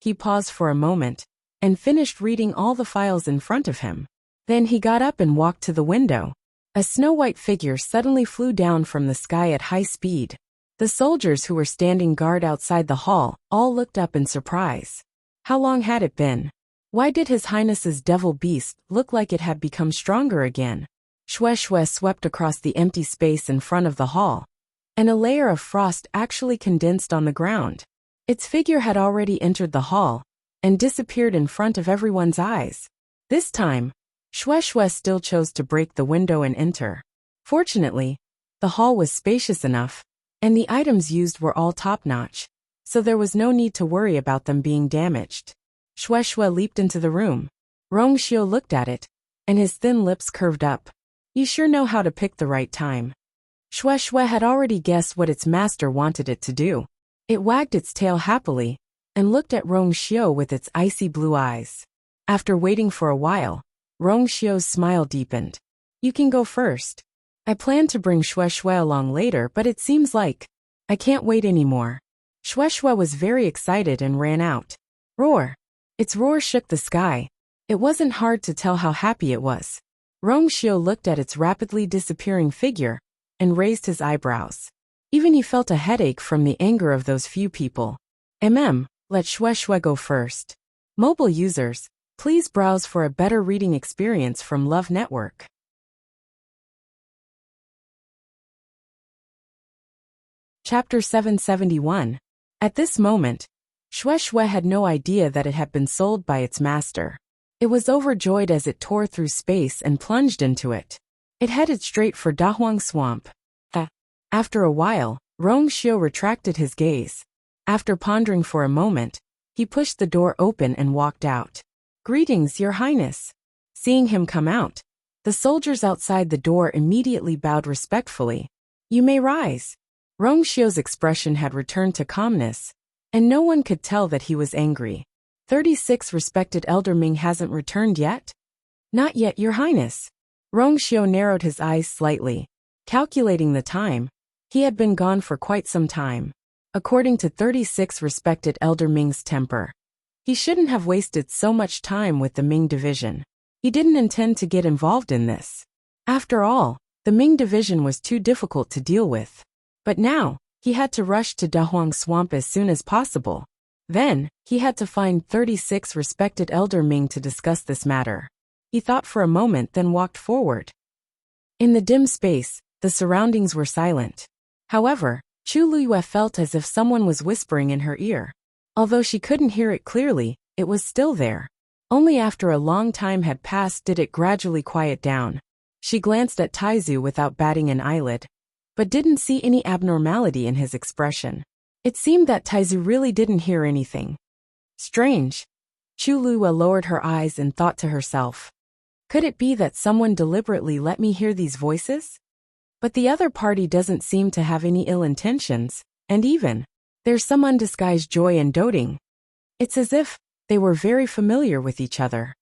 He paused for a moment and finished reading all the files in front of him. Then he got up and walked to the window. A snow-white figure suddenly flew down from the sky at high speed. The soldiers who were standing guard outside the hall all looked up in surprise. How long had it been? Why did His Highness's devil beast look like it had become stronger again? Shue Shue swept across the empty space in front of the hall, and a layer of frost actually condensed on the ground. Its figure had already entered the hall and disappeared in front of everyone's eyes. This time, Shue Shue still chose to break the window and enter. Fortunately, the hall was spacious enough, and the items used were all top-notch, so there was no need to worry about them being damaged. Shue Shue leaped into the room. Rongxiu looked at it, and his thin lips curved up. "You sure know how to pick the right time." Shue Shue had already guessed what its master wanted it to do. It wagged its tail happily and looked at Rongxiu with its icy blue eyes. After waiting for a while, Rongxiu's smile deepened. "You can go first. I planned to bring Shue Shue along later, but it seems like I can't wait anymore." Shue Shue was very excited and ran out. Roar! Its roar shook the sky. It wasn't hard to tell how happy it was. Rongxiu looked at its rapidly disappearing figure and raised his eyebrows. Even he felt a headache from the anger of those few people. Let Shue Shue go first. Mobile users, please browse for a better reading experience from Love Network. Chapter 771. At this moment, Shue Shue had no idea that it had been sold by its master. It was overjoyed as it tore through space and plunged into it. It headed straight for Dahuang Swamp. After a while, Rongxiu retracted his gaze. After pondering for a moment, he pushed the door open and walked out. "Greetings, Your Highness." Seeing him come out, the soldiers outside the door immediately bowed respectfully. "You may rise." Rongxiu's expression had returned to calmness, and no one could tell that he was angry. 36 respected Elder Ming hasn't returned yet? "Not yet, Your Highness." Rongxiu narrowed his eyes slightly. Calculating the time, he had been gone for quite some time. According to 36 respected Elder Ming's temper, he shouldn't have wasted so much time with the Ming division. He didn't intend to get involved in this. After all, the Ming division was too difficult to deal with. But now, he had to rush to Dahuang Swamp as soon as possible. Then, he had to find 36 respected Elder Ming to discuss this matter. He thought for a moment, then walked forward. In the dim space, the surroundings were silent. However, Chu Luyue felt as if someone was whispering in her ear. Although she couldn't hear it clearly, it was still there. Only after a long time had passed did it gradually quiet down. She glanced at Taizu without batting an eyelid, but didn't see any abnormality in his expression. It seemed that Taizu really didn't hear anything. Strange. Chu Luyue lowered her eyes and thought to herself, could it be that someone deliberately let me hear these voices? But the other party doesn't seem to have any ill intentions, and even, there's some undisguised joy in doting. It's as if they were very familiar with each other.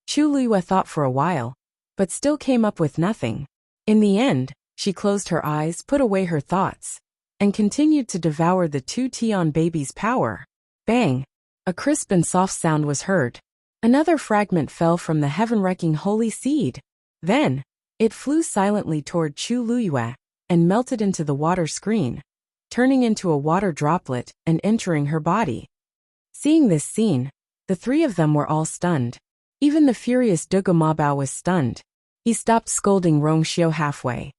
Chu Luyue thought for a while, but still came up with nothing. In the end, she closed her eyes, put away her thoughts, and continued to devour the 2-Tian baby's power. Bang! A crisp and soft sound was heard. Another fragment fell from the heaven-wrecking holy seed. Then, it flew silently toward Chu Luyue and melted into the water screen, turning into a water droplet and entering her body. Seeing this scene, the three of them were all stunned. Even the furious Dugamabao was stunned. He stopped scolding Rongxiu halfway.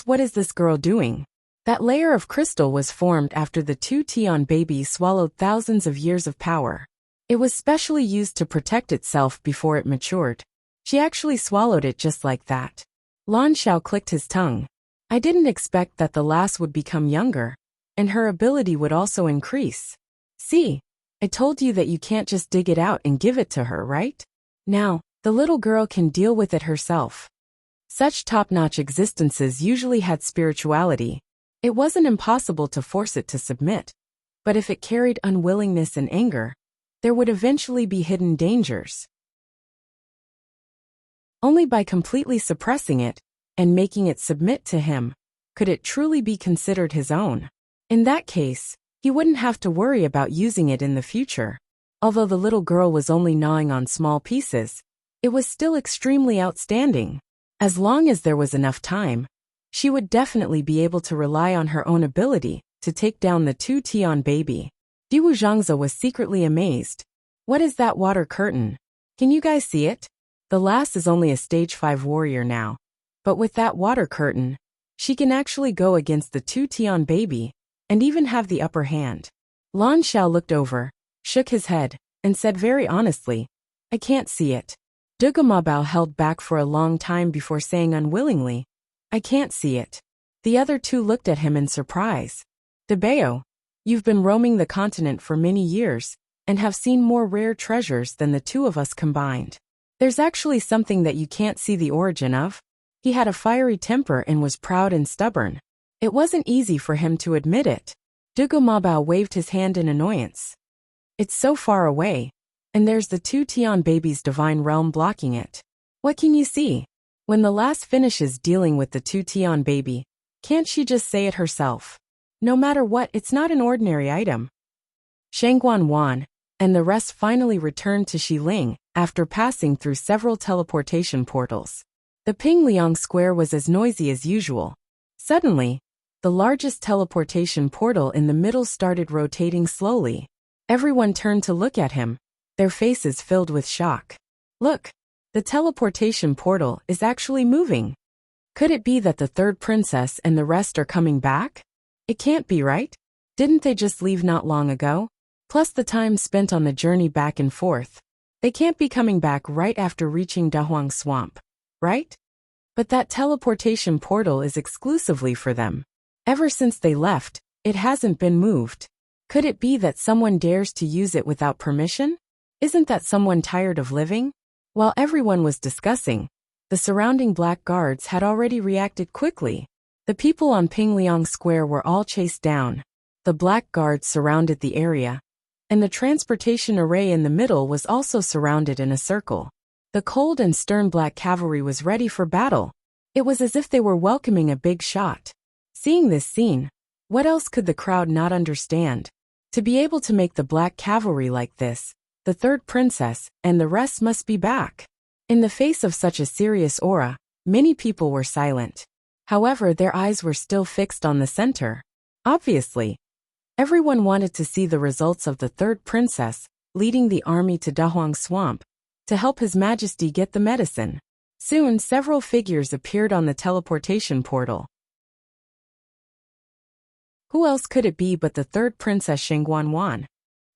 What is this girl doing? That layer of crystal was formed after the two Tian babies swallowed thousands of years of power. It was specially used to protect itself before it matured. She actually swallowed it just like that. Lan Xiao clicked his tongue. I didn't expect that the lass would become younger, and her ability would also increase. See, I told you that you can't just dig it out and give it to her, right? Now, the little girl can deal with it herself. Such top-notch existences usually had spirituality. It wasn't impossible to force it to submit. But if it carried unwillingness and anger, there would eventually be hidden dangers. Only by completely suppressing it and making it submit to him could it truly be considered his own. In that case, he wouldn't have to worry about using it in the future. Although the little girl was only gnawing on small pieces, it was still extremely outstanding. As long as there was enough time, she would definitely be able to rely on her own ability to take down the two Tian baby. Diwu Zhangze was secretly amazed. What is that water curtain? Can you guys see it? The lass is only a stage 5 warrior now. But with that water curtain, she can actually go against the two Tian baby and even have the upper hand. Lan Xiao looked over, shook his head, and said very honestly, I can't see it. Dugamabao held back for a long time before saying unwillingly, I can't see it. The other two looked at him in surprise. Debao, you've been roaming the continent for many years and have seen more rare treasures than the two of us combined. There's actually something that you can't see the origin of. He had a fiery temper and was proud and stubborn. It wasn't easy for him to admit it. Dugumabao waved his hand in annoyance. It's so far away, and there's the two Tian babies' divine realm blocking it. What can you see? When the lass finishes dealing with the two Tian baby, can't she just say it herself? No matter what, it's not an ordinary item. Shangguan Wan and the rest finally returned to Xiling after passing through several teleportation portals. The Pingliang Square was as noisy as usual. Suddenly, the largest teleportation portal in the middle started rotating slowly. Everyone turned to look at him, their faces filled with shock. Look, the teleportation portal is actually moving. Could it be that the third princess and the rest are coming back? It can't be, right? Didn't they just leave not long ago? Plus the time spent on the journey back and forth. They can't be coming back right after reaching Dahuang Swamp, right? But that teleportation portal is exclusively for them. Ever since they left, it hasn't been moved. Could it be that someone dares to use it without permission? Isn't that someone tired of living? While everyone was discussing, the surrounding black guards had already reacted quickly. The people on Pingliang Square were all chased down. The black guards surrounded the area, and the transportation array in the middle was also surrounded in a circle. The cold and stern black cavalry was ready for battle. It was as if they were welcoming a big shot. Seeing this scene, what else could the crowd not understand? To be able to make the black cavalry like this, the third princess and the rest must be back. In the face of such a serious aura, many people were silent. However, their eyes were still fixed on the center. Obviously, everyone wanted to see the results of the third princess leading the army to Dahuang Swamp to help His Majesty get the medicine. Soon, several figures appeared on the teleportation portal. Who else could it be but the third princess Shangguan Wan?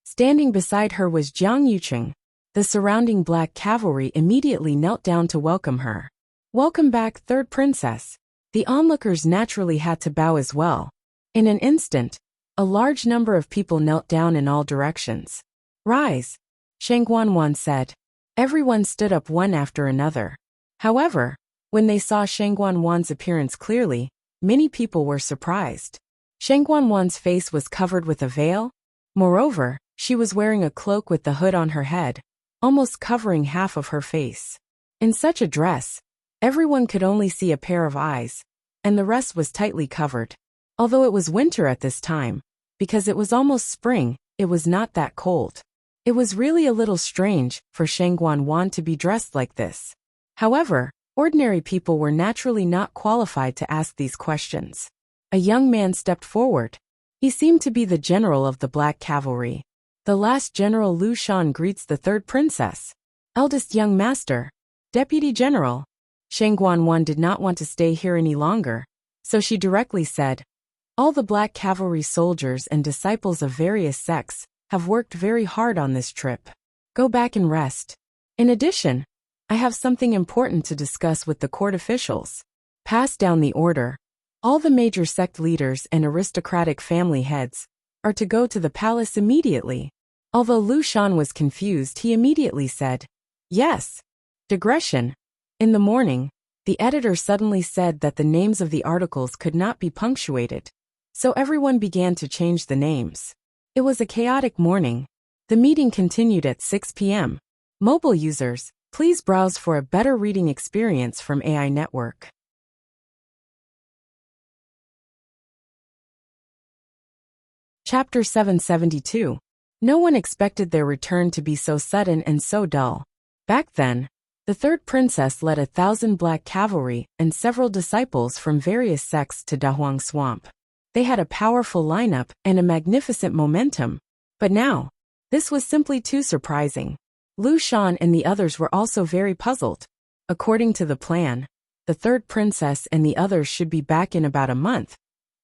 Standing beside her was Jiang Yucheng. The surrounding black cavalry immediately knelt down to welcome her. Welcome back, third princess. The onlookers naturally had to bow as well. In an instant, a large number of people knelt down in all directions. Rise, Shangguan Wan said. Everyone stood up one after another. However, when they saw Shangguan Wan's appearance clearly, many people were surprised. Shangguan Wan's face was covered with a veil. Moreover, she was wearing a cloak with the hood on her head, almost covering half of her face. In such a dress, everyone could only see a pair of eyes, and the rest was tightly covered. Although it was winter at this time, because it was almost spring, it was not that cold. It was really a little strange for Shangguan Wan to be dressed like this. However, ordinary people were naturally not qualified to ask these questions. A young man stepped forward. He seemed to be the general of the Black Cavalry. The last General Lu Shan greets the third princess. Eldest young master. Deputy General. Shangguan Wan did not want to stay here any longer, so she directly said, All the black cavalry soldiers and disciples of various sects have worked very hard on this trip. Go back and rest. In addition, I have something important to discuss with the court officials. Pass down the order. All the major sect leaders and aristocratic family heads are to go to the palace immediately. Although Lu Shan was confused, he immediately said, "Yes." Digression. In the morning, the editor suddenly said that the names of the articles could not be punctuated, so everyone began to change the names. It was a chaotic morning. The meeting continued at 6 p.m. Mobile users, please browse for a better reading experience from AI Network. Chapter 772. No one expected their return to be so sudden and so dull. Back then, the third princess led 1,000 black cavalry and several disciples from various sects to Dahuang Swamp. They had a powerful lineup and a magnificent momentum. But now, this was simply too surprising. Lu Shan and the others were also very puzzled. According to the plan, the third princess and the others should be back in about a month.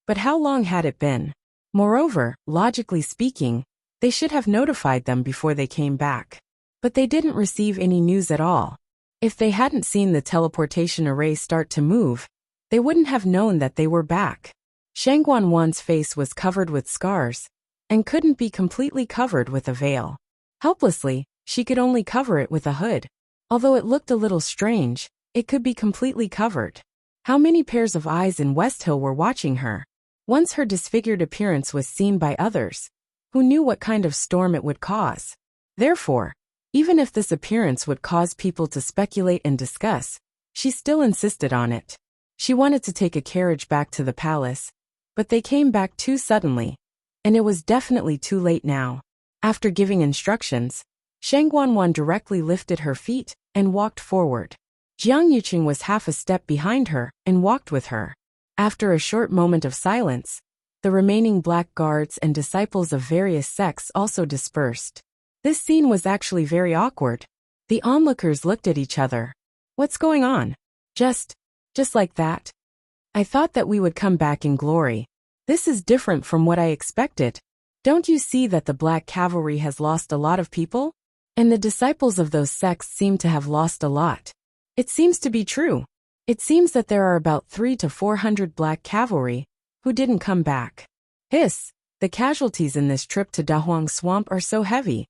But how long had it been? Moreover, logically speaking, they should have notified them before they came back. But they didn't receive any news at all. If they hadn't seen the teleportation array start to move, they wouldn't have known that they were back. Shang Guanwan's face was covered with scars and couldn't be completely covered with a veil. Helplessly, she could only cover it with a hood. Although it looked a little strange, it could be completely covered. How many pairs of eyes in West Hill were watching her? Once her disfigured appearance was seen by others, who knew what kind of storm it would cause. Therefore, even if this appearance would cause people to speculate and discuss, she still insisted on it. She wanted to take a carriage back to the palace, but they came back too suddenly, and it was definitely too late now. After giving instructions, Shang Guanwan directly lifted her feet and walked forward. Jiang Yuqing was half a step behind her and walked with her. After a short moment of silence, the remaining black guards and disciples of various sects also dispersed. This scene was actually very awkward. The onlookers looked at each other. What's going on? Just like that? I thought that we would come back in glory. This is different from what I expected. Don't you see that the black cavalry has lost a lot of people? And the disciples of those sects seem to have lost a lot. It seems to be true. It seems that there are about 300 to 400 black cavalry who didn't come back. Hiss, the casualties in this trip to Dahuang Swamp are so heavy.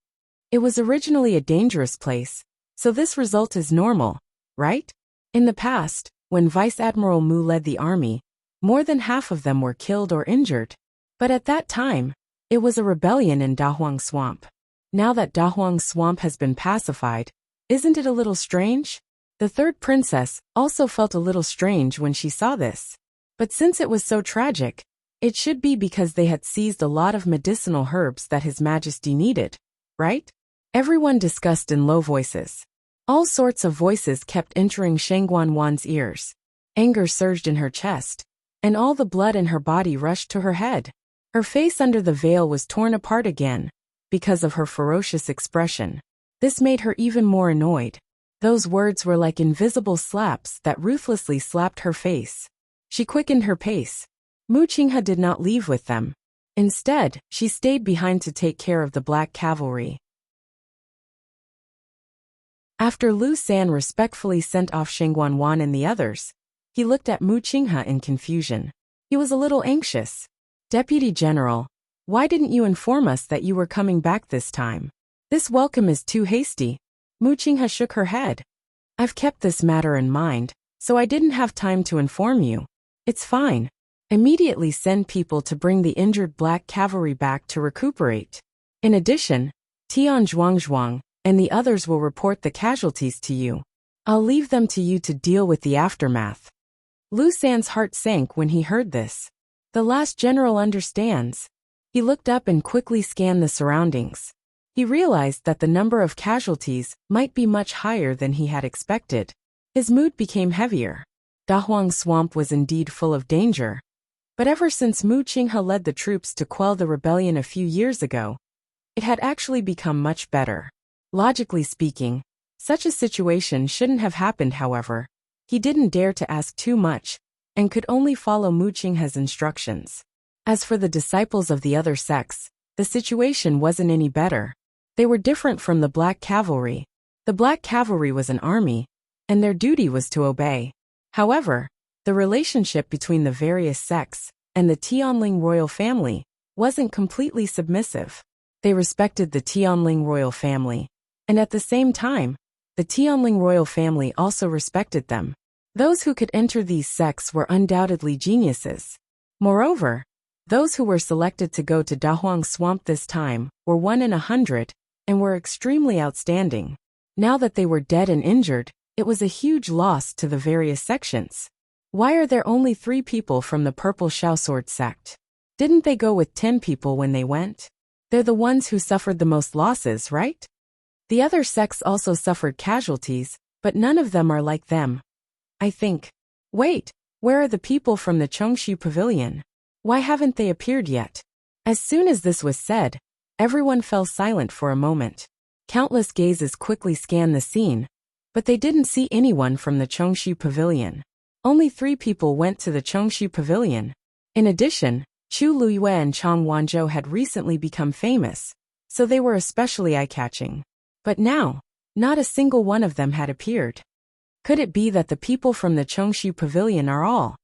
It was originally a dangerous place, so this result is normal, right? In the past, when Vice Admiral Mu led the army, more than half of them were killed or injured. But at that time, it was a rebellion in Dahuang Swamp. Now that Dahuang Swamp has been pacified, isn't it a little strange? The third princess also felt a little strange when she saw this. But since it was so tragic, it should be because they had seized a lot of medicinal herbs that His Majesty needed, right? Everyone discussed in low voices. All sorts of voices kept entering Shang Guanwan's ears. Anger surged in her chest, and all the blood in her body rushed to her head. Her face under the veil was torn apart again, because of her ferocious expression. This made her even more annoyed. Those words were like invisible slaps that ruthlessly slapped her face. She quickened her pace. Mu Qinghe did not leave with them. Instead, she stayed behind to take care of the black cavalry. After Lu San respectfully sent off Shang Guanwan and the others, he looked at Mu Qinghe in confusion. He was a little anxious. Deputy General, why didn't you inform us that you were coming back this time? This welcome is too hasty. Mu Qinghe shook her head. I've kept this matter in mind, so I didn't have time to inform you. It's fine. Immediately send people to bring the injured black cavalry back to recuperate. In addition, Tian Zhuangzhuang and the others will report the casualties to you. I'll leave them to you to deal with the aftermath. Lu San's heart sank when he heard this. The last general understands. He looked up and quickly scanned the surroundings. He realized that the number of casualties might be much higher than he had expected. His mood became heavier. Dahuang Swamp was indeed full of danger. But ever since Mu Qinghe led the troops to quell the rebellion a few years ago, it had actually become much better. Logically speaking, such a situation shouldn't have happened. However, he didn't dare to ask too much, and could only follow Mu Qinghe's instructions. As for the disciples of the other sects, the situation wasn't any better. They were different from the Black Cavalry. The Black Cavalry was an army, and their duty was to obey. However, the relationship between the various sects and the Tianling royal family wasn't completely submissive. They respected the Tianling royal family, and at the same time, the Tianling royal family also respected them. Those who could enter these sects were undoubtedly geniuses. Moreover, those who were selected to go to Dahuang Swamp this time were 1 in 100 and were extremely outstanding. Now that they were dead and injured, it was a huge loss to the various sections. Why are there only 3 people from the Purple Shaosword sect? Didn't they go with 10 people when they went? They're the ones who suffered the most losses, right? The other sects also suffered casualties, but none of them are like them. I think. Wait, where are the people from the Chongshu Pavilion? Why haven't they appeared yet? As soon as this was said, everyone fell silent for a moment. Countless gazes quickly scanned the scene, but they didn't see anyone from the Chongshu Pavilion. Only 3 people went to the Chongshu Pavilion. In addition, Chu Luiyue and Chang Wanzhou had recently become famous, so they were especially eye-catching. But now, not a single one of them had appeared. Could it be that the people from the Chongshu Pavilion are all?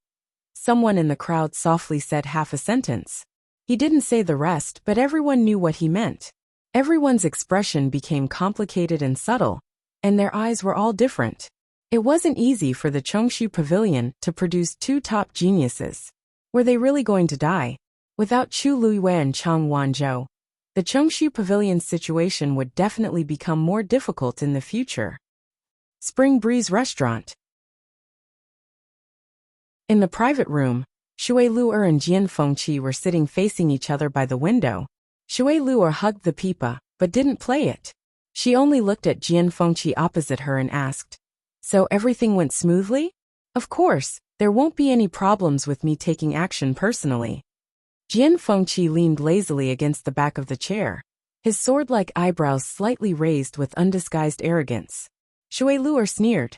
Someone in the crowd softly said half a sentence. He didn't say the rest, but everyone knew what he meant. Everyone's expression became complicated and subtle, and their eyes were all different. It wasn't easy for the Chongshu Pavilion to produce 2 top geniuses. Were they really going to die? Without Chu Luiyue and Chang Wanzhou, the Chongshu Pavilion's situation would definitely become more difficult in the future. Spring Breeze Restaurant. In the private room, Shui Lu'er and Jian Fengqi were sitting facing each other by the window. Shui Lu'er hugged the pipa, but didn't play it. She only looked at Jian Fengqi opposite her and asked, "So everything went smoothly? Of course, there won't be any problems with me taking action personally." Jian Fengqi leaned lazily against the back of the chair, his sword-like eyebrows slightly raised with undisguised arrogance. Shui Lu'er sneered.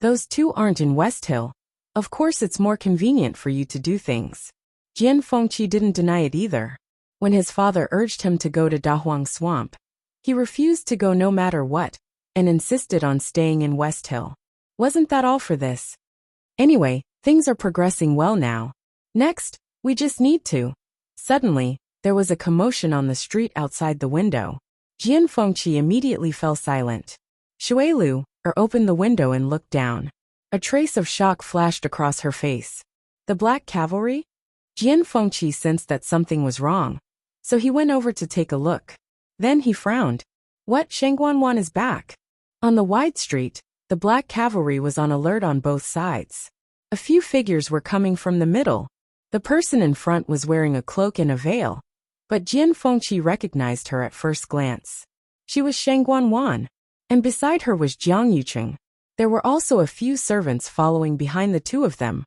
"Those 2 aren't in West Hill. Of course it's more convenient for you to do things." Jian Fengqi didn't deny it either. When his father urged him to go to Dahuang Swamp, he refused to go no matter what, and insisted on staying in West Hill. Wasn't that all for this? Anyway, things are progressing well now. Next, we just need to. Suddenly, there was a commotion on the street outside the window. Jian Fengqi immediately fell silent. Shui Lu'er opened the window and looked down. A trace of shock flashed across her face. The Black Cavalry? Jian Fengqi sensed that something was wrong, so he went over to take a look. Then he frowned. What? Shengguanwan is back? On the wide street, the Black Cavalry was on alert on both sides. A few figures were coming from the middle. The person in front was wearing a cloak and a veil, but Jian Fengqi recognized her at first glance. She was Shengguanwan, and beside her was Jiang Yucheng. There were also a few servants following behind the 2 of them,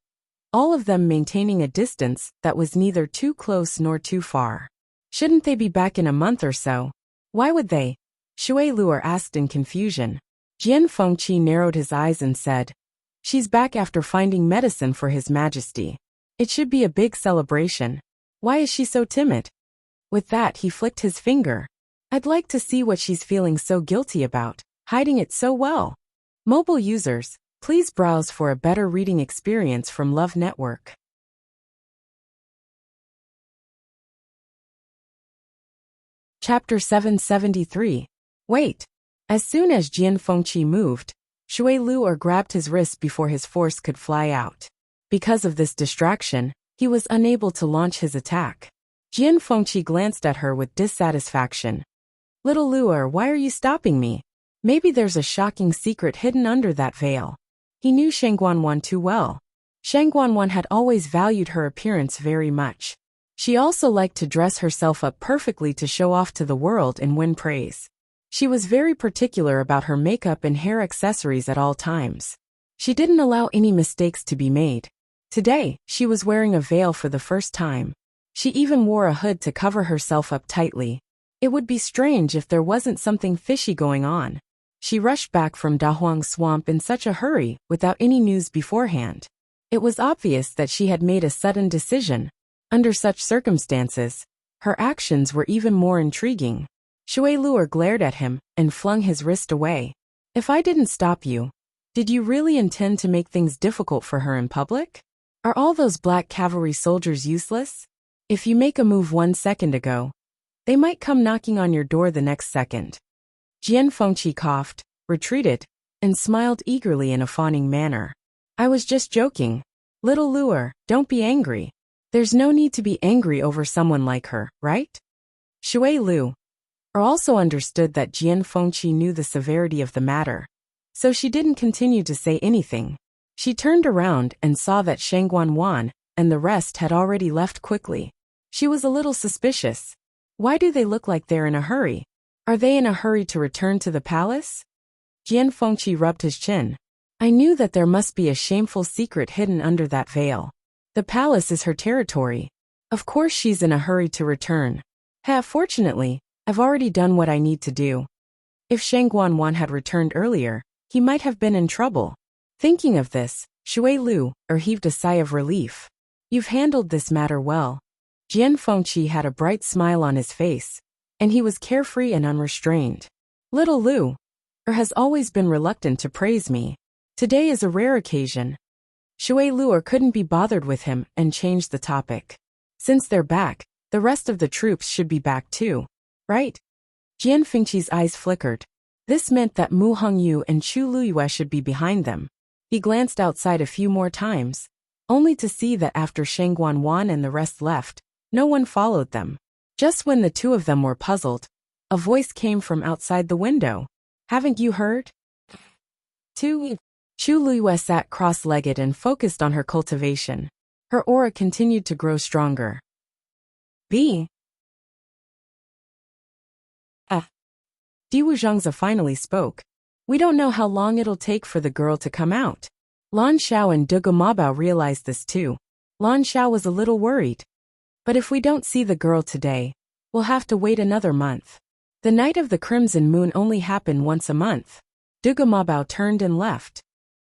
all of them maintaining a distance that was neither too close nor too far. Shouldn't they be back in a month or so? Why would they? Shui Lu'er asked in confusion. Jian Fengqi narrowed his eyes and said, "She's back after finding medicine for His Majesty. It should be a big celebration. Why is she so timid?" With that, he flicked his finger. "I'd like to see what she's feeling so guilty about, hiding it so well." Mobile users, please browse for a better reading experience from Love Network. Chapter 773. Wait. As soon as Jian Fengqi moved, Shui Lu'er grabbed his wrist before his force could fly out. Because of this distraction, he was unable to launch his attack. Jian Fengqi glanced at her with dissatisfaction. "Little Lu'er, why are you stopping me? Maybe there's a shocking secret hidden under that veil." He knew Shengguanwan too well. Shengguanwan had always valued her appearance very much. She also liked to dress herself up perfectly to show off to the world and win praise. She was very particular about her makeup and hair accessories at all times. She didn't allow any mistakes to be made. Today, she was wearing a veil for the first time. She even wore a hood to cover herself up tightly. It would be strange if there wasn't something fishy going on. She rushed back from Dahuang Swamp in such a hurry without any news beforehand. It was obvious that she had made a sudden decision. Under such circumstances, her actions were even more intriguing. Shui Luer glared at him and flung his wrist away. If I didn't stop you, did you really intend to make things difficult for her in public? Are all those black cavalry soldiers useless? If you make a move 1 second ago, they might come knocking on your door the next second. Jian Fengqi coughed, retreated, and smiled eagerly in a fawning manner. I was just joking. Little Luer, don't be angry. There's no need to be angry over someone like her, right? Shui Luer also understood that Jian Fengqi knew the severity of the matter, so she didn't continue to say anything. She turned around and saw that Shangguan Wan and the rest had already left quickly. She was a little suspicious. Why do they look like they're in a hurry? Are they in a hurry to return to the palace? Jian Fengqi rubbed his chin. I knew that there must be a shameful secret hidden under that veil. The palace is her territory. Of course she's in a hurry to return. Fortunately, I've already done what I need to do. If Shangguan Wan had returned earlier, he might have been in trouble. Thinking of this, Shui Luer heaved a sigh of relief. You've handled this matter well. Jian Fengqi had a bright smile on his face, and he was carefree and unrestrained. Little Luer has always been reluctant to praise me. Today is a rare occasion. Shui Luer couldn't be bothered with him and changed the topic. Since they're back, the rest of the troops should be back too, right? Jian Fengqi's eyes flickered. This meant that Mu Hongyu and Chu Luyue should be behind them. He glanced outside a few more times, only to see that after Shangguan Wan and the rest left, no one followed them. Just when the two of them were puzzled, a voice came from outside the window. Haven't you heard? Chu Luyue sat cross-legged and focused on her cultivation. Her aura continued to grow stronger. Diwu Zhangzi finally spoke. We don't know how long it'll take for the girl to come out. Lan Xiao and Dugu Mabao realized this too. Lan Xiao was a little worried. But if we don't see the girl today, we'll have to wait another month. The night of the Crimson Moon only happened once a month. Dugu Mabao turned and left.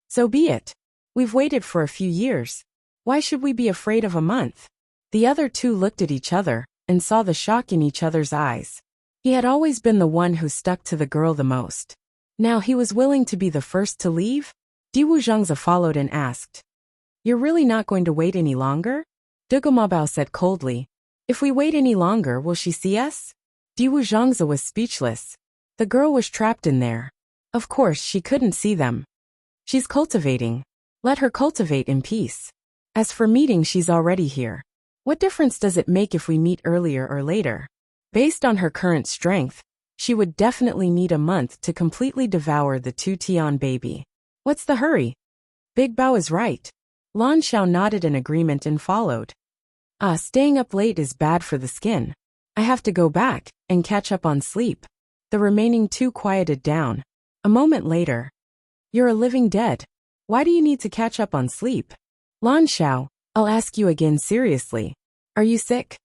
So be it. We've waited for a few years. Why should we be afraid of a month? The other two looked at each other and saw the shock in each other's eyes. He had always been the one who stuck to the girl the most. Now he was willing to be the first to leave? Diwu Zhangzi followed and asked. You're really not going to wait any longer? Dugu Mabao said coldly. If we wait any longer, will she see us? Diwu Zhangzi was speechless. The girl was trapped in there. Of course she couldn't see them. She's cultivating. Let her cultivate in peace. As for meeting, she's already here. What difference does it make if we meet earlier or later? Based on her current strength, she would definitely need a month to completely devour the 2 Tian baby. What's the hurry? Big Bao is right. Lan Xiao nodded in agreement and followed. Staying up late is bad for the skin. I have to go back and catch up on sleep. The remaining two quieted down. A moment later. You're a living dead. Why do you need to catch up on sleep? Lan Xiao, I'll ask you again seriously. Are you sick?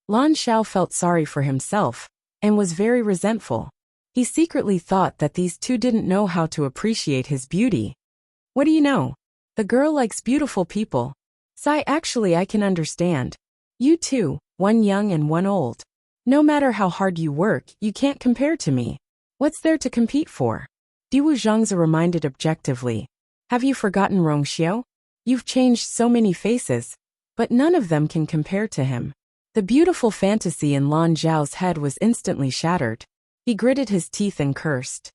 Lan Xiao felt sorry for himself and was very resentful. He secretly thought that these two didn't know how to appreciate his beauty. What do you know? The girl likes beautiful people. Actually I can understand. You two, one young and one old. No matter how hard you work, you can't compare to me. What's there to compete for? Diwu Zhangzi reminded objectively. Have you forgotten Rongxiu? You've changed so many faces, but none of them can compare to him. The beautiful fantasy in Lan Zhao's head was instantly shattered. He gritted his teeth and cursed.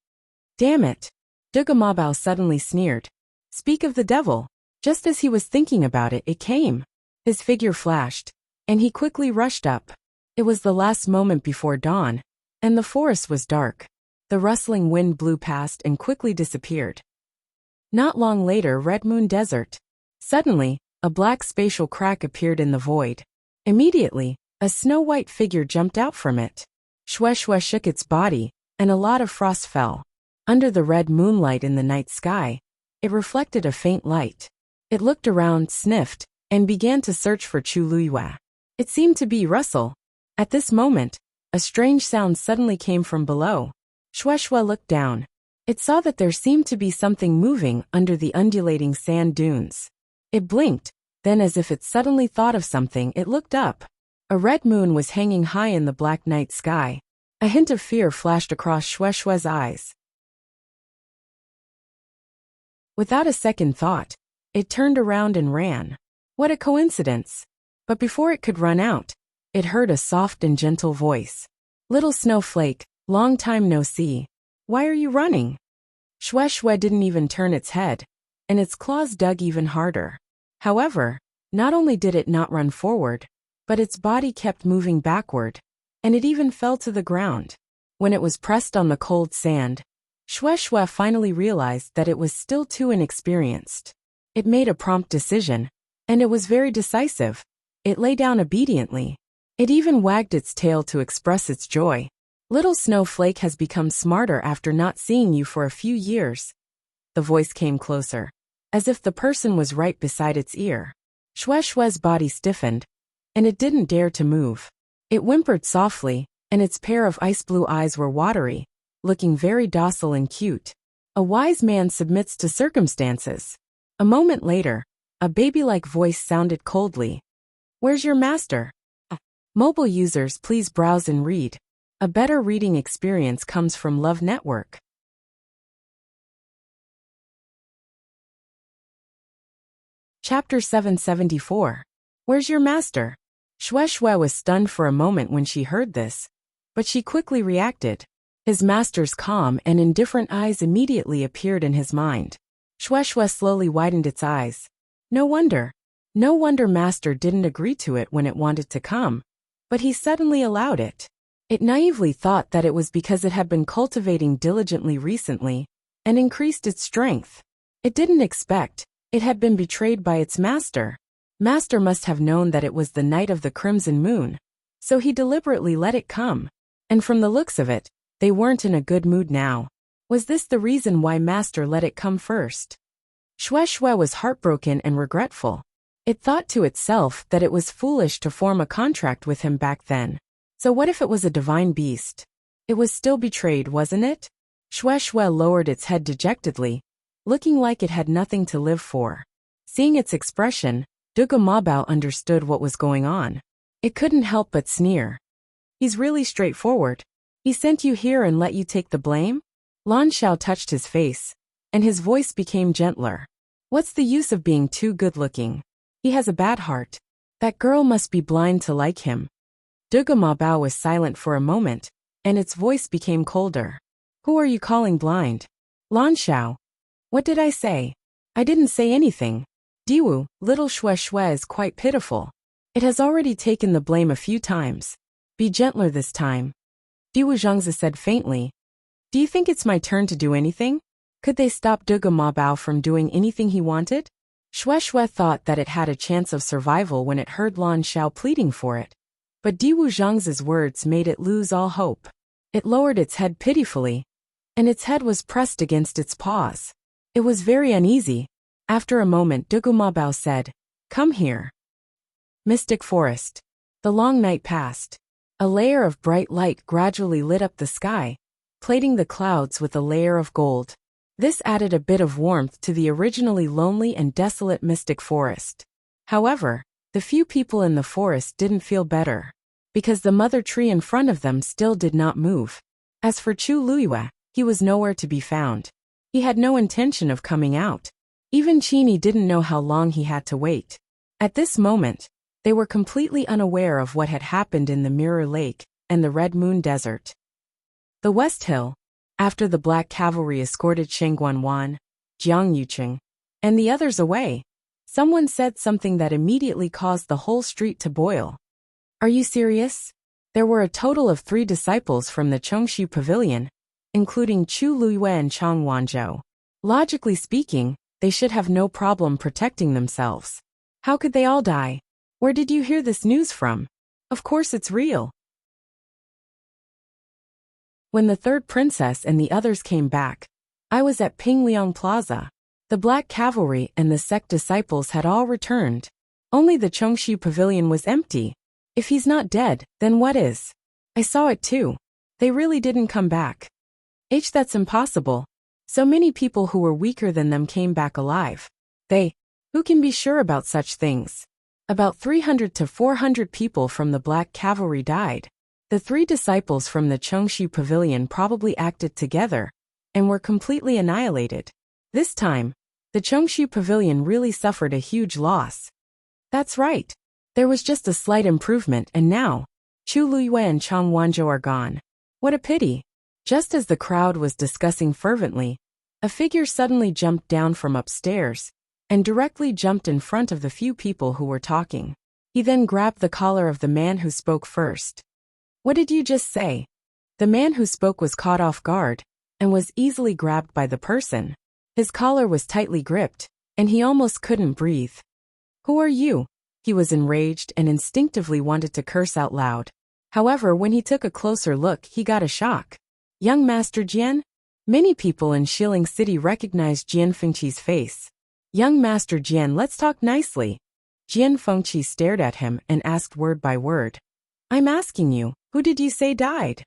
Damn it! Dugu Mabao suddenly sneered. Speak of the devil. Just as he was thinking about it, it came. His figure flashed, and he quickly rushed up. It was the last moment before dawn, and the forest was dark. The rustling wind blew past and quickly disappeared. Not long later, Red Moon Desert. Suddenly, a black spatial crack appeared in the void. Immediately, a snow-white figure jumped out from it. Shue Shue shook its body, and a lot of frost fell. Under the red moonlight in the night sky, it reflected a faint light. It looked around, sniffed, and began to search for Chu Luyue. It seemed to be Russell. At this moment, a strange sound suddenly came from below. Shue Shue looked down. It saw that there seemed to be something moving under the undulating sand dunes. It blinked, Then as if it suddenly thought of something, it looked up. A red moon was hanging high in the black night sky. A hint of fear flashed across Shueishue's eyes. Without a second thought, it turned around and ran. What a coincidence! But before it could run out, it heard a soft and gentle voice. Little snowflake, long time no see. Why are you running? Shueishue didn't even turn its head, and its claws dug even harder. However, not only did it not run forward, but its body kept moving backward, and it even fell to the ground. When it was pressed on the cold sand, Shueishue finally realized that it was still too inexperienced. It made a prompt decision, and it was very decisive. It lay down obediently. It even wagged its tail to express its joy. Little snowflake has become smarter after not seeing you for a few years. The voice came closer, as if the person was right beside its ear. Shueishue's body stiffened, and it didn't dare to move. It whimpered softly, and its pair of ice-blue eyes were watery, looking very docile and cute. A wise man submits to circumstances. A moment later, a baby-like voice sounded coldly. Where's your master? Mobile users, please browse and read. A better reading experience comes from Love Network. Chapter 774. Where's your master? Shueishue was stunned for a moment when she heard this, but she quickly reacted. His master's calm and indifferent eyes immediately appeared in his mind. Shueishue slowly widened its eyes. No wonder master didn't agree to it when it wanted to come, but he suddenly allowed it. It naively thought that it was because it had been cultivating diligently recently and increased its strength. It didn't expect it had been betrayed by its master. Master must have known that it was the night of the crimson moon, so he deliberately let it come. And from the looks of it, they weren't in a good mood now. Was this the reason why master let it come first? Shueishue was heartbroken and regretful. It thought to itself that it was foolish to form a contract with him back then. So what if it was a divine beast? It was still betrayed, wasn't it? Shueishue lowered its head dejectedly, looking like it had nothing to live for. Seeing its expression, Dugu Mabao understood what was going on. It couldn't help but sneer. He's really straightforward. He sent you here and let you take the blame? Lan Xiao touched his face, and his voice became gentler. What's the use of being too good-looking? He has a bad heart. That girl must be blind to like him. Dugu Mabao was silent for a moment, and its voice became colder. Who are you calling blind? Lan Xiao. What did I say? I didn't say anything. Diwu, little Shueishue is quite pitiful. It has already taken the blame a few times. Be gentler this time. Diwu Zhangzi said faintly. Do you think it's my turn to do anything? Could they stop Dugu Mabao from doing anything he wanted? Shueishue thought that it had a chance of survival when it heard Lan Xiao pleading for it. But Diwu Zhangzi's words made it lose all hope. It lowered its head pitifully, and its head was pressed against its paws. It was very uneasy. After a moment, Dugu Mabao said, Come here. Mystic Forest. The long night passed. A layer of bright light gradually lit up the sky, plating the clouds with a layer of gold. This added a bit of warmth to the originally lonely and desolate Mystic Forest. However, the few people in the forest didn't feel better, because the mother tree in front of them still did not move. As for Chu Luiyue, he was nowhere to be found. He had no intention of coming out. Even Qini didn't know how long he had to wait. At this moment, they were completely unaware of what had happened in the Mirror Lake and the Red Moon Desert. The West Hill. After the Black Cavalry escorted Sheng Guanwan, Jiang Yuqing, and the others away, someone said something that immediately caused the whole street to boil. Are you serious? There were a total of 3 disciples from the Chongshu Pavilion, including Chu Luiyue and Chang Wanzhou. Logically speaking, they should have no problem protecting themselves. How could they all die? Where did you hear this news from? Of course it's real. When the third princess and the others came back, I was at Pingliang Plaza. The Black Cavalry and the sect disciples had all returned. Only the Chongshu Pavilion was empty. If he's not dead, then what is? I saw it too. They really didn't come back. That's impossible. So many people who were weaker than them came back alive. They Who can be sure about such things? About 300 to 400 people from the Black Cavalry died. The 3 disciples from the Chongshu Pavilion probably acted together and were completely annihilated. This time, the Chongshu Pavilion really suffered a huge loss. That's right. There was just a slight improvement, and now, Chu Luyue and Chang Wanzhou are gone. What a pity. Just as the crowd was discussing fervently, a figure suddenly jumped down from upstairs and directly jumped in front of the few people who were talking. He then grabbed the collar of the man who spoke first. What did you just say? The man who spoke was caught off guard and was easily grabbed by the person. His collar was tightly gripped, and he almost couldn't breathe. Who are you? He was enraged and instinctively wanted to curse out loud. However, when he took a closer look, he got a shock. Young Master Jian? Many people in Shilin City recognized Jian Fengqi's face. Young Master Jian, let's talk nicely. Jian Fengqi stared at him and asked word by word. I'm asking you, who did you say died?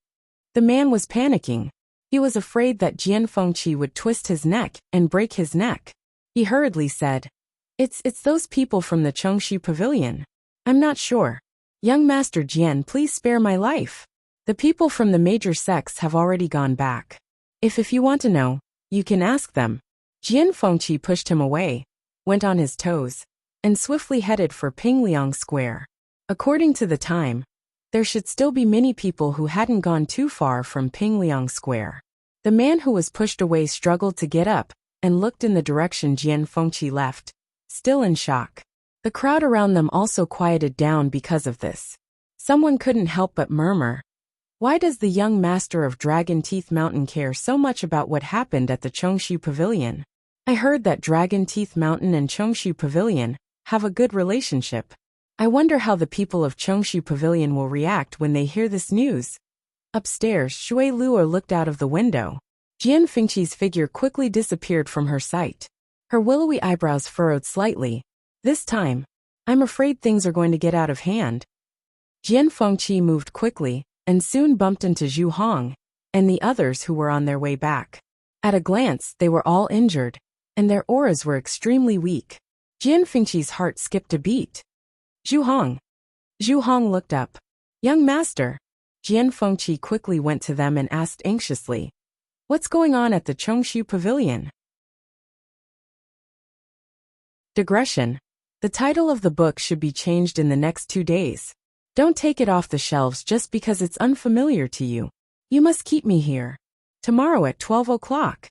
The man was panicking. He was afraid that Jian Fengqi would twist his neck and break his neck. He hurriedly said, It's those people from the Chongshu Pavilion. I'm not sure. Young Master Jian, please spare my life. The people from the major sects have already gone back. If you want to know, you can ask them. Jian Fengqi pushed him away, went on his toes, and swiftly headed for Pingliang Square. According to the time, there should still be many people who hadn't gone too far from Pingliang Square. The man who was pushed away struggled to get up and looked in the direction Jian Fengqi left, still in shock. The crowd around them also quieted down because of this. Someone couldn't help but murmur, why does the young master of Dragon Teeth Mountain care so much about what happened at the Chongshu Pavilion? I heard that Dragon Teeth Mountain and Chongshu Pavilion have a good relationship. I wonder how the people of Chongshu Pavilion will react when they hear this news. Upstairs, Shui Luo looked out of the window. Jian Fengqi's figure quickly disappeared from her sight. Her willowy eyebrows furrowed slightly. This time, I'm afraid things are going to get out of hand. Jian Fengqi moved quickly and soon bumped into Zhu Hong and the others who were on their way back. At a glance, they were all injured, and their auras were extremely weak. Jian Fengqi's heart skipped a beat. Zhu Hong. Zhu Hong looked up. Young master. Jian Fengqi quickly went to them and asked anxiously, what's going on at the Chongshu Pavilion? Digression. The title of the book should be changed in the next 2 days. Don't take it off the shelves just because it's unfamiliar to you. You must keep me here. Tomorrow at 12 o'clock.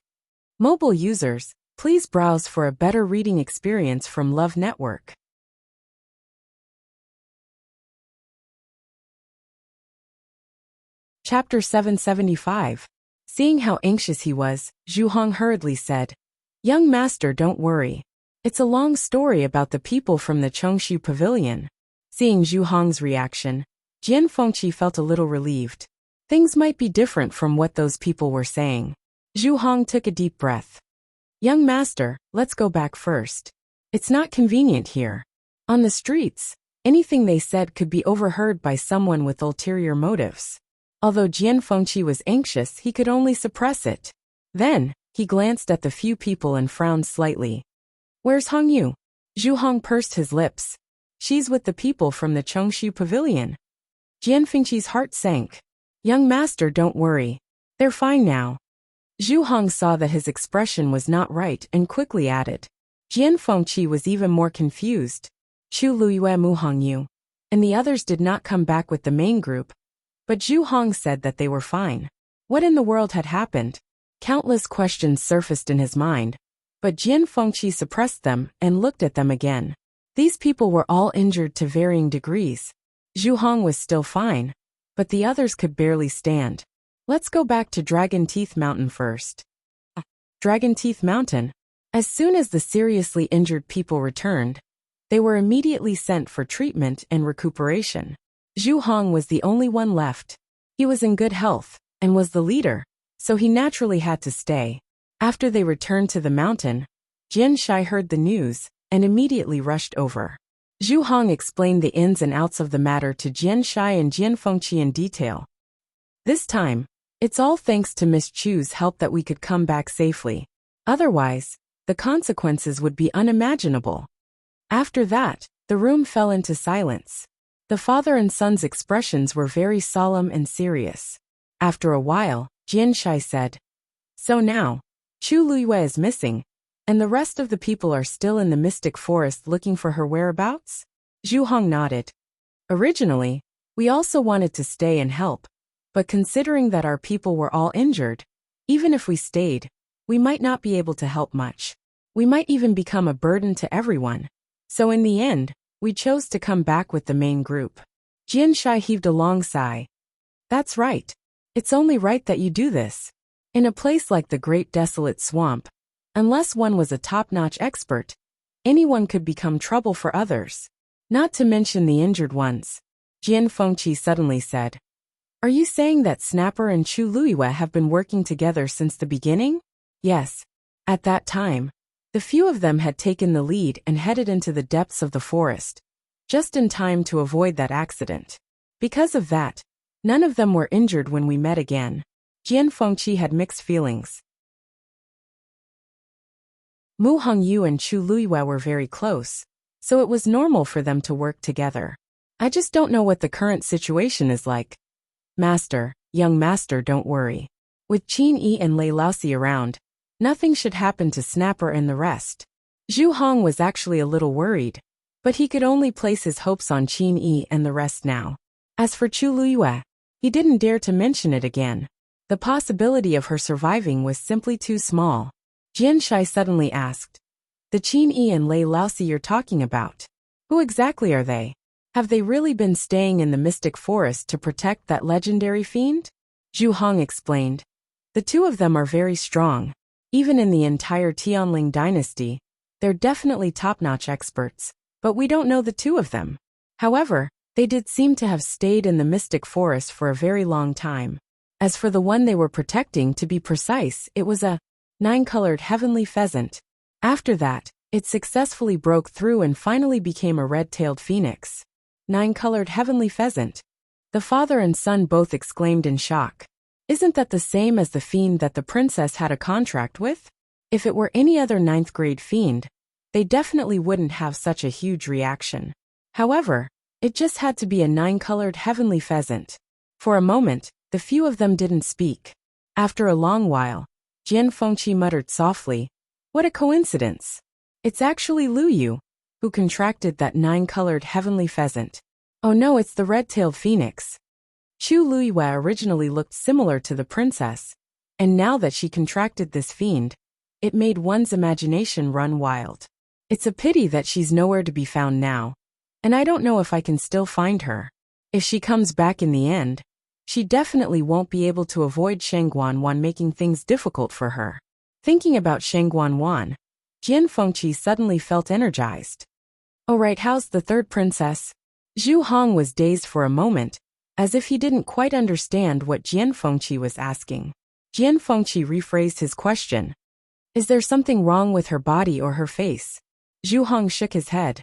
Mobile users, please browse for a better reading experience from Love Network. Chapter 775. Seeing how anxious he was, Zhu Hong hurriedly said, Young master, don't worry. It's a long story about the people from the Chongshu Pavilion. Seeing Zhu Hong's reaction, Jian Fengqi felt a little relieved. Things might be different from what those people were saying. Zhu Hong took a deep breath. Young master, let's go back first. It's not convenient here. On the streets, anything they said could be overheard by someone with ulterior motives. Although Jian Fengqi was anxious, he could only suppress it. Then, he glanced at the few people and frowned slightly. Where's Hong Yu? Zhu Hong pursed his lips. She's with the people from the Chongshu Pavilion. Jian Fengqi's heart sank. Young master, don't worry. They're fine now. Zhu Hong saw that his expression was not right and quickly added. Jian Fengqi was even more confused. Chu Luyue Mu Hong Yu and the others did not come back with the main group. But Zhu Hong said that they were fine. What in the world had happened? Countless questions surfaced in his mind, but Jian Fengqi suppressed them and looked at them again. These people were all injured to varying degrees. Zhu Hong was still fine, but the others could barely stand. Let's go back to Dragon Teeth Mountain first. Dragon Teeth Mountain. As soon as the seriously injured people returned, they were immediately sent for treatment and recuperation. Zhu Hong was the only one left. He was in good health and was the leader, so he naturally had to stay. After they returned to the mountain, Jian Shai heard the news and immediately rushed over. Zhu Hong explained the ins and outs of the matter to Jian Shai and Jian Fengqi in detail. This time, it's all thanks to Miss Chu's help that we could come back safely. Otherwise, the consequences would be unimaginable. After that, the room fell into silence. The father and son's expressions were very solemn and serious. After a while, Jianshai said, "So now, Chu Luiyue is missing, and the rest of the people are still in the mystic forest looking for her whereabouts?" Zhu Hong nodded. "Originally, we also wanted to stay and help, but considering that our people were all injured, even if we stayed, we might not be able to help much. We might even become a burden to everyone. So in the end, we chose to come back with the main group." Jianshai heaved a long sigh. "That's right. It's only right that you do this. In a place like the Great Desolate Swamp, unless one was a top-notch expert, anyone could become trouble for others. Not to mention the injured ones." Jian Fengqi suddenly said, "Are you saying that Snapper and Chu Luiyue have been working together since the beginning?" "Yes. At that time, the few of them had taken the lead and headed into the depths of the forest, just in time to avoid that accident. Because of that, none of them were injured when we met again." Jian Fengqi had mixed feelings. Mu Hongyu and Chu Luiyue were very close, so it was normal for them to work together. "I just don't know what the current situation is like." "Master, young master, don't worry. With Qin Yi and Lei Laosi around, nothing should happen to Snapper and the rest." Zhu Hong was actually a little worried, but he could only place his hopes on Qin Yi and the rest now. As for Chu Luiyue, he didn't dare to mention it again. The possibility of her surviving was simply too small. Jianshai suddenly asked, "The Qin Yi and Lei Laosi you're talking about, who exactly are they? Have they really been staying in the mystic forest to protect that legendary fiend?" Zhu Hong explained, "The two of them are very strong. Even in the entire Tianling dynasty, they're definitely top-notch experts, but we don't know the two of them. However, they did seem to have stayed in the mystic forest for a very long time. As for the one they were protecting, to be precise, it was a 9-colored heavenly pheasant. After that, it successfully broke through and finally became a red-tailed phoenix." 9-colored heavenly pheasant. The father and son both exclaimed in shock. "Isn't that the same as the fiend that the princess had a contract with? If it were any other 9th-grade fiend, they definitely wouldn't have such a huge reaction. However, it just had to be a 9-colored heavenly pheasant." For a moment, the few of them didn't speak. After a long while, Jian Fengqi muttered softly, "What a coincidence. It's actually Lu Yu, who contracted that 9-colored heavenly pheasant. Oh no, it's the red-tailed phoenix." Chu Luiyue originally looked similar to the princess, and now that she contracted this fiend, it made one's imagination run wild. It's a pity that she's nowhere to be found now, and I don't know if I can still find her. If she comes back in the end, she definitely won't be able to avoid Shengguan making things difficult for her. Thinking about Shengguan, Jian Fengqi suddenly felt energized. "Oh right, how's the third princess?" Zhu Hong was dazed for a moment, as if he didn't quite understand what Jian Fengqi was asking. Jian Fengqi rephrased his question. "Is there something wrong with her body or her face?" Zhu Hong shook his head.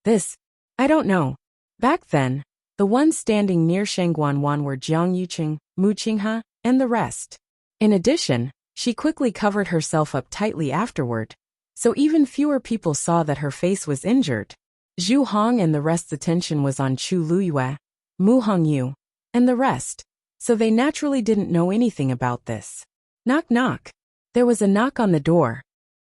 I don't know. Back then, the ones standing near Shengguan were Jiang Yuqing, Mu Qinghe, and the rest. In addition, she quickly covered herself up tightly afterward, so even fewer people saw that her face was injured. Zhu Hong and the rest's attention was on Chu Luiyue, Mu Hongyu, and the rest, so they naturally didn't know anything about this. Knock knock. There was a knock on the door.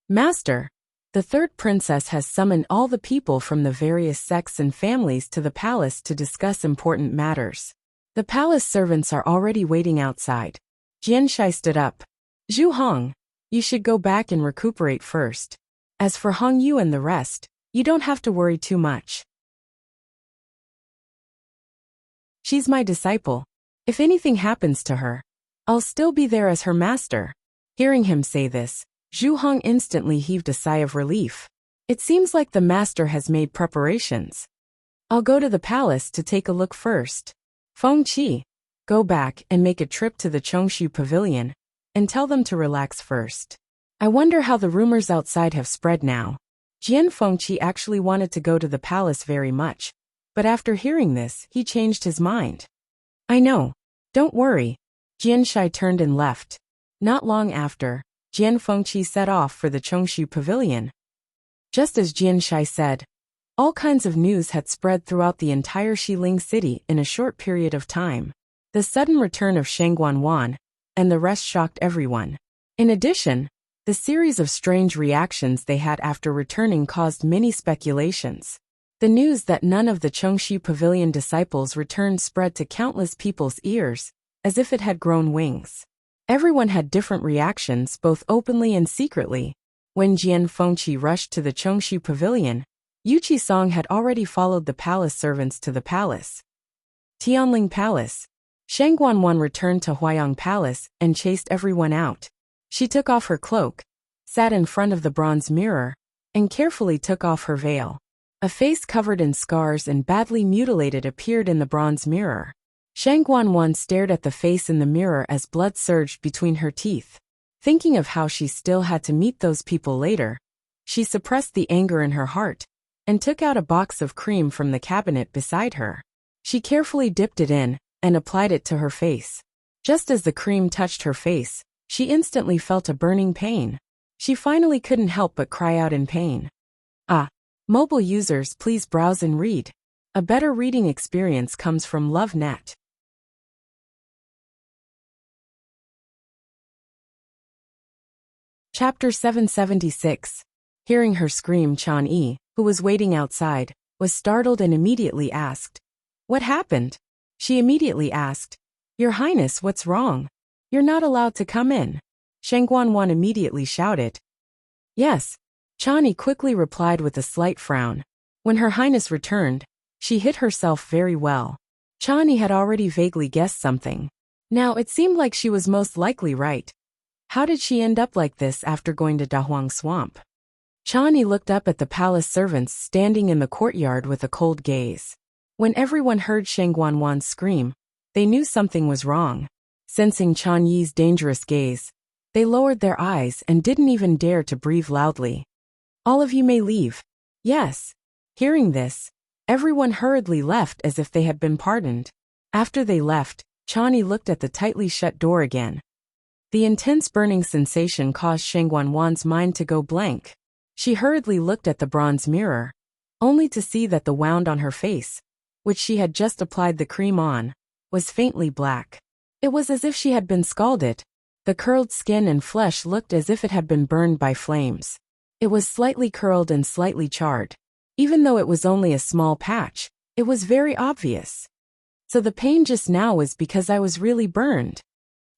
"Master, the third princess has summoned all the people from the various sects and families to the palace to discuss important matters. The palace servants are already waiting outside." Jianshai stood up. "Zhu Hong, you should go back and recuperate first. As for Hongyu and the rest, you don't have to worry too much. She's my disciple. If anything happens to her, I'll still be there as her master." Hearing him say this, Zhu Hong instantly heaved a sigh of relief. It seems like the master has made preparations. "I'll go to the palace to take a look first. Fengqi, go back and make a trip to the Chongshu Pavilion, and tell them to relax first. I wonder how the rumors outside have spread now." Jian Fengqi actually wanted to go to the palace very much, but after hearing this, he changed his mind. "I know. Don't worry." Jianshai turned and left. Not long after, Jian Fengqi set off for the Chongshu Pavilion. Just as Jianshai said, All kinds of news had spread throughout the entire Xiling city in a short period of time. The sudden return of Shang Guanwan and the rest shocked everyone. In addition, the series of strange reactions they had after returning caused many speculations. The news that none of the Chengxu Pavilion disciples returned spread to countless people's ears, as if it had grown wings. Everyone had different reactions both openly and secretly. When Jian Fengqi rushed to the Chengxu Pavilion, Yu Qisong had already followed the palace servants to the palace. Tianling Palace. Shang Guanwan returned to Huayang Palace and chased everyone out. She took off her cloak, sat in front of the bronze mirror, and carefully took off her veil. A face covered in scars and badly mutilated appeared in the bronze mirror. Shang Guanwan stared at the face in the mirror as blood surged between her teeth. Thinking of how she still had to meet those people later, she suppressed the anger in her heart and took out a box of cream from the cabinet beside her. She carefully dipped it in and applied it to her face. Just as the cream touched her face, she instantly felt a burning pain. She finally couldn't help but cry out in pain. Mobile users, please browse and read. A better reading experience comes from LoveNet. Chapter 776. Hearing her scream, Chan Yi, who was waiting outside, was startled and immediately asked, "What happened?" She immediately asked, "Your Highness, what's wrong? You're not allowed to come in." Shang Guanwan immediately shouted. "Yes." Chan Yi quickly replied with a slight frown. When Her Highness returned, she hid herself very well. Chan Yi had already vaguely guessed something. Now it seemed like she was most likely right. How did she end up like this after going to Dahuang Swamp? Chan Yi looked up at the palace servants standing in the courtyard with a cold gaze. When everyone heard Shang Guanwan scream, they knew something was wrong. Sensing Chan Yi's dangerous gaze, they lowered their eyes and didn't even dare to breathe loudly. "All of you may leave." "Yes." Hearing this, everyone hurriedly left as if they had been pardoned. After they left, Chan Yi looked at the tightly shut door again. The intense burning sensation caused Shang Guanwan's mind to go blank. She hurriedly looked at the bronze mirror, only to see that the wound on her face, which she had just applied the cream on, was faintly black. It was as if she had been scalded. The curled skin and flesh looked as if it had been burned by flames. It was slightly curled and slightly charred. Even though it was only a small patch, it was very obvious. So the pain just now was because I was really burned.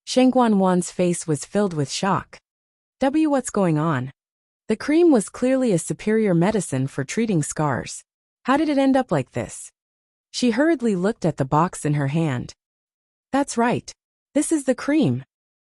Shang Guanwan's face was filled with shock. What's going on? The cream was clearly a superior medicine for treating scars. How did it end up like this? She hurriedly looked at the box in her hand. That's right. This is the cream.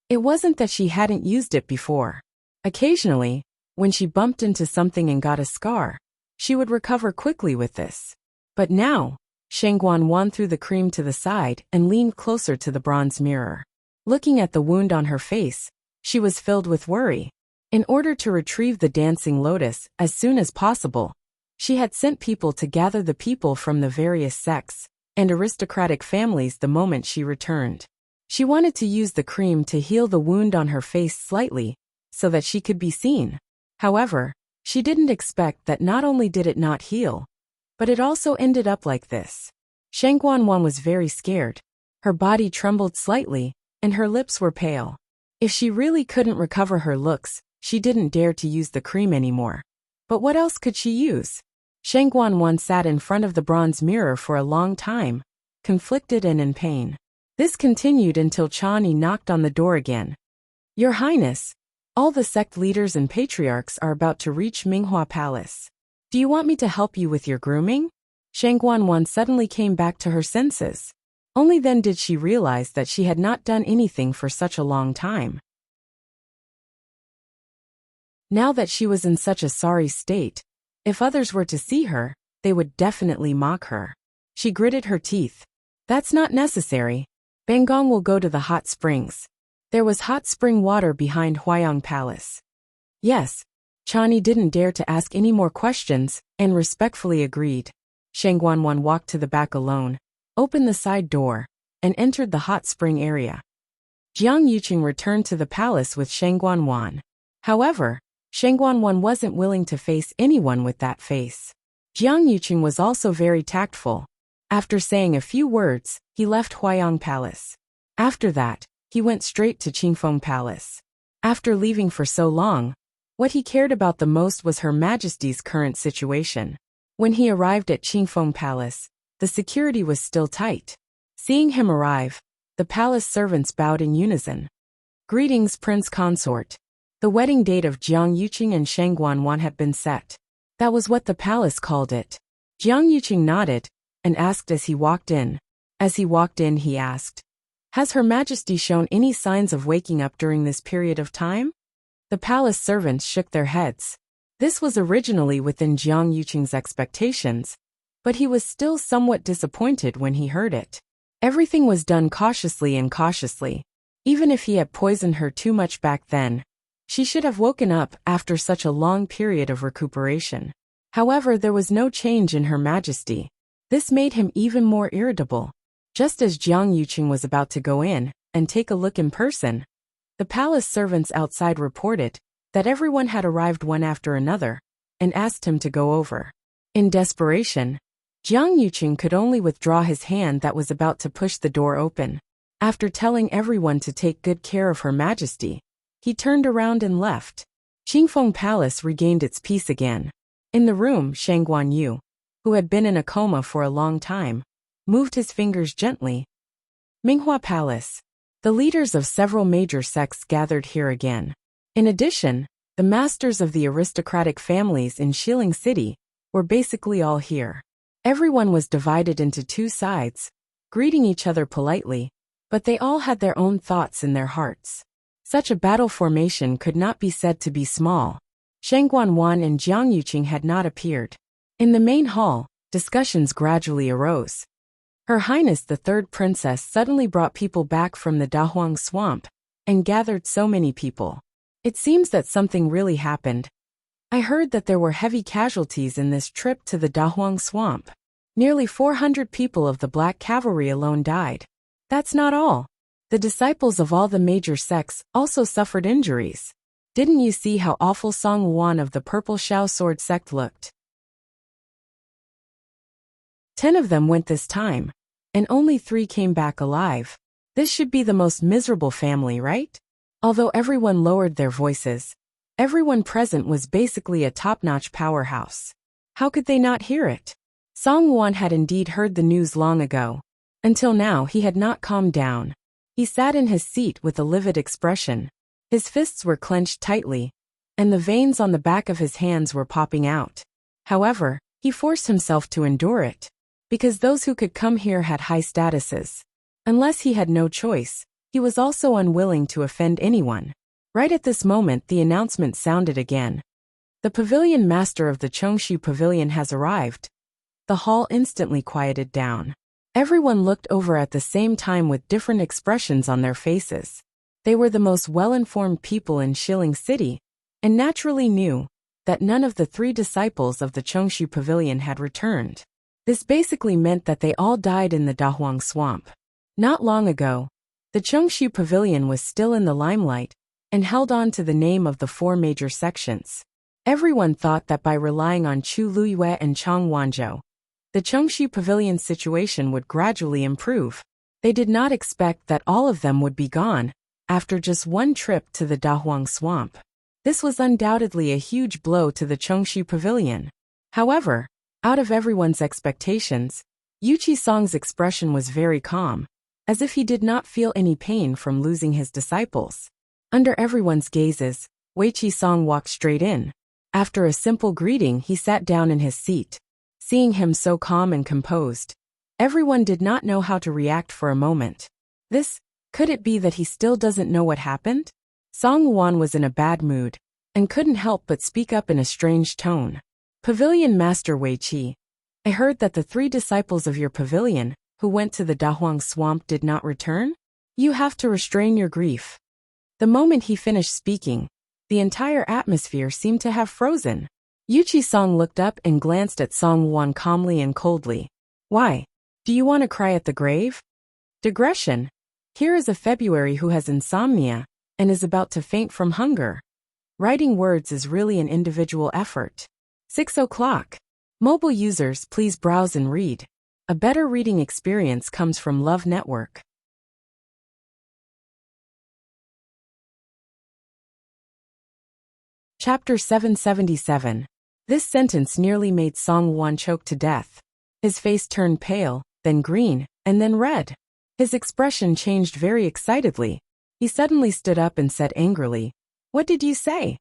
It wasn't that she hadn't used it before. Occasionally, when she bumped into something and got a scar, she would recover quickly with this. But now, Shang Guanwan threw the cream to the side and leaned closer to the bronze mirror. Looking at the wound on her face, she was filled with worry. In order to retrieve the dancing lotus as soon as possible, she had sent people to gather the people from the various sects and aristocratic families the moment she returned. She wanted to use the cream to heal the wound on her face slightly, so that she could be seen. However, she didn't expect that not only did it not heal, but it also ended up like this. Shang Guanwan was very scared. Her body trembled slightly, and her lips were pale. If she really couldn't recover her looks, she didn't dare to use the cream anymore. But what else could she use? Shang Guanwan sat in front of the bronze mirror for a long time, conflicted and in pain. This continued until Chan Yi knocked on the door again. "Your Highness, all the sect leaders and patriarchs are about to reach Minghua Palace. Do you want me to help you with your grooming?" Shang Guanwan suddenly came back to her senses. Only then did she realize that she had not done anything for such a long time. Now that she was in such a sorry state, if others were to see her, they would definitely mock her. She gritted her teeth. "That's not necessary. Bangong will go to the hot springs." There was hot spring water behind Huayang Palace. Yes. Chan Yi didn't dare to ask any more questions and respectfully agreed. Shang Guanwan walked to the back alone, opened the side door, and entered the hot spring area. Jiang Yuqing returned to the palace with Shang Guanwan. However, Shang Guanwan wasn't willing to face anyone with that face. Jiang Yuqing was also very tactful. After saying a few words, he left Huayang Palace. After that, he went straight to Qingfeng Palace. After leaving for so long, what he cared about the most was Her Majesty's current situation. When he arrived at Qingfeng Palace, the security was still tight. Seeing him arrive, the palace servants bowed in unison. Greetings, Prince Consort. The wedding date of Jiang Yuqing and Sheng Guanwan had been set. That was what the palace called it. Jiang Yuqing nodded and asked as he walked in. As he walked in, he asked, "Has Her Majesty shown any signs of waking up during this period of time?" The palace servants shook their heads. This was originally within Jiang Yuqing's expectations, but he was still somewhat disappointed when he heard it. Everything was done cautiously. Even if he had poisoned her too much back then, she should have woken up after such a long period of recuperation. However, there was no change in Her Majesty. This made him even more irritable. Just as Jiang Yuqing was about to go in and take a look in person, the palace servants outside reported that everyone had arrived one after another and asked him to go over. In desperation, Jiang Yuqing could only withdraw his hand that was about to push the door open. After telling everyone to take good care of Her Majesty, he turned around and left. Qingfeng Palace regained its peace again. In the room, Sheng Guanyu, who had been in a coma for a long time, moved his fingers gently. Minghua Palace. The leaders of several major sects gathered here again. In addition, the masters of the aristocratic families in Shilling City were basically all here. Everyone was divided into two sides, greeting each other politely, but they all had their own thoughts in their hearts. Such a battle formation could not be said to be small. Sheng Guanwan and Jiang Yuqing had not appeared. In the main hall, discussions gradually arose. Her Highness the Third Princess suddenly brought people back from the Dahuang Swamp and gathered so many people. It seems that something really happened. I heard that there were heavy casualties in this trip to the Dahuang Swamp. Nearly 400 people of the Black Cavalry alone died. That's not all. The disciples of all the major sects also suffered injuries. Didn't you see how awful Song Wuan of the Purple Shao Sword sect looked? 10 of them went this time, and only 3 came back alive. This should be the most miserable family, right? Although everyone lowered their voices, everyone present was basically a top-notch powerhouse. How could they not hear it? Song Wuan had indeed heard the news long ago. Until now, he had not calmed down. He sat in his seat with a livid expression. His fists were clenched tightly, and the veins on the back of his hands were popping out. However, he forced himself to endure it, because those who could come here had high statuses. Unless he had no choice, he was also unwilling to offend anyone. Right at this moment, the announcement sounded again. The pavilion master of the Chongshu Pavilion has arrived. The hall instantly quieted down. Everyone looked over at the same time with different expressions on their faces. They were the most well-informed people in Shilling City, and naturally knew that none of the 3 disciples of the Chongshu Pavilion had returned. This basically meant that they all died in the Dahuang Swamp. Not long ago, the Chongshu Pavilion was still in the limelight and held on to the name of the 4 major sections. Everyone thought that by relying on Chu Luyue and Chang Wanzhou, the Chongshu Pavilion's situation would gradually improve. They did not expect that all of them would be gone after just one trip to the Dahuang Swamp. This was undoubtedly a huge blow to the Chongshu Pavilion. However, out of everyone's expectations, Yu Qisong's expression was very calm, as if he did not feel any pain from losing his disciples. Under everyone's gazes, Wei Qisong walked straight in. After a simple greeting, he sat down in his seat. Seeing him so calm and composed, everyone did not know how to react for a moment. Could it be that he still doesn't know what happened? Song Wuan was in a bad mood and couldn't help but speak up in a strange tone. Pavilion Master Wei Qi, I heard that the 3 disciples of your pavilion who went to the Dahuang Swamp did not return? You have to restrain your grief. The moment he finished speaking, the entire atmosphere seemed to have frozen. Yu Qisong looked up and glanced at Song Wuan calmly and coldly. Why? Do you want to cry at the grave? Digression. Here is a February who has insomnia and is about to faint from hunger. Writing words is really an individual effort. 6 o'clock. Mobile users, please browse and read. A better reading experience comes from Love Network. Chapter 777. This sentence nearly made Song-won choke to death. His face turned pale, then green, and then red. His expression changed very excitedly. He suddenly stood up and said angrily, "What did you say?"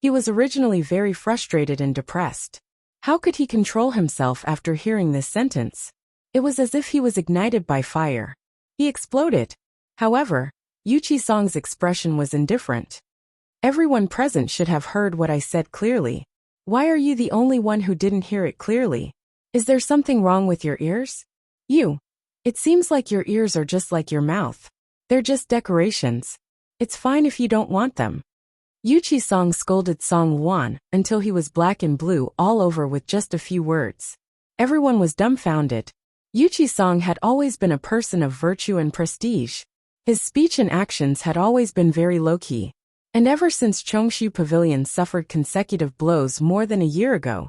He was originally very frustrated and depressed. How could he control himself after hearing this sentence? It was as if he was ignited by fire. He exploded. However, Yuchi-song's expression was indifferent. "Everyone present should have heard what I said clearly. Why are you the only one who didn't hear it clearly? Is there something wrong with your ears? It seems like your ears are just like your mouth. They're just decorations. It's fine if you don't want them." Yuchi-song scolded Song-won until he was black and blue all over with just a few words. Everyone was dumbfounded. Yuchi-song had always been a person of virtue and prestige. His speech and actions had always been very low-key. And ever since Chongshu Pavilion suffered consecutive blows more than a year ago,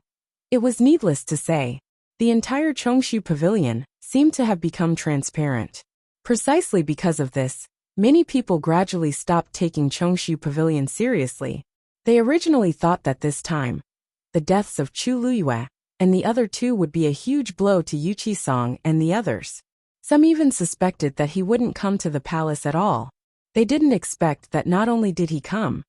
it was needless to say, the entire Chongshu Pavilion seemed to have become transparent. Precisely because of this, many people gradually stopped taking Chongshu Pavilion seriously. They originally thought that this time, the deaths of Chu Luyue and the other two would be a huge blow to Yuchi-song and the others. Some even suspected that he wouldn't come to the palace at all. They didn't expect that not only did he come,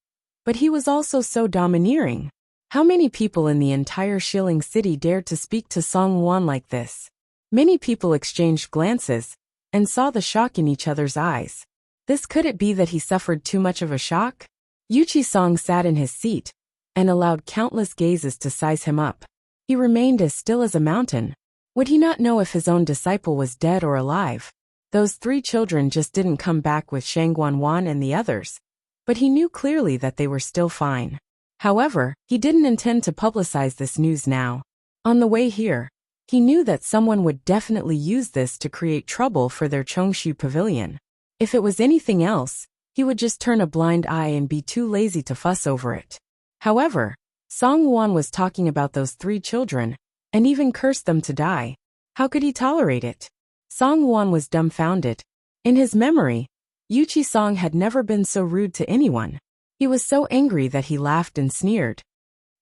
but he was also so domineering. How many people in the entire Shilling city dared to speak to Song-won like this? Many people exchanged glances and saw the shock in each other's eyes. Could it be that he suffered too much of a shock? Yuchi-song sat in his seat and allowed countless gazes to size him up. He remained as still as a mountain. Would he not know if his own disciple was dead or alive? Those three children just didn't come back with Shangguan and the others, but he knew clearly that they were still fine. However, he didn't intend to publicize this news now. On the way here, he knew that someone would definitely use this to create trouble for their Chongshu Pavilion. If it was anything else, he would just turn a blind eye and be too lazy to fuss over it. However, Song-won was talking about those three children, and even cursed them to die. How could he tolerate it? Song-won was dumbfounded. In his memory, Yuchi-song had never been so rude to anyone. He was so angry that he laughed and sneered.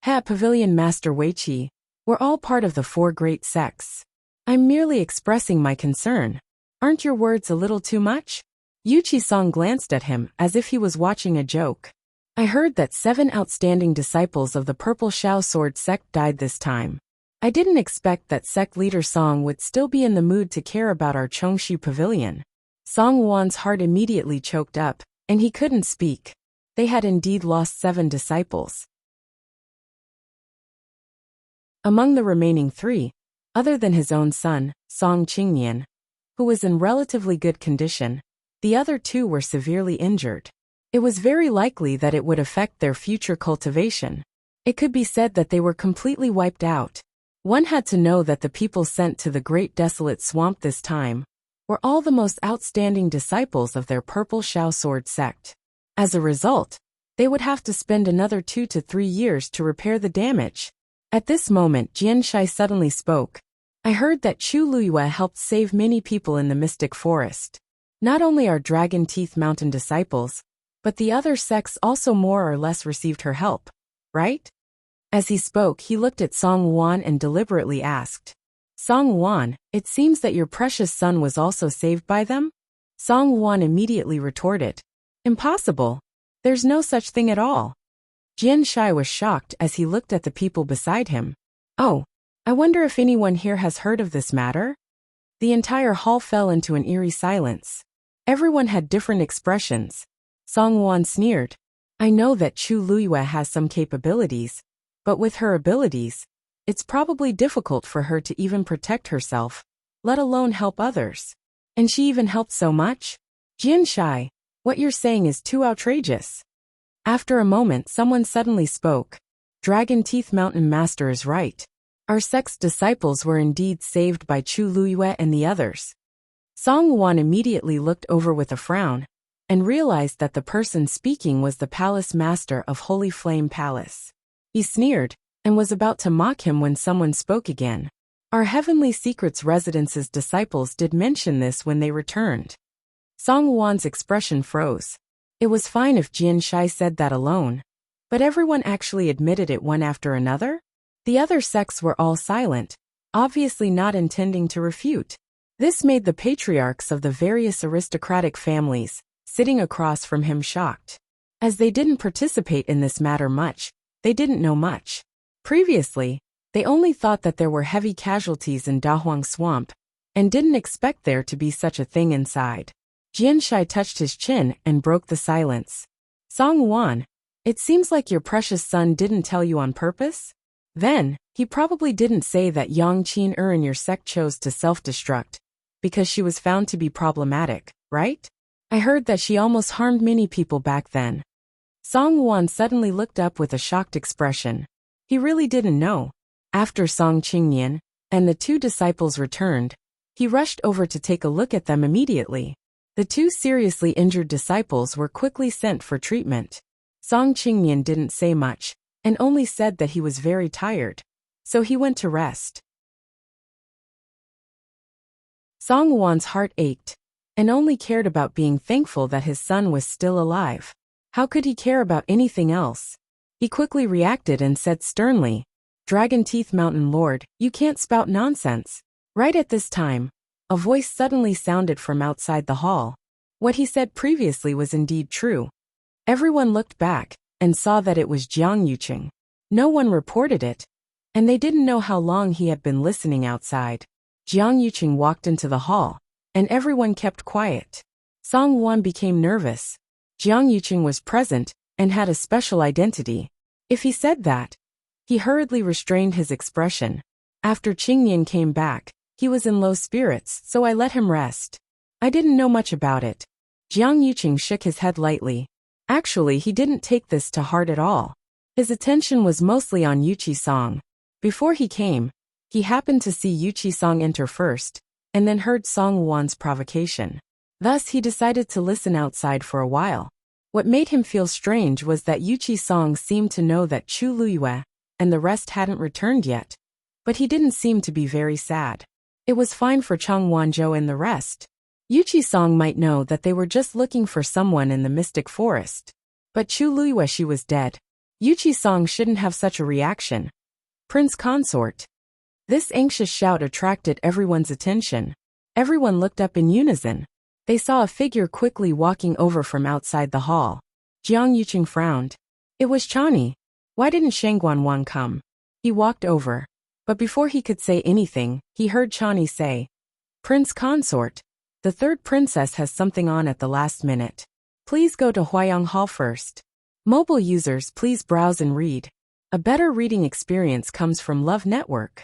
Pavilion Master Weiqi, we're all part of the four great sects. I'm merely expressing my concern. Aren't your words a little too much? Yuchi-song glanced at him as if he was watching a joke. I heard that 7 outstanding disciples of the Purple Shao Sword sect died this time. I didn't expect that sect leader Song would still be in the mood to care about our Chongshu Pavilion. Song-won's heart immediately choked up, and he couldn't speak. They had indeed lost 7 disciples. Among the remaining 3, other than his own son, Song Qingnian, who was in relatively good condition, the other 2 were severely injured. It was very likely that it would affect their future cultivation. It could be said that they were completely wiped out. One had to know that the people sent to the Great Desolate Swamp this time were all the most outstanding disciples of their Purple Shao Sword sect. As a result, they would have to spend another 2 to 3 years to repair the damage. At this moment, Jian Shai suddenly spoke. I heard that Chu Luyue helped save many people in the Mystic Forest. Not only our Dragon Teeth Mountain disciples, but the other sects also more or less received her help, right? As he spoke, he looked at Song-won and deliberately asked, Song-won, it seems that your precious son was also saved by them? Song-won immediately retorted, impossible. There's no such thing at all. Jian Shai was shocked as he looked at the people beside him. Oh, I wonder if anyone here has heard of this matter? The entire hall fell into an eerie silence. Everyone had different expressions. Song-won sneered. I know that Chu Luyue has some capabilities, but with her abilities, it's probably difficult for her to even protect herself, let alone help others. And she even helped so much? Jian Shai, what you're saying is too outrageous. After a moment, someone suddenly spoke. Dragon Teeth Mountain Master is right. Our sect's disciples were indeed saved by Chu Luyue and the others. Song-won immediately looked over with a frown and realized that the person speaking was the palace master of Holy Flame Palace. He sneered, and was about to mock him when someone spoke again. Our Heavenly Secrets Residence's disciples did mention this when they returned. Song Wan's expression froze. It was fine if Jian Shai said that alone, but everyone actually admitted it one after another? The other sects were all silent, obviously not intending to refute. This made the patriarchs of the various aristocratic families, sitting across from him, shocked. As they didn't participate in this matter much, they didn't know much. Previously, they only thought that there were heavy casualties in Dahuang Swamp, and didn't expect there to be such a thing inside. Jian Shai touched his chin and broke the silence. Song Wan, it seems like your precious son didn't tell you on purpose? Then, he probably didn't say that Yang Qin in your sect chose to self-destruct, because she was found to be problematic, right? I heard that she almost harmed many people back then. Song Wan suddenly looked up with a shocked expression. He really didn't know. After Song Qingnian and the two disciples returned, he rushed over to take a look at them immediately. The two seriously injured disciples were quickly sent for treatment. Song Qingnian didn't say much, and only said that he was very tired, so he went to rest. Song Wan's heart ached, and only cared about being thankful that his son was still alive. How could he care about anything else? He quickly reacted and said sternly, Dragon Teeth Mountain Lord, you can't spout nonsense. Right at this time, a voice suddenly sounded from outside the hall. What he said previously was indeed true. Everyone looked back, and saw that it was Jiang Yuqing. No one reported it, and they didn't know how long he had been listening outside. Jiang Yuqing walked into the hall, and everyone kept quiet. Song Wan became nervous. Jiang Yuqing was present, and had a special identity. If he said that, he hurriedly restrained his expression. After Qingnian came back, he was in low spirits, so I let him rest. I didn't know much about it. Jiang Yuqing shook his head lightly. Actually, he didn't take this to heart at all. His attention was mostly on Yuqi Song. Before he came, he happened to see Yuqi Song enter first, and then heard Song Wan's provocation. Thus he decided to listen outside for a while. What made him feel strange was that Yuqi Song seemed to know that Chu Luyue and the rest hadn't returned yet, but he didn't seem to be very sad. It was fine for Chang Wanzhou and the rest. Yuqi Song might know that they were just looking for someone in the mystic forest. But Chu Luyue, she was dead. Yuqi Song shouldn't have such a reaction. Prince Consort. This anxious shout attracted everyone's attention. Everyone looked up in unison. They saw a figure quickly walking over from outside the hall. Jiang Yuqing frowned. It was Chani. Why didn't Shangguan Wan come? He walked over. But before he could say anything, he heard Chani say, Prince Consort, the third princess has something on at the last minute. Please go to Huayang Hall first. Mobile users, please browse and read. A better reading experience comes from Love Network.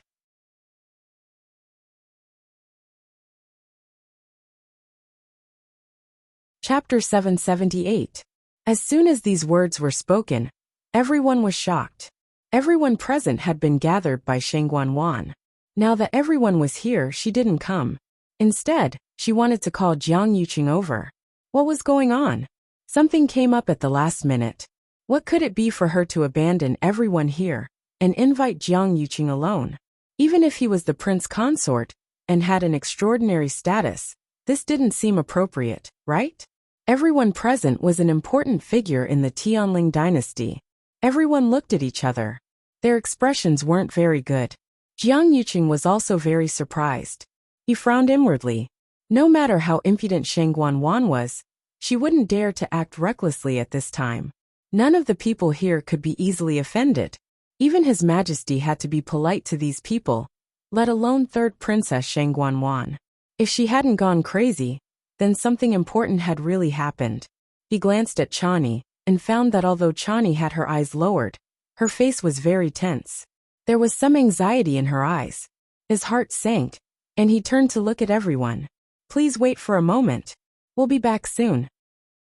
Chapter 778. As soon as these words were spoken, everyone was shocked. Everyone present had been gathered by Shangguan Wan. Now that everyone was here, she didn't come. Instead, she wanted to call Jiang Yuqing over. What was going on? Something came up at the last minute. What could it be for her to abandon everyone here and invite Jiang Yuqing alone? Even if he was the prince consort and had an extraordinary status, this didn't seem appropriate, right? Everyone present was an important figure in the Tianling dynasty. Everyone looked at each other. Their expressions weren't very good. Jiang Yuqing was also very surprised. He frowned inwardly. No matter how impudent Shangguan Wan was, she wouldn't dare to act recklessly at this time. None of the people here could be easily offended. Even His Majesty had to be polite to these people, let alone third princess Shangguan Wan. If she hadn't gone crazy, then something important had really happened. He glanced at Chani, and found that although Chani had her eyes lowered, her face was very tense. There was some anxiety in her eyes. His heart sank, and he turned to look at everyone. Please wait for a moment. We'll be back soon.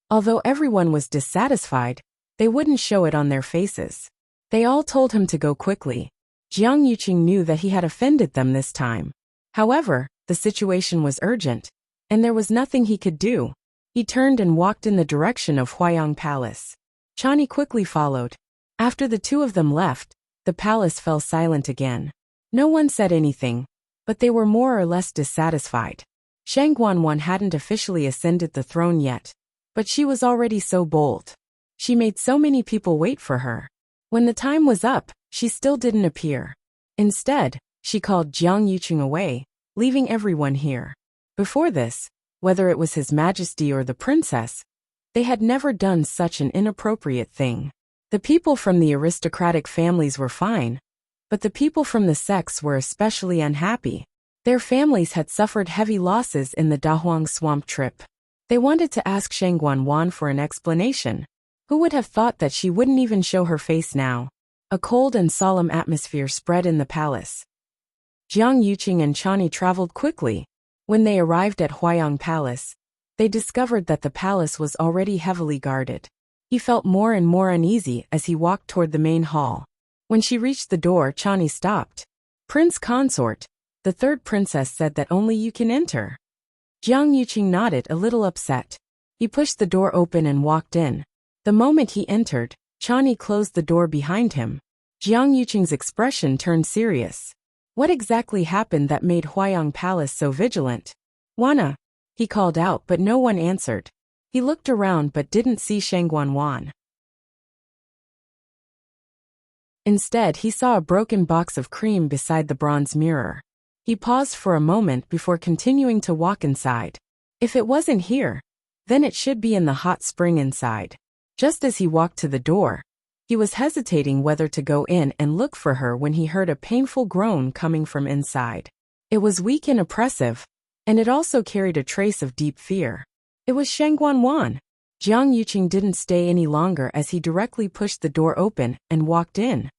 Although everyone was dissatisfied, they wouldn't show it on their faces. They all told him to go quickly. Jiang Yuqing knew that he had offended them this time. However, the situation was urgent, and there was nothing he could do. He turned and walked in the direction of Huayang Palace. Chani quickly followed. After the two of them left, The palace fell silent again. No one said anything, but they were more or less dissatisfied. Shang Guanwan hadn't officially ascended the throne yet, but she was already so bold. She made so many people wait for her. When the time was up, she still didn't appear. Instead, she called Jiang Yuqing away, leaving everyone here. Before this, whether it was His Majesty or the princess, they had never done such an inappropriate thing. The people from the aristocratic families were fine, but the people from the sects were especially unhappy. Their families had suffered heavy losses in the Dahuang swamp trip. They wanted to ask Shang Guanwan for an explanation. Who would have thought that she wouldn't even show her face now? A cold and solemn atmosphere spread in the palace. Jiang Yuqing and Chani traveled quickly. When they arrived at Huayang Palace, they discovered that the palace was already heavily guarded. He felt more and more uneasy as he walked toward the main hall. When she reached the door, Chani stopped. Prince Consort, the third princess said that only you can enter. Jiang Yuqing nodded, a little upset. He pushed the door open and walked in. The moment he entered, Chani closed the door behind him. Jiang Yuqing's expression turned serious. What exactly happened that made Huayang Palace so vigilant? Wana, he called out, but no one answered. He looked around but didn't see Shang Guanwan. Instead, he saw a broken box of cream beside the bronze mirror. He paused for a moment before continuing to walk inside. If it wasn't here, then it should be in the hot spring inside. Just as he walked to the door, he was hesitating whether to go in and look for her when he heard a painful groan coming from inside. It was weak and oppressive, and it also carried a trace of deep fear. It was Shang Guanwan. Jiang Yuqing didn't stay any longer as he directly pushed the door open and walked in.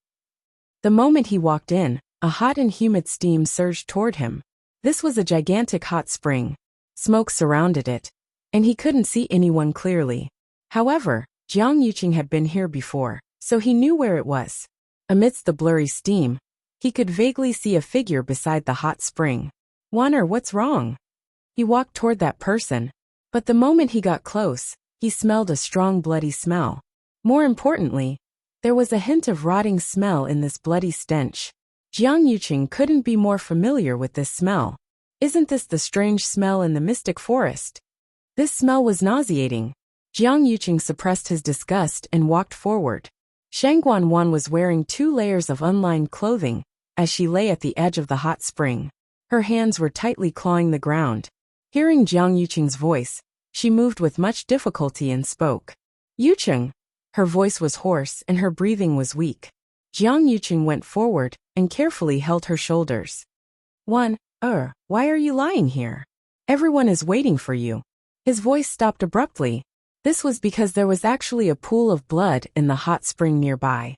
The moment he walked in, a hot and humid steam surged toward him. This was a gigantic hot spring. Smoke surrounded it, and he couldn't see anyone clearly. However, Jiang Yuqing had been here before, so he knew where it was. Amidst the blurry steam, he could vaguely see a figure beside the hot spring. Wanner, what's wrong? He walked toward that person, but the moment he got close, he smelled a strong bloody smell. More importantly, there was a hint of rotting smell in this bloody stench. Jiang Yuqing couldn't be more familiar with this smell. Isn't this the strange smell in the mystic forest? This smell was nauseating. Jiang Yuqing suppressed his disgust and walked forward. Shang Guanwan was wearing 2 layers of unlined clothing as she lay at the edge of the hot spring. Her hands were tightly clawing the ground. Hearing Jiang Yuqing's voice, she moved with much difficulty and spoke. Yuqing. Her voice was hoarse and her breathing was weak. Jiang Yuqing went forward and carefully held her shoulders. Why are you lying here? Everyone is waiting for you. His voice stopped abruptly. This was because there was actually a pool of blood in the hot spring nearby.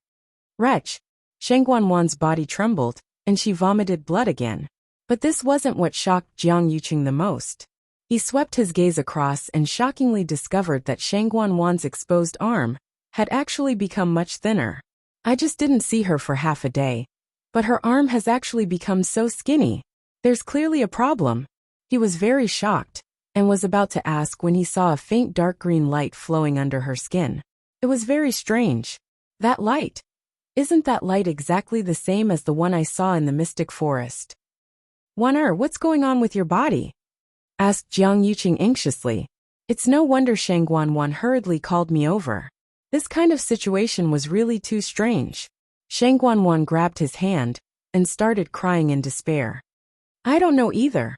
Wretch! Shang Guanwan's body trembled, and she vomited blood again. But this wasn't what shocked Jiang Yuqing the most. He swept his gaze across and shockingly discovered that Shang Guanwan's exposed arm had actually become much thinner. I just didn't see her for half a day, but her arm has actually become so skinny. There's clearly a problem. He was very shocked, and was about to ask when he saw a faint dark green light flowing under her skin. It was very strange. That light. Isn't that light exactly the same as the one I saw in the mystic forest? Wanner, what's going on with your body? Asked Jiang Yuqing anxiously. It's no wonder Shang Guanwan hurriedly called me over. This kind of situation was really too strange. Shang Guanwan grabbed his hand and started crying in despair. I don't know either.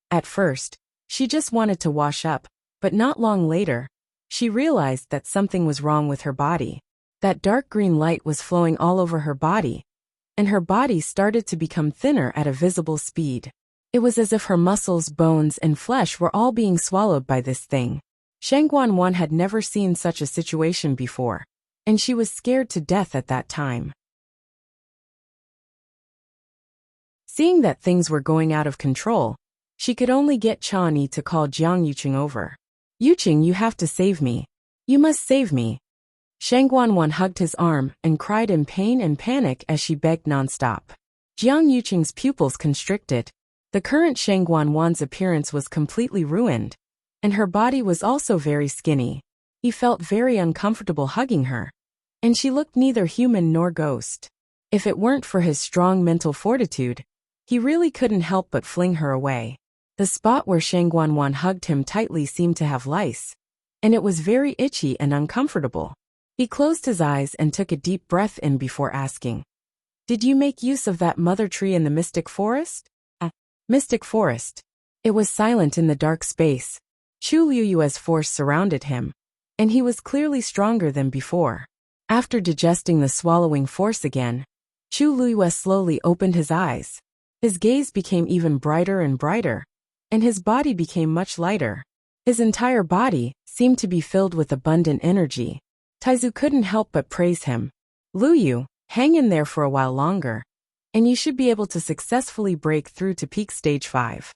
At first, she just wanted to wash up, but not long later, she realized that something was wrong with her body. That dark green light was flowing all over her body, and her body started to become thinner at a visible speed. It was as if her muscles, bones, and flesh were all being swallowed by this thing. Shang Guanwan had never seen such a situation before, and she was scared to death at that time. Seeing that things were going out of control, she could only get Chani to call Jiang Yuqing over. Yuqing, you have to save me. You must save me. Shang Guanwan hugged his arm and cried in pain and panic as she begged nonstop. Jiang Yuqing's pupils constricted. The current Shang Guanwan's appearance was completely ruined, and her body was also very skinny. He felt very uncomfortable hugging her, and she looked neither human nor ghost. If it weren't for his strong mental fortitude, he really couldn't help but fling her away. The spot where Shangguanwan hugged him tightly seemed to have lice, and it was very itchy and uncomfortable. He closed his eyes and took a deep breath in before asking, "Did you make use of that mother tree in the mystic forest?" Mystic forest. It was silent in the dark space. Chu Liyue's force surrounded him, and he was clearly stronger than before. After digesting the swallowing force again, Chu Liyue slowly opened his eyes. His gaze became even brighter and brighter, and his body became much lighter. His entire body seemed to be filled with abundant energy. Taizu couldn't help but praise him. "Luyu, hang in there for a while longer, and you should be able to successfully break through to peak stage 5.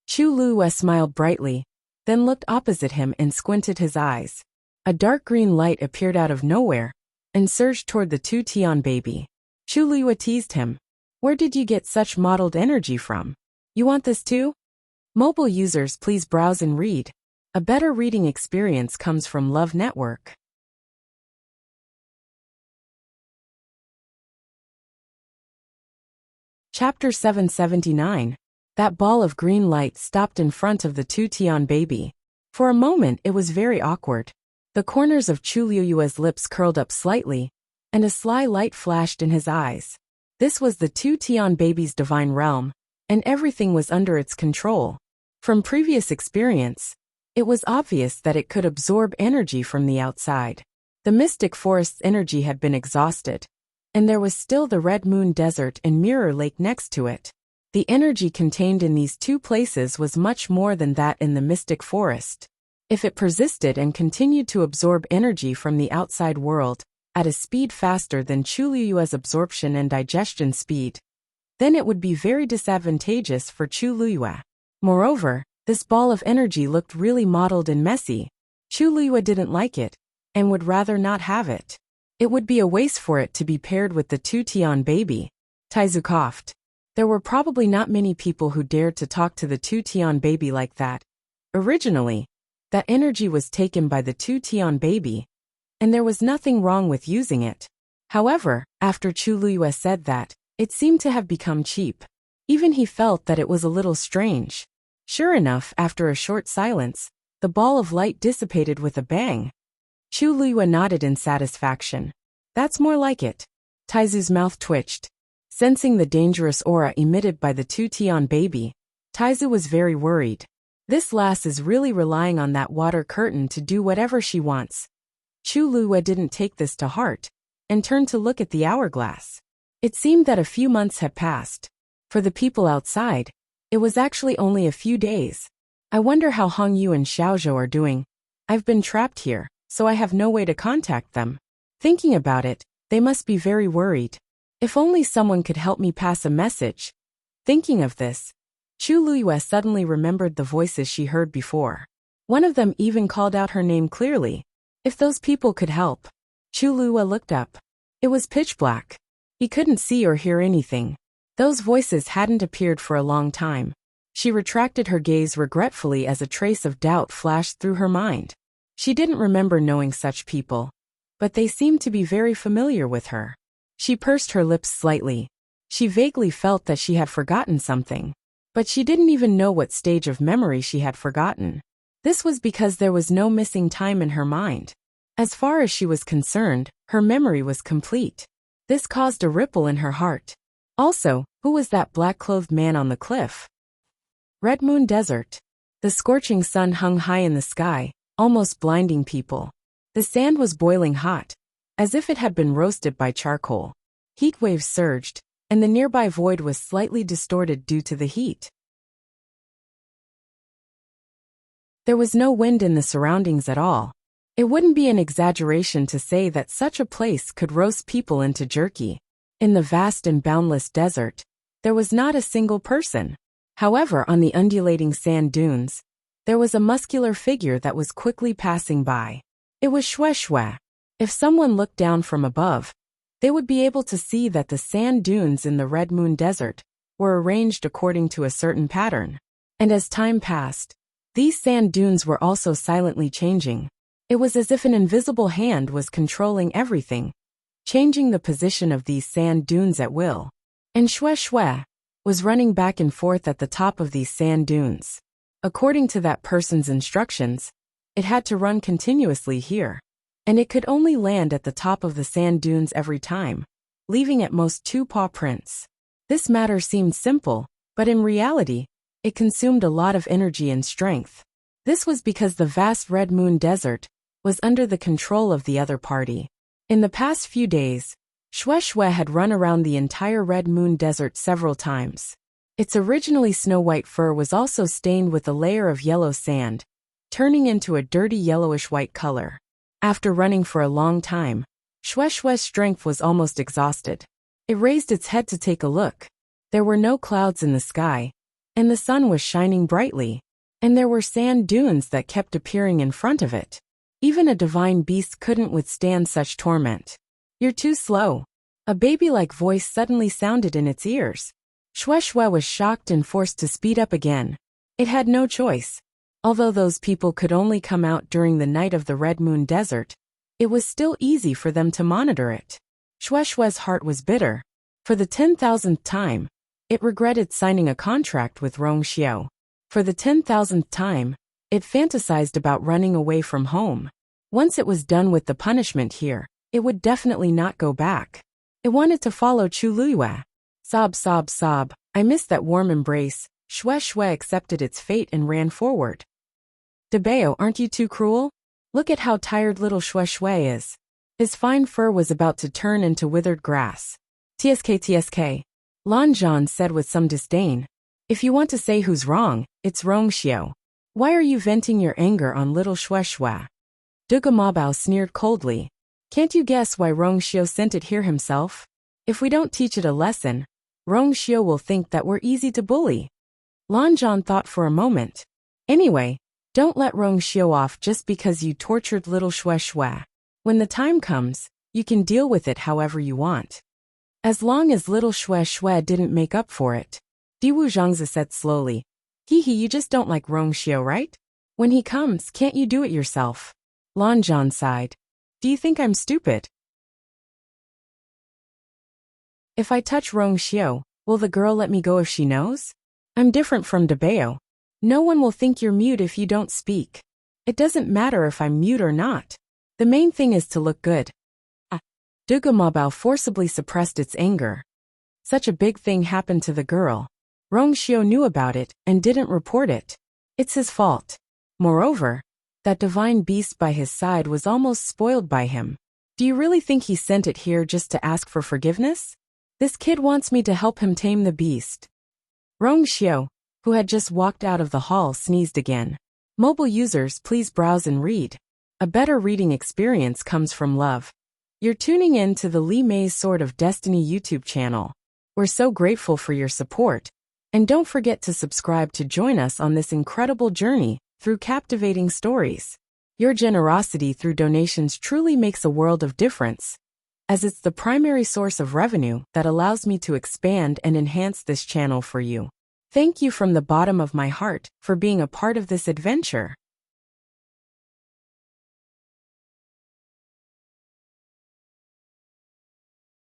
Chu Liyue smiled brightly, then looked opposite him and squinted his eyes. A dark green light appeared out of nowhere and surged toward the two Tian baby. Chu Liyue teased him. "Where did you get such modeled energy from? You want this too?" Mobile users, please browse and read. A better reading experience comes from Love Network. Chapter 779. That ball of green light stopped in front of the two Tian baby. For a moment it was very awkward. The corners of Chu Liyue's lips curled up slightly, and a sly light flashed in his eyes. This was the two Tian baby's divine realm, and everything was under its control. From previous experience, it was obvious that it could absorb energy from the outside. The mystic forest's energy had been exhausted, and there was still the Red Moon Desert and Mirror Lake next to it. The energy contained in these two places was much more than that in the mystic forest. If it persisted and continued to absorb energy from the outside world at a speed faster than Chu Liyue's absorption and digestion speed, then it would be very disadvantageous for Chu Liyue. Moreover, this ball of energy looked really mottled and messy. Chu Liyue didn't like it, and would rather not have it. It would be a waste for it to be paired with the two Tian baby. Taizu coughed. There were probably not many people who dared to talk to the two Tian baby like that. Originally, that energy was taken by the two Tian baby, and there was nothing wrong with using it. However, after Chu Liyue said that, it seemed to have become cheap. Even he felt that it was a little strange. Sure enough, after a short silence, the ball of light dissipated with a bang. Chu Liyue nodded in satisfaction. "That's more like it." Taizu's mouth twitched. Sensing the dangerous aura emitted by the two Tian baby, Taizu was very worried. This lass is really relying on that water curtain to do whatever she wants. Chu Liyue didn't take this to heart, and turned to look at the hourglass. It seemed that a few months had passed. For the people outside, it was actually only a few days. "I wonder how Hongyu and Xiaozhou are doing. I've been trapped here, so I have no way to contact them. Thinking about it, they must be very worried. If only someone could help me pass a message." Thinking of this, Chu Liyue suddenly remembered the voices she heard before. One of them even called out her name clearly. If those people could help. Chu Liyue looked up. It was pitch black. He couldn't see or hear anything. Those voices hadn't appeared for a long time. She retracted her gaze regretfully as a trace of doubt flashed through her mind. She didn't remember knowing such people, but they seemed to be very familiar with her. She pursed her lips slightly. She vaguely felt that she had forgotten something, but she didn't even know what stage of memory she had forgotten. This was because there was no missing time in her mind. As far as she was concerned, her memory was complete. This caused a ripple in her heart. Also, who was that black-clothed man on the cliff? Red Moon Desert. The scorching sun hung high in the sky, almost blinding people. The sand was boiling hot, as if it had been roasted by charcoal. Heat waves surged, and the nearby void was slightly distorted due to the heat. There was no wind in the surroundings at all. It wouldn't be an exaggeration to say that such a place could roast people into jerky. In the vast and boundless desert, there was not a single person. However, on the undulating sand dunes, there was a muscular figure that was quickly passing by. It was Xue Xue. If someone looked down from above, they would be able to see that the sand dunes in the Red Moon Desert were arranged according to a certain pattern. And as time passed, these sand dunes were also silently changing. It was as if an invisible hand was controlling everything. changing the position of these sand dunes at will. And Shue Shue was running back and forth at the top of these sand dunes. According to that person's instructions, it had to run continuously here, and it could only land at the top of the sand dunes every time, leaving at most 2 paw prints. This matter seemed simple, but in reality, it consumed a lot of energy and strength. This was because the vast Red Moon Desert was under the control of the other party. In the past few days, Shue Shue had run around the entire Red Moon Desert several times. Its originally snow-white fur was also stained with a layer of yellow sand, turning into a dirty yellowish-white color. After running for a long time, Shue Shue's strength was almost exhausted. It raised its head to take a look. There were no clouds in the sky, and the sun was shining brightly, and there were sand dunes that kept appearing in front of it. Even a divine beast couldn't withstand such torment. "You're too slow." A baby-like voice suddenly sounded in its ears. Shue Shue was shocked and forced to speed up again. It had no choice. Although those people could only come out during the night of the Red Moon Desert, it was still easy for them to monitor it. Shue Shue's heart was bitter. For the 10,000th time, it regretted signing a contract with Rongxiu. For the 10,000th time, it fantasized about running away from home. Once it was done with the punishment here, it would definitely not go back. It wanted to follow Chu Luiyue. Sob, sob, sob. I missed that warm embrace. Shue Shue accepted its fate and ran forward. "Debeo, aren't you too cruel? Look at how tired little Shue Shue is." His fine fur was about to turn into withered grass. "TSK. Lan Zhan said with some disdain. "If you want to say who's wrong, it's Rongxiu. Why are you venting your anger on little Shue Shue?" Duga Mabao sneered coldly. "Can't you guess why Rongxiu sent it here himself? If we don't teach it a lesson, Rongxiu will think that we're easy to bully." Lan Zhan thought for a moment. "Anyway, don't let Rongxiu off just because you tortured little Shue Shue. When the time comes, you can deal with it however you want. As long as little Shue Shue didn't make up for it." Diwu Zhangzi said slowly. "Hee, you just don't like Rongxiu, right? When he comes, can't you do it yourself?" Lan Zhan sighed. "Do you think I'm stupid? If I touch Rongxiu, will the girl let me go if she knows? I'm different from Debeo. No one will think you're mute if you don't speak. It doesn't matter if I'm mute or not. The main thing is to look good." Duga Mabao forcibly suppressed its anger. Such a big thing happened to the girl. Rongxiu knew about it and didn't report it. It's his fault. Moreover, that divine beast by his side was almost spoiled by him. Do you really think he sent it here just to ask for forgiveness? This kid wants me to help him tame the beast. Rongxiu, who had just walked out of the hall, sneezed again. Mobile users, please browse and read. A better reading experience comes from love. You're tuning in to the Li Mei's Sword of Destiny YouTube channel. We're so grateful for your support. And don't forget to subscribe to join us on this incredible journey through captivating stories. Your generosity through donations truly makes a world of difference, as it's the primary source of revenue that allows me to expand and enhance this channel for you. Thank you from the bottom of my heart for being a part of this adventure.